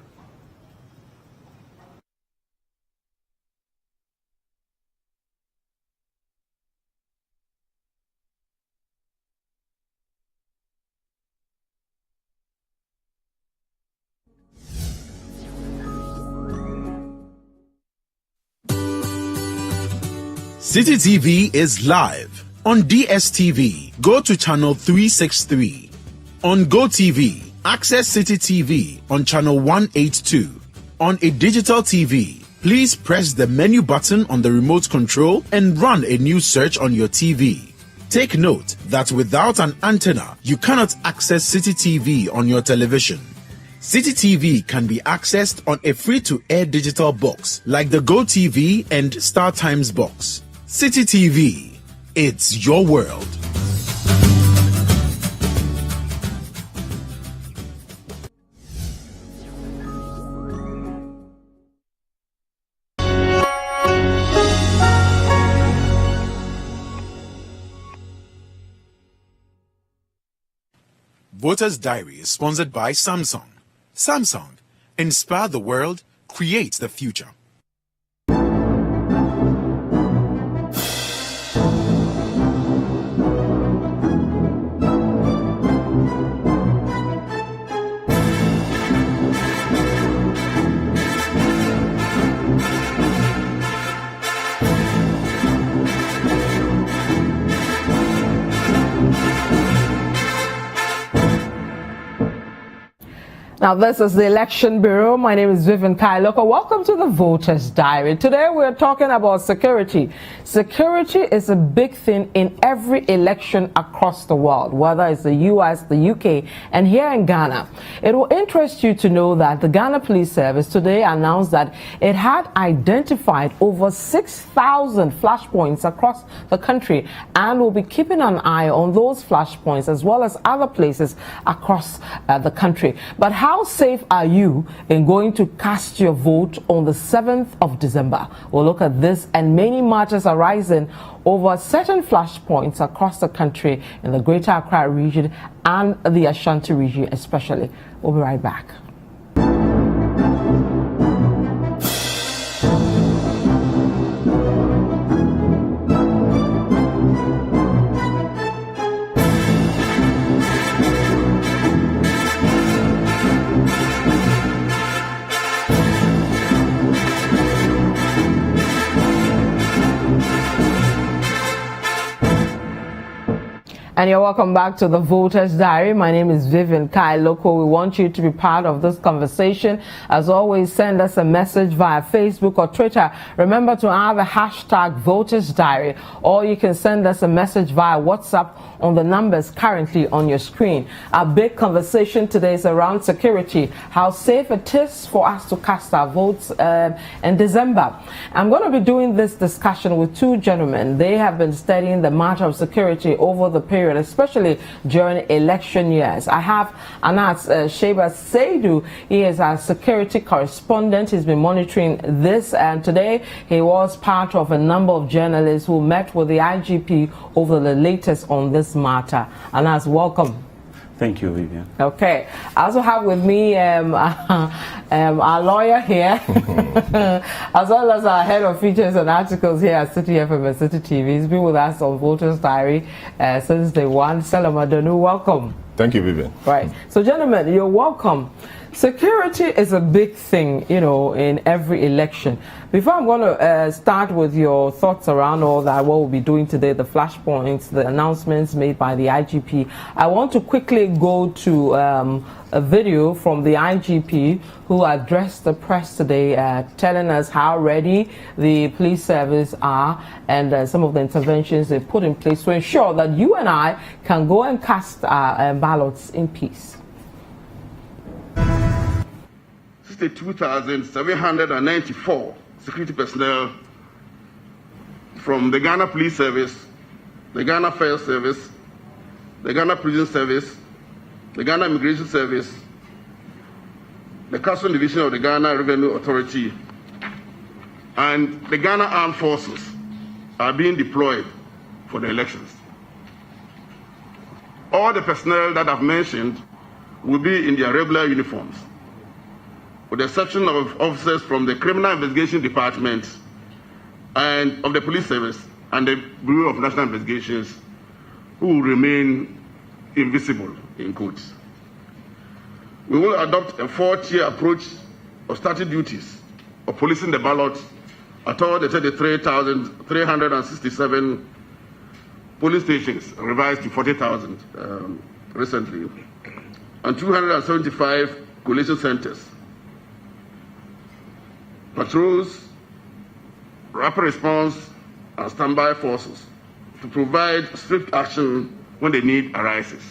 Citi TV is live on DSTV. Go to channel 363. On GoTV, access Citi TV on channel 182. on a digital TV, please press the menu button on the remote control and run a new search on your TV. Take note that without an antenna, you cannot access Citi TV on your television. Citi TV can be accessed on a free-to-air digital box like the Go TV and Star Times box. Citi TV, it's your world. Voter's Diary is sponsored by Samsung. Samsung, inspire the world, create the future. Now, this is the Election Bureau. My name is Vivian Kailoko. Welcome to the Voters Diary. Today, we're talking about security. Security is a big thing in every election across the world, whether it's the U.S., the U.K., and here in Ghana. It will interest you to know that the Ghana Police Service today announced that it had identified over 6,000 flashpoints across the country and will be keeping an eye on those flashpoints as well as other places across the country. But how safe are you in going to cast your vote on the 7th of December? We'll look at this and many matters arising over certain flashpoints across the country in the Greater Accra region and the Ashanti region especially. We'll be right back. And you're welcome back to the Voters Diary. My name is Vivian Kailoko. We want you to be part of this conversation. As always, send us a message via Facebook or Twitter. Remember to add the hashtag Voters Diary, or you can send us a message via WhatsApp on the numbers currently on your screen. Our big conversation today is around security, how safe it is for us to cast our votes in December. I'm going to be doing this discussion with two gentlemen. They have been studying the matter of security over the period, especially during election years. I have Anas Sheba Seidu. He is our security correspondent. He's been monitoring this, and today he was part of a number of journalists who met with the IGP over the latest on this matter. Anas, welcome. Thank you, Vivian. Okay. I also have with me our lawyer here, as well as our head of features and articles here at Citi FM and Citi TV. He's been with us on Voters Diary since day one. Salam Adonu, welcome. Thank you, Vivian. Right. So, gentlemen, you're welcome. Security is a big thing, you know, in every election. Before I'm going to start with your thoughts around all that, what we'll be doing today, the flashpoints, the announcements made by the IGP, I want to quickly go to a video from the IGP who addressed the press today, telling us how ready the police service are and some of the interventions they put in place to ensure that you and I can go and cast our ballots in peace. 62,794 security personnel from the Ghana Police Service, the Ghana Fire Service, the Ghana Prison Service, the Ghana Immigration Service, the Customs Division of the Ghana Revenue Authority, and the Ghana Armed Forces are being deployed for the elections. All the personnel that I've mentioned will be in their regular uniforms, with the exception of officers from the Criminal Investigation Department and of the Police Service and the Bureau of National Investigations, who will remain invisible, in quotes. We will adopt a 4-tier approach of starting duties of policing the ballot at all the 33,367 polling stations, revised to 40,000 recently, and 275 collation centers. patrols, rapid response, and standby forces to provide swift action when the need arises.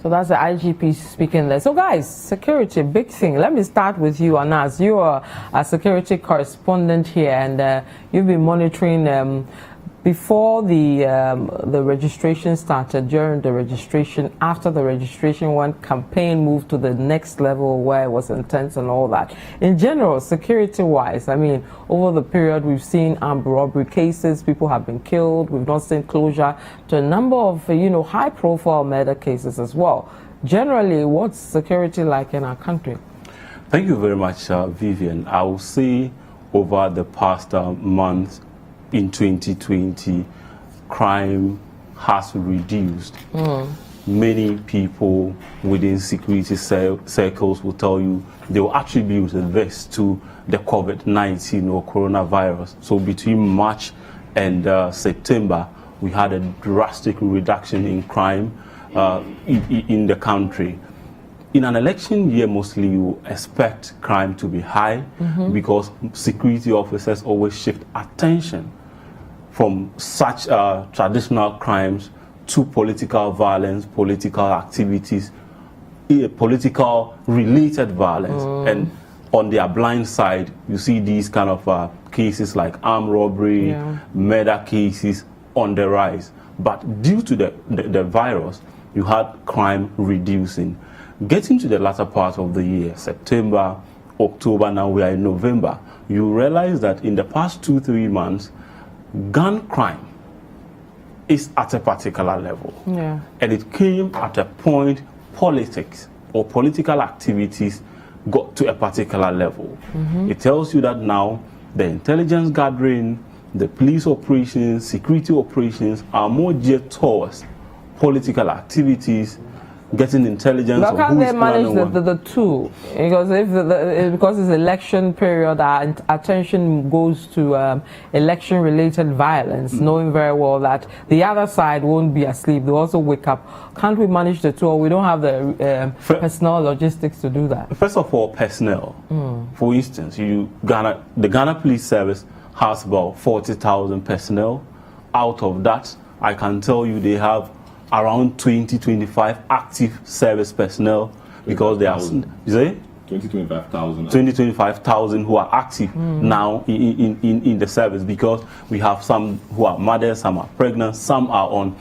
So that's the IGP speaking there. So guys, security, big thing. Let me start with you, Anas. You are a security correspondent here, and you've been monitoring before the registration started, during the registration, after the registration, when campaign moved to the next level where it was intense and all that. In general, security-wise, I mean, over the period we've seen armed robbery cases, people have been killed. We've not seen closure to a number of, high-profile murder cases as well. Generally, what's security like in our country? Thank you very much, Vivian. I will say over the past month, in 2020, crime has reduced. Many people within security circles will tell you they will attribute this to the COVID-19 or coronavirus. So between March and September, we had a drastic reduction in crime in the country. In an election year, mostly you expect crime to be high because security officers always shift attention from such traditional crimes to political violence, political activities, political related violence. And on their blind side, you see these kind of cases like armed robbery, murder cases on the rise. But due to the virus, you had crime reducing. Getting to the latter part of the year, September, October, now we are in November, you realize that in the past 2-3 months, gun crime is at a particular level. And it came at a point politics or political activities got to a particular level. It tells you that now the intelligence gathering, the police operations, security operations are more geared towards political activities, getting intelligence. But can they manage the two? Because because it's election period, our attention goes to election-related violence, knowing very well that the other side won't be asleep. They also wake up. Can't we manage the two, or we don't have the personnel logistics to do that? First of all, personnel. For instance, the Ghana Police Service has about 40,000 personnel. Out of that, I can tell you they have around 20-25 active service personnel, because they are 25,000 who are active now in the service, because we have some who are mothers, some are pregnant, some are on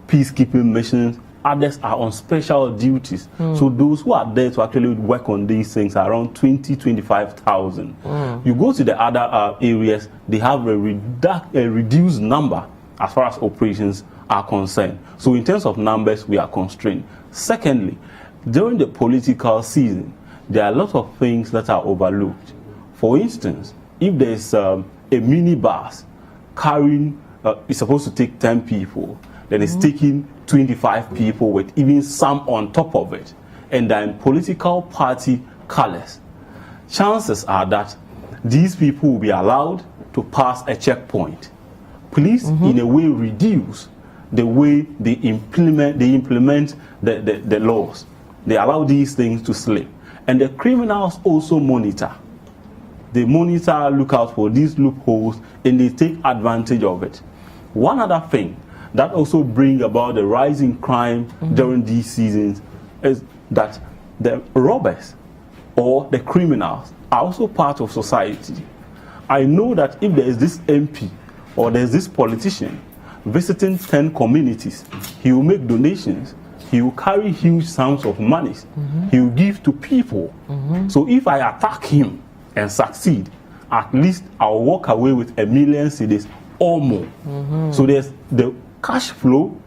peacekeeping missions, others are on special duties. So those who are there to actually work on these things are around 20-25,000. You go to the other areas, they have a reduced number as far as operations are concerned. So in terms of numbers, we are constrained. Secondly, during the political season, there are a lot of things that are overlooked. For instance, if there's a minibus carrying, it's supposed to take 10 people, then it's taking 25 people with even some on top of it, and then political party colors, chances are that these people will be allowed to pass a checkpoint. Police, in a way, reduce the way they implement the laws. They allow these things to slip. And the criminals also monitor. They monitor, look out for these loopholes, and they take advantage of it. One other thing that also brings about the rising crime during these seasons is that the robbers or the criminals are also part of society. I know that if there is this MP or there's this politician visiting 10 communities, he will make donations, he will carry huge sums of money, he will give to people. So if I attack him and succeed, at least I'll walk away with 1 million cedis or more. So there's the cash flow,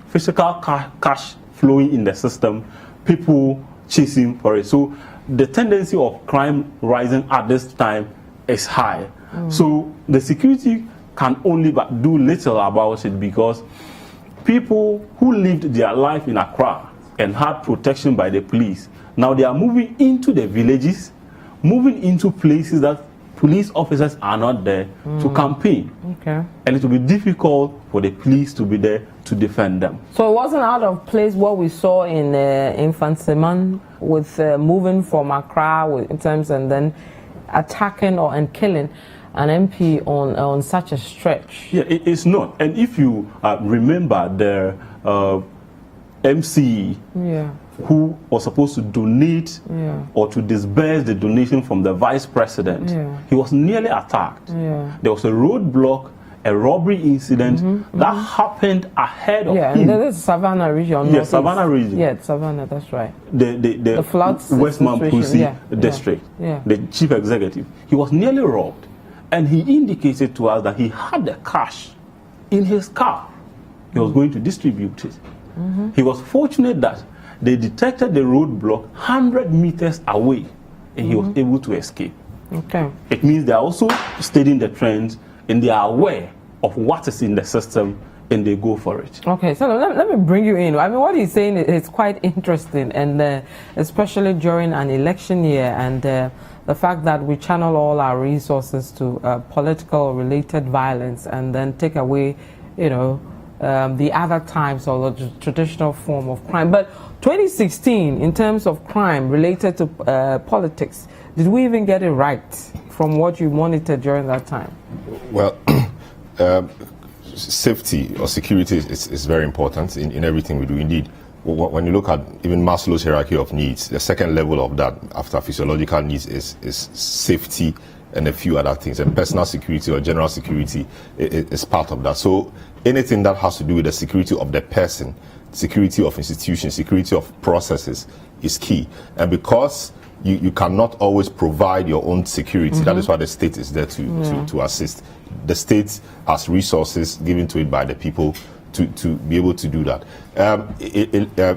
physical cash flowing in the system, people chasing for it. So the tendency of crime rising at this time is high. So the security can only but do little about it, because people who lived their life in Accra and had protection by the police, now they are moving into the villages, moving into places that police officers are not there to campaign. Okay. And it will be difficult for the police to be there to defend them. So it wasn't out of place what we saw in Infantsiman with moving from Accra in terms and then attacking and killing an MP on such a stretch. Yeah, it is not. And if you remember the MC who was supposed to donate or to disburse the donation from the vice president, he was nearly attacked. There was a roadblock, a robbery incident that happened ahead of him. And this is Savannah region. Yeah, Savannah region. Yeah, Savannah, that's right. The floods West Mampusi district, the chief executive. He was nearly robbed. And he indicated to us that he had the cash in his car. He was going to distribute it. He was fortunate that they detected the roadblock 100 meters away and he was able to escape. Okay. It means they are also studying the trends and they are aware of what is in the system and they go for it. Okay, so let me bring you in. I mean, what he's saying is quite interesting, and especially during an election year, and the fact that we channel all our resources to political related violence and then take away, the other types or the traditional form of crime. But 2016, in terms of crime related to politics, did we even get it right from what you monitored during that time? Well, safety or security is very important in everything we do. Indeed, when you look at even Maslow's hierarchy of needs, the second level of that after physiological needs is safety and a few other things. And personal security or general security is part of that. So anything that has to do with the security of the person, security of institutions, security of processes is key. And because you cannot always provide your own security, that is why the state is there to assist. The state has resources given to it by the people to be able to do that.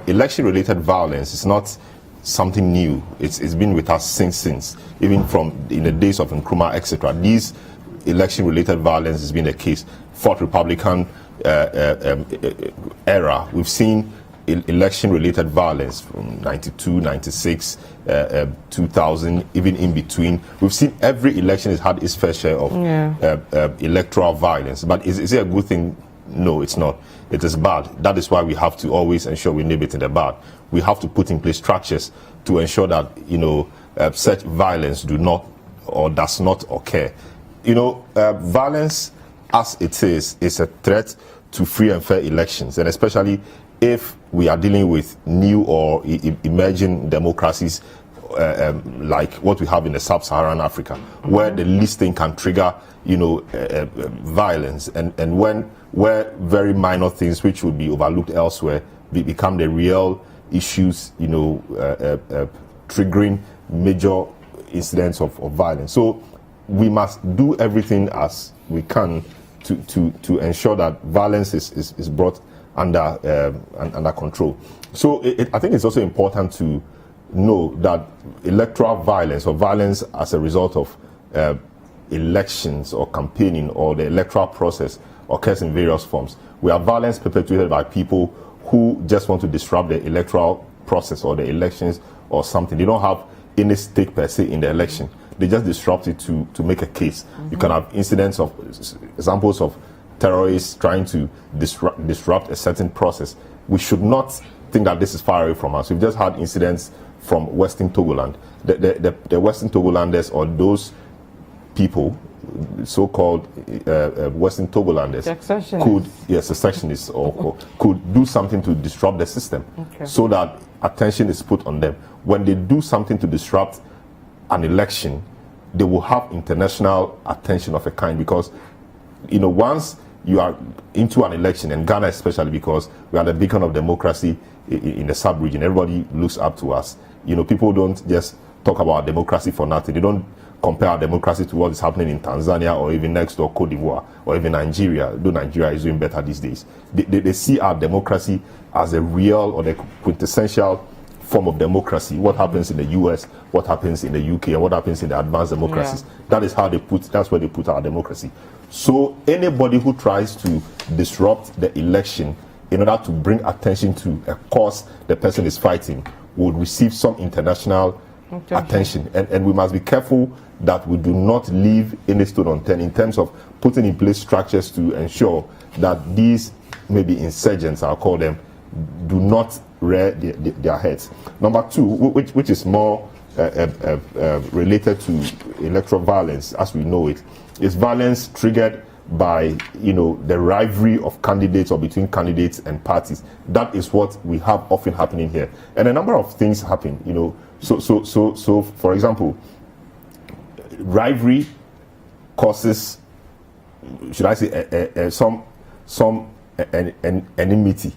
Election-related violence is not something new. It's been with us since, even from in the days of Nkrumah, etc. These election-related violence has been the case. Fourth Republican era, we've seen election-related violence from 92, 96, 2000, even in between. We've seen every election has had its fair share of electoral violence. But is it a good thing? No, it's not. It is bad. That is why we have to always ensure we nip it in the bud. We have to put in place structures to ensure that such violence does not occur. Violence as it is a threat to free and fair elections, and especially if we are dealing with new or emerging democracies like what we have in the sub-Saharan Africa, where the least thing can trigger violence, and where very minor things which would be overlooked elsewhere become the real issues, triggering major incidents of violence. So we must do everything as we can to ensure that violence is brought under control. So I think it's also important to know that electoral violence or violence as a result of elections or campaigning or the electoral process occurs in various forms. We have violence perpetuated by people who just want to disrupt the electoral process or the elections or something. They don't have any stake per se in the election. They just disrupt it to make a case. You can have examples of terrorists trying to disrupt a certain process. We should not think that this is far away from us. We've just had incidents from Western Togoland. The Western Togolanders, or those so-called Western Togolanders, secessionists, could do something to disrupt the system, so that attention is put on them. When they do something to disrupt an election, they will have international attention of a kind, because once you are into an election, and Ghana especially, because we are the beacon of democracy in the sub-region, everybody looks up to us. People don't just talk about democracy for nothing. They don't compare our democracy to what is happening in Tanzania or even next door Cote d'Ivoire or even Nigeria, though Nigeria is doing better these days. They see our democracy as a real or the quintessential form of democracy. What happens in the US, what happens in the UK, and what happens in the advanced democracies. That's where they put our democracy. So anybody who tries to disrupt the election in order to bring attention to a cause the person is fighting would receive some international attention. And we must be careful that we do not leave any stone unturned in terms of putting in place structures to ensure that these maybe insurgents, I'll call them, do not rear their heads. Number two, which is more related to electoral violence as we know it, is violence triggered by the rivalry of candidates or between candidates and parties. That is what we have often happening here, and a number of things happen. So for example, rivalry causes, should I say, some enmity.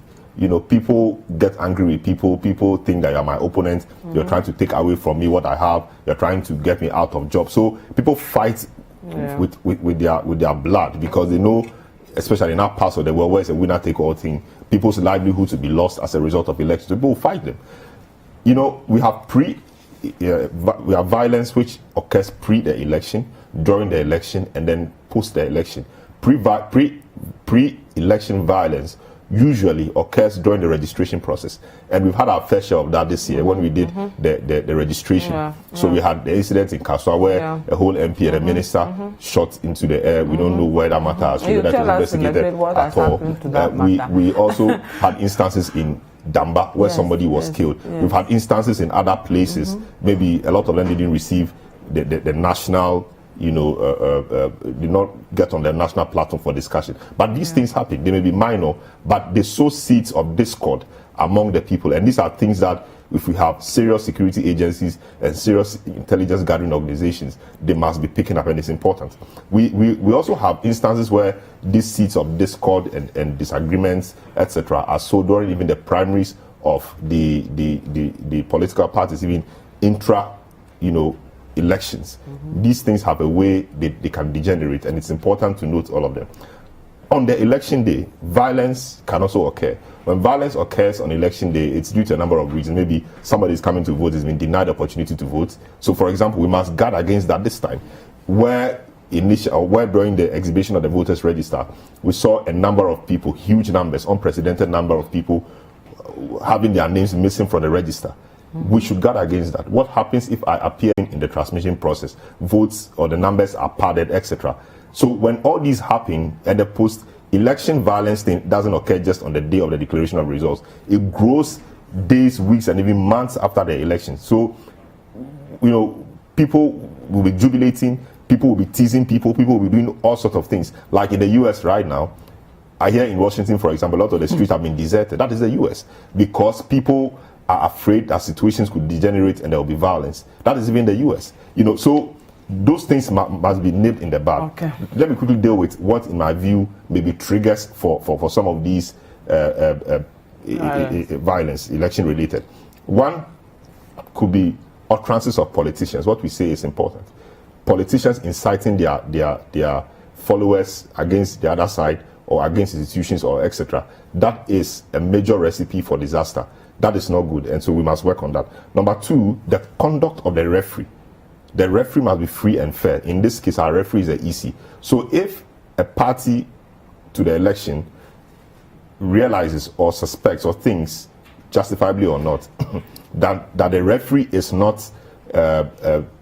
People get angry with people. People think that you're my opponent. You're trying to take away from me what I have. You're trying to get me out of job. So people fight with their blood, because they know, especially in our parts of the world where it's a winner-take-all thing, people's livelihood to be lost as a result of elections. People fight them. We have violence which occurs pre the election, during the election, and then post the election. Pre-election violence usually occurs during the registration process, and we've had our fair share of that this year when we did the registration. So we had the incident in Kaswa where a whole MP and a minister shot into the air. We don't know where that matter has been investigated at all. We also had instances in Damba where somebody was killed. We've had instances in other places. Maybe a lot of them didn't receive the national, did not get on the national platform for discussion. But these things happen. They may be minor, but they sow seeds of discord among the people. And these are things that, if we have serious security agencies and serious intelligence gathering organizations, they must be picking up, and it's important. We also have instances where these seeds of discord and disagreements, etc., are sowed during even the primaries of the political parties, even intra, elections. These things have a way they can degenerate, and it's important to note all of them. On the election day, violence can also occur. When violence occurs on election day, it's due to a number of reasons. Maybe somebody is coming to vote, has been denied the opportunity to vote. So, for example, we must guard against that this time. Where during the exhibition of the voters register, we saw a number of people, huge numbers, unprecedented number of people having their names missing from the register. We should guard against that. What happens if I appear in the transmission process, votes or the numbers are padded, etc.? So when all these happen, and the post-election violence thing doesn't occur just on the day of the declaration of results, it grows days, weeks, and even months after the election. So, people will be jubilating, people will be teasing people will be doing all sorts of things. Like in the US right now, I hear in Washington, for example, a lot of the streets have been deserted. That is the US, because people are afraid that situations could degenerate and there will be violence. That is even the US. So those things must be nipped in the bud. Okay. Let me quickly deal with what, in my view, may be triggers for some of these violence, election-related. One could be utterances of politicians. What we say is important. Politicians inciting their followers against the other side or against institutions or etc. That is a major recipe for disaster. That is not good, and so we must work on that. Number two, the conduct of the referee. The referee must be free and fair. In this case, our referee is the EC. So if a party to the election realizes or suspects or thinks, justifiably or not, that the referee is not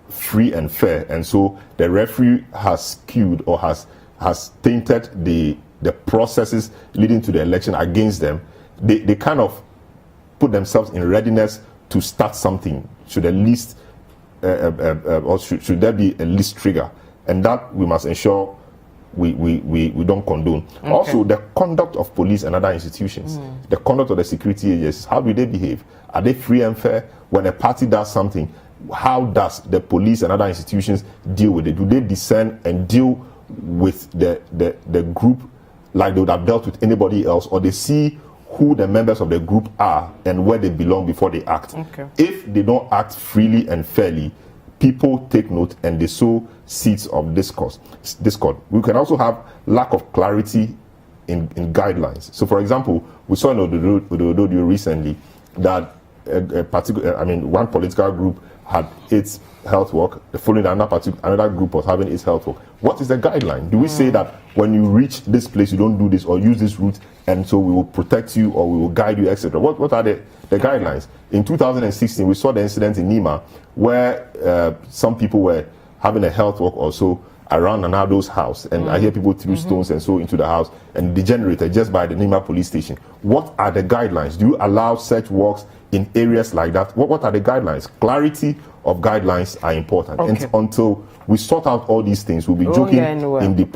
free and fair, and so the referee has skewed or has tainted the processes leading to the election against them, they kind of put themselves in readiness to start something. Should at least or should there be a least trigger, and that we must ensure we don't condone. Okay. Also, the conduct of police and other institutions, the conduct of the security agencies, how do they behave? Are they free and fair? When a party does something, how does the police and other institutions deal with it? Do they discern and deal with the group like they would have dealt with anybody else, or they see who the members of the group are and where they belong before they act? Okay. If they don't act freely and fairly, people take note and they sow seeds of discord. We can also have lack of clarity in guidelines. So, for example, we saw in Ododo recently that one political group had its health work, the following another group was having its health work. What is the guideline? Do we say that when you reach this place, you don't do this or use this route, and so we will protect you or we will guide you, etc.? What are the guidelines? In 2016, we saw the incident in Nima where some people were having a health work or so around Anado's house, and I hear people threw stones and so into the house and degenerated just by the Nima police station. What are the guidelines? Do you allow such walks in areas like that? What are the guidelines? Clarity of guidelines are important. Okay. And until we sort out all these things, we'll be joking in deployment.